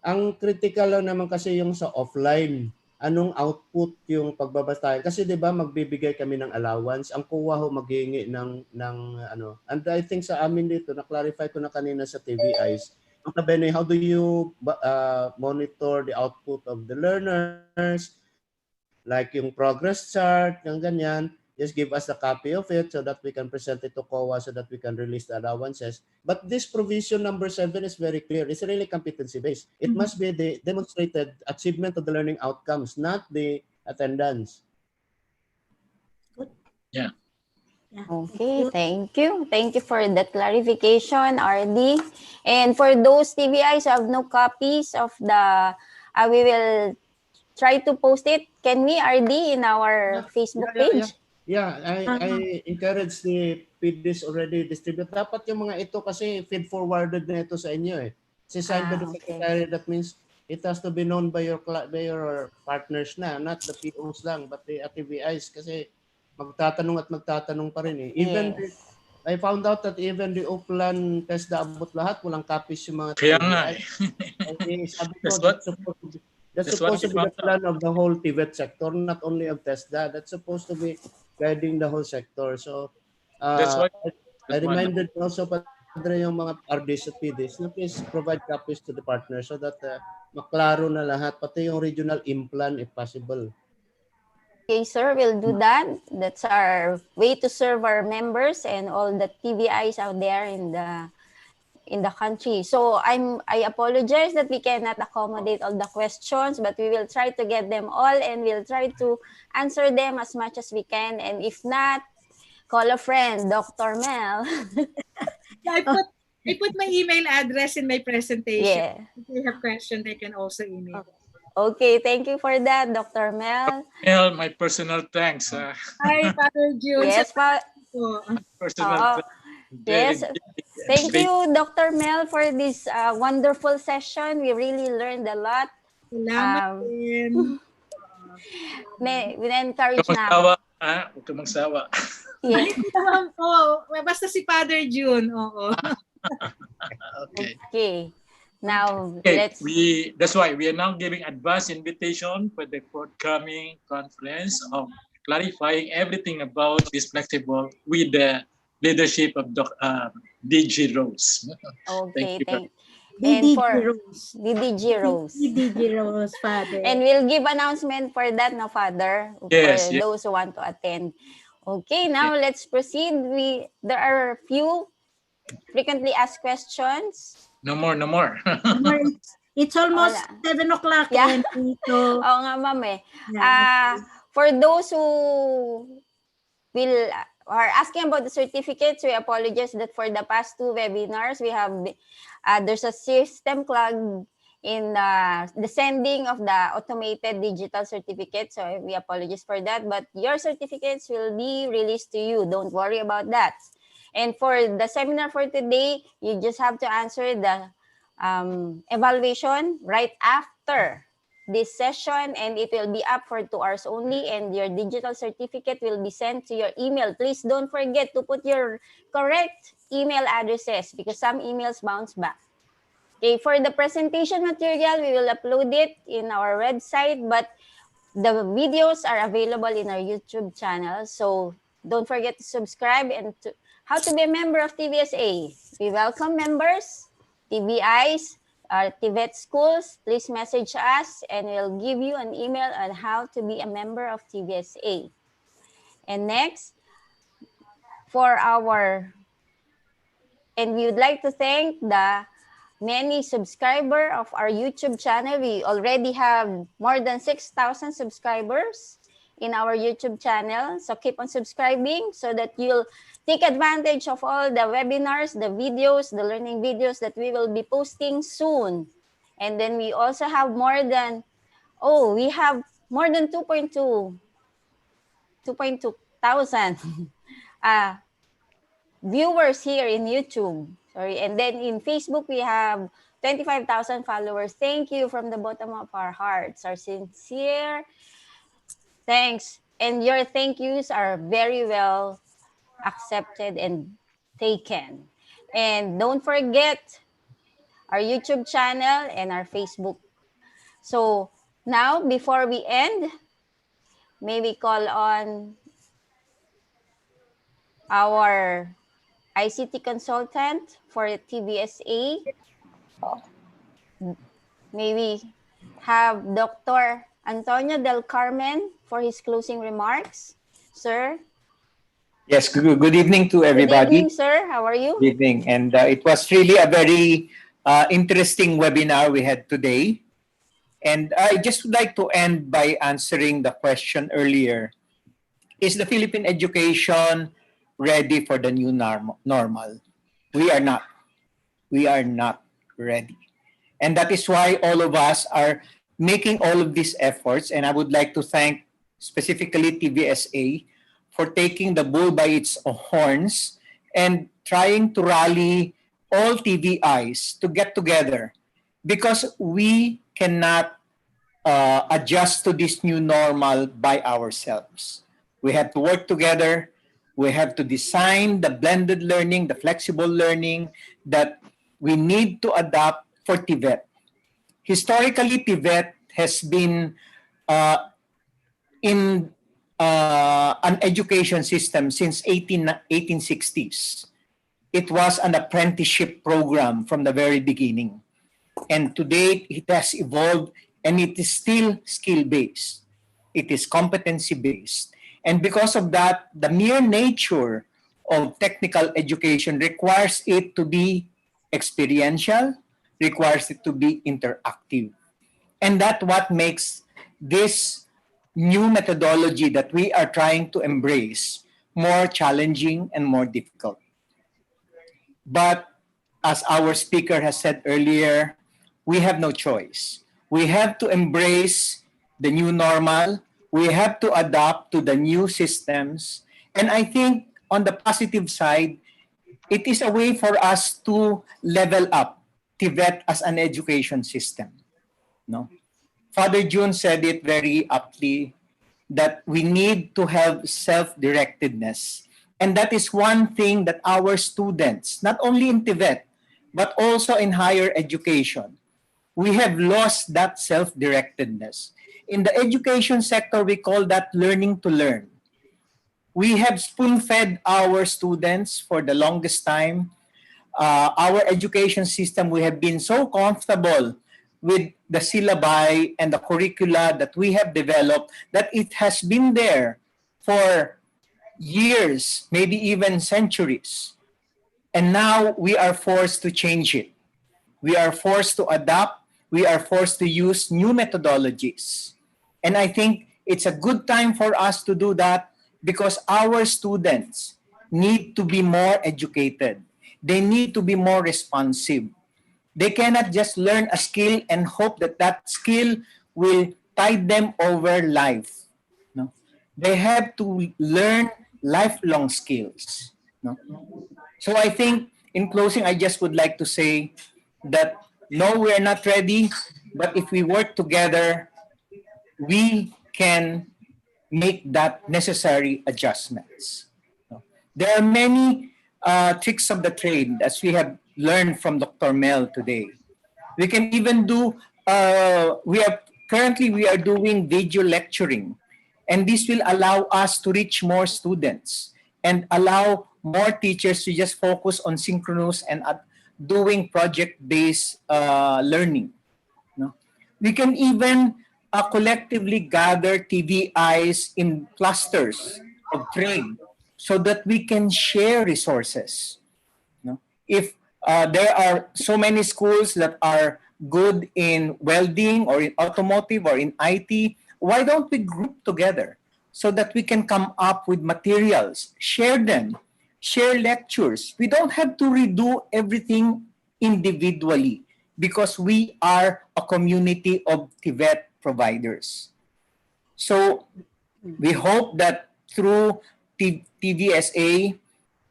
ang critical lang naman kasi yung sa offline. Anong output yung pagbabasa? Kasi 'di ba magbibigay kami ng allowance, ang kuha ho maghihingi ng ano. And I think sa amin dito na-clarify ko na kanina sa TVIs. How do you monitor the output of the learners? Like yung progress chart, yung ganyan. Just give us a copy of it so that we can present it to COA so that we can release the allowances. But this provision number 7 is very clear. It's really competency-based. It must be the demonstrated achievement of the learning outcomes, not the attendance. Yeah. Okay, thank you. Thank you for that clarification, RD. And for those TVIs who have no copies of the, we will try to post it. Can we, RD, in our Facebook page? Yeah, I encourage the PDs already distribute. Dapat yung mga ito kasi feed forwarded na ito sa inyo eh. Signed by the secretary, that means it has to be known by your partners na, not the POs lang, but the TVIs kasi magtatanong pa rin eh. Even I found out that even the Upland TESDA abot lahat, walang copies yung mga Kaya TVIs. nga eh. That's supposed to be the plan of the whole TVET sector, not only of TESDA. That's supposed to be guiding the whole sector. So, I reminded also Padre yung mga RDs at PDs na please provide copies to the partners so that maklaro na lahat, pati yung regional implant if possible. Okay, sir, we'll do that. That's our way to serve our members and all the TVIs out there in the country. So I apologize that we cannot accommodate all the questions, but we will try to get them all and we'll try to answer them as much as we can. And if not, call a friend, Dr. Mel. I put my email address in my presentation. Yeah. If they have questions, they can also email. Okay, thank you for that, Dr. Mel. Mel, my personal thanks. Hi, Father June. Yes, personal thanks. Yes, thank you, Dr. Mel, for this wonderful session. We really learned a lot. Salamat din. We-encourage na ako. Huwag ka magsawa. Yes. Naman po. Basta si Father June. Oo. Okay. Now, that's why we are now giving advance invitation for the forthcoming conference of clarifying everything about this flexible with the leadership of DG Rose. Okay, thank you. DDG Rose, Father. And we'll give announcement for that, no, Father? Yes, for those who want to attend. Okay, now let's proceed. There are a few frequently asked questions. No more. It's almost 7 o'clock. Yeah. So, Oo nga, ma'am eh. For those who are asking about the certificates, we apologize that for the past 2 webinars, we have there's a system clog in the sending of the automated digital certificate. So we apologize for that, but your certificates will be released to you. Don't worry about that. And for the seminar for today, you just have to answer the evaluation right after this session, and it will be up for 2 hours only, and your digital certificate will be sent to your email. Please don't forget to put your correct email addresses because some emails bounce back. Okay, for the presentation material, we will upload it in our website, but the videos are available in our YouTube channel. So don't forget to subscribe. And how to be a member of TVSA. We welcome members, TBIs, TVET schools. Please message us and we'll give you an email on how to be a member of TVSA. And next, and we would like to thank the many subscribers of our YouTube channel. We already have more than 6,000 subscribers in our YouTube channel. So keep on subscribing so that you'll take advantage of all the webinars, the videos, the learning videos that we will be posting soon. And then we also have more than 2.2 thousand viewers here in YouTube. Sorry. And then in Facebook, we have 25,000 followers. Thank you from the bottom of our hearts. Our sincere thanks. And your thank yous are very well accepted and taken. And don't forget our YouTube channel and our Facebook. So now, before we end, may we call on our ICT consultant for TBSA. May we have Dr. Antonio Del Carmen for his closing remarks. Sir? Yes, good evening to everybody. Good evening, sir. How are you? Good evening. And it was really a very interesting webinar we had today. And I just would like to end by answering the question earlier. Is the Philippine education ready for the new normal? We are not. We are not ready. And that is why all of us are making all of these efforts. And I would like to thank specifically TVSA for taking the bull by its horns and trying to rally all TVIs to get together, because we cannot adjust to this new normal by ourselves. We have to work together. We have to design the blended learning, the flexible learning that we need to adopt for TVET. Historically, TVET has been in an education system since 1860s. It was an apprenticeship program from the very beginning. And today, it has evolved and it is still skill-based. It is competency-based. And because of that, the mere nature of technical education requires it to be experiential, requires it to be interactive. And that's what makes this new methodology that we are trying to embrace more challenging and more difficult. But as our speaker has said earlier, we have no choice. We have to embrace the new normal. We have to adapt to the new systems. And I think on the positive side, it is a way for us to level up TVET as an education system. No? Father June said it very aptly that we need to have self-directedness. And that is one thing that our students, not only in TVET, but also in higher education, we have lost that self-directedness. In the education sector, we call that learning to learn. We have spoon-fed our students for the longest time. Our education system, we have been so comfortable with the syllabi and the curricula that we have developed that it has been there for years, maybe even centuries. And now we are forced to change it. We are forced to adapt. We are forced to use new methodologies. And I think it's a good time for us to do that because our students need to be more educated. They need to be more responsive. They cannot just learn a skill and hope that that skill will tide them over life. No? They have to learn lifelong skills. No? So I think in closing, I just would like to say that no, we are not ready, but if we work together, we can make that necessary adjustments. There are many tricks of the trade as we have learned from Dr. Mel today. We can even do, we are doing video lecturing, and this will allow us to reach more students and allow more teachers to just focus on synchronous and doing project-based learning. No? We can even collectively gather TVIs in clusters of trade so that we can share resources. No? If there are so many schools that are good in welding or in automotive or in IT, why don't we group together so that we can come up with materials, share them, share lectures? We don't have to redo everything individually because we are a community of TVET providers. So we hope that through TVSA,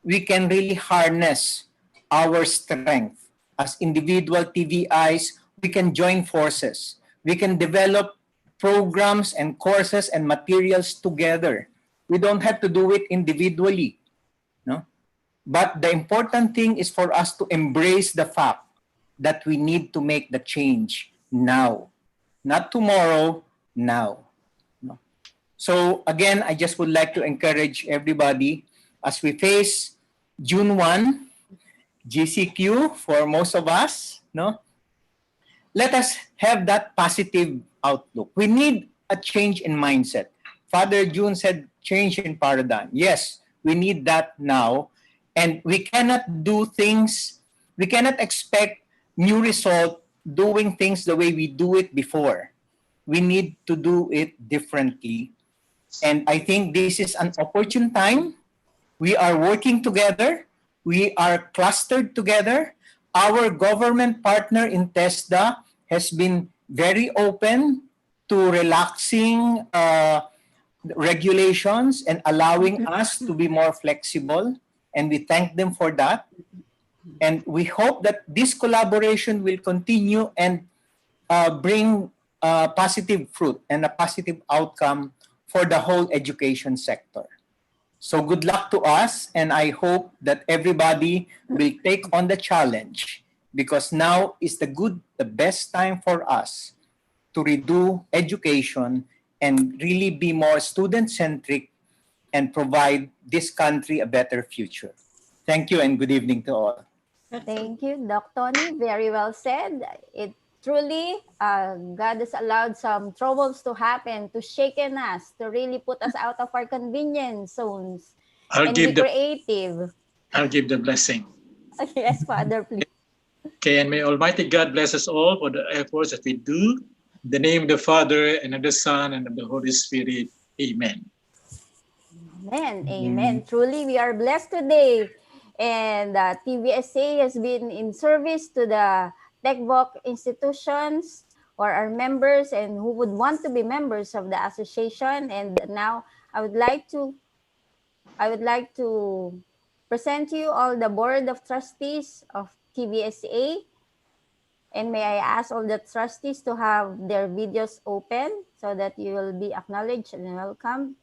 we can really harness our strength. As individual TVIs, we can join forces. We can develop programs and courses and materials together. We don't have to do it individually. No? But the important thing is for us to embrace the fact that we need to make the change now. Not tomorrow, now. No? So again, I just would like to encourage everybody as we face June 1, GCQ for most of us, no? Let us have that positive outlook. We need a change in mindset. Father June said change in paradigm. Yes, we need that now. And we cannot do things, we cannot expect new result doing things the way we do it before. We need to do it differently. And I think this is an opportune time. We are working together. We are clustered together. Our government partner in TESDA has been very open to relaxing regulations and allowing us to be more flexible. And we thank them for that. And we hope that this collaboration will continue and bring positive fruit and a positive outcome for the whole education sector. So good luck to us, and I hope that everybody will take on the challenge, because now is the best time for us to redo education and really be more student-centric and provide this country a better future. Thank you and good evening to all. Thank you, Doc Tony. Very well said. It truly, God has allowed some troubles to happen, to shaken us, to really put us out of our convenience zones and be creative. I'll give the blessing. Yes, Father, please. Okay, and may Almighty God bless us all for the efforts that we do. In the name of the Father, and of the Son, and of the Holy Spirit. Amen. Amen. Amen. Truly, we are blessed today. And TVSA has been in service to the TechVoc institutions or our members and who would want to be members of the association. And now I would like to present to you all the board of trustees of TVSA. And may I ask all the trustees to have their videos open so that you will be acknowledged and welcomed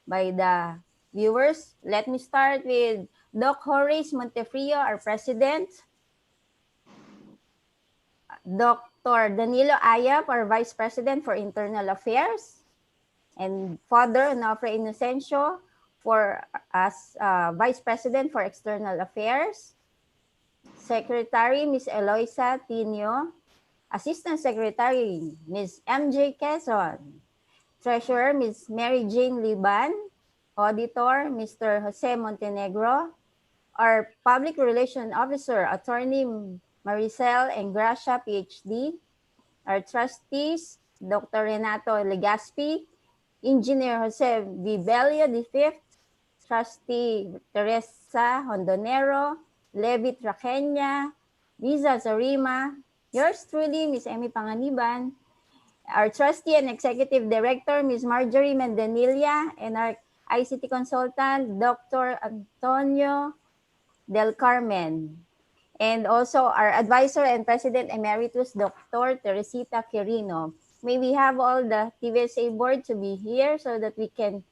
by the viewers. Let me start with Doc Horace Montefrio, our president. Dr. Danilo Ayap, our vice president for internal affairs. And Father Onofre Inocencio as vice president for external affairs. Secretary, Ms. Eloisa Tinio. Assistant Secretary, Ms. MJ Quezon. Treasurer, Ms. Mary Jane Liban. Auditor, Mr. Jose Montenegro. Our Public Relations Officer, Attorney Maricel Engracia, PhD. Our trustees, Dr. Renato Legaspi. Engineer Jose Vibelio V. Trustee Teresa Hondonero. Levi Traqueña, Liza Zarima, Yours truly, Ms. Emmy Panganiban, our trustee and executive director, Ms. Marjorie Mendanilla, and our ICT consultant, Dr. Antonio Del Carmen. And also our advisor and president emeritus, Dr. Teresita Quirino. May we have all the TVSA board to be here so that we can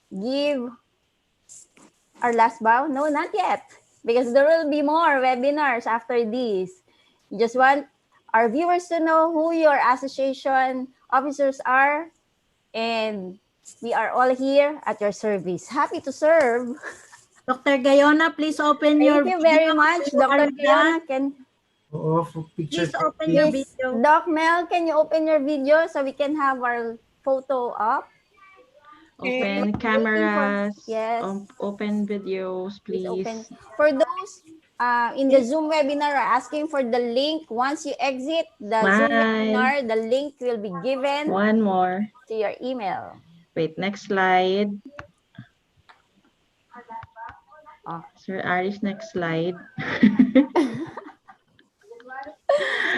give our last bow? No, not yet, because there will be more webinars after this. We just want our viewers to know who your association officers are, and we are all here at your service. Happy to serve. Dr. Gayona, please open your Thank you very video. much, You are Dr. Gayona. done. Please open your Miss video. Doc Mel, can you open your video so we can have our photo up? Open cameras. Yes. Open videos, Please please. open. For those in the Zoom webinar are asking for the link. Once you exit the Zoom webinar, the link will be given One more. to your email. Wait, next slide. Oh. Sir Aris, next slide.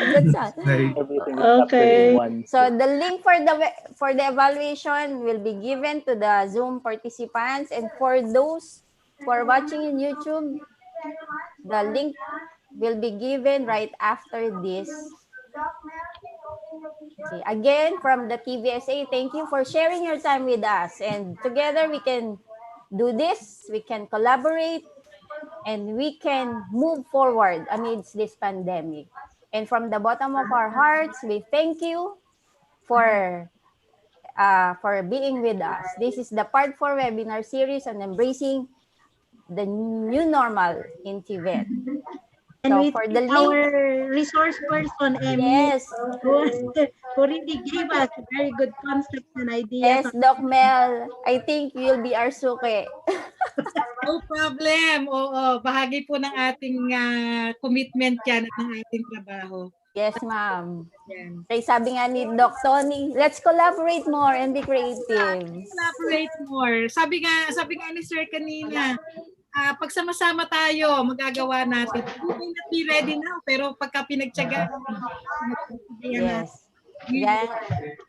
That's all. Okay. So the link for the evaluation will be given to the Zoom participants, and for those who are watching in YouTube, the link will be given right after this. Okay. Again, from the TBSA, thank you for sharing your time with us, and together we can do this, we can collaborate, and we can move forward amidst this pandemic. And from the bottom of our hearts, we thank you for being with us. This is the Part 4 webinar series on embracing the new normal in TVET. And So we for thank the link, our resource person, Emmy, yes, who really gave us very good concepts and ideas. yes, Doc Mel, I think you'll be our suki. No problem. Oo, bahagi po ng ating commitment yan at ng ating trabaho. Yes, ma'am. Yan. Kaya sabi nga ni Doc Tony, let's collaborate more and be creative. Collaborate more. Sabi nga ni Sir kanina, pagsama-sama tayo, magagawa natin. We may not be ready now, pero pagka pinagtyagaan, yes. Yan.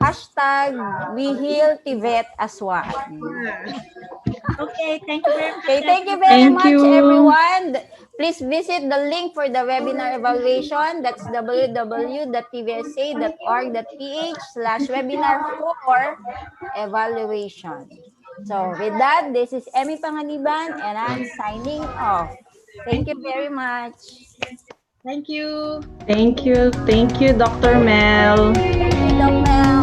Hashtag we heal TVET as one. Okay, thank you very much. Okay, thank you very much, everyone. Please visit the link for the webinar evaluation. That's www.tvsa.org.ph/webinar4evaluation. So with that, this is Emmy Panganiban, and I'm signing off. Thank you very much. Thank you. Thank you. Thank you, Dr. Mel. Thank you, Doc Mel.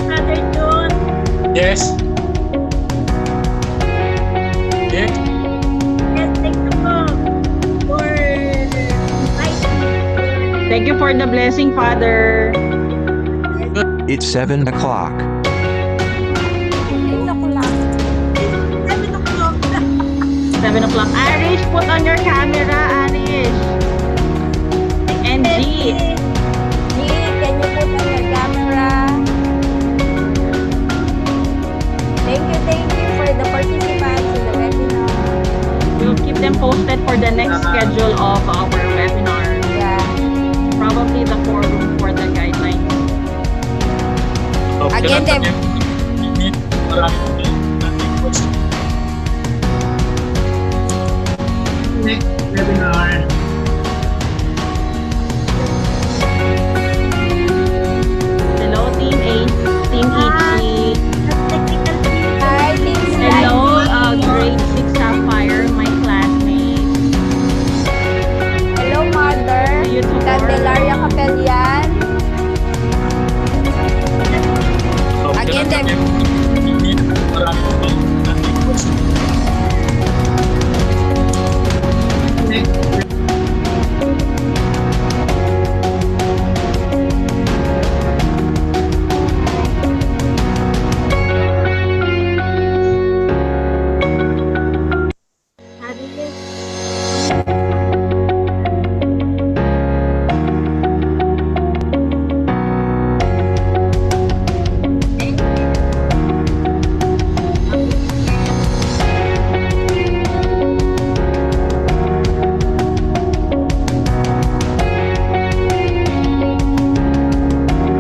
Father John. Yes. Yes. Yes, thank you for inviting me. Thank you for the blessing, Father. It's 7 o'clock. 7 o'clock. Arish, put on your camera, Arish. And G. G, can you put on your camera? Thank you for the participants in the webinar. We'll keep them posted for the next schedule of our webinar. Yeah. Probably the forum for the guidelines. Again, Next webinar.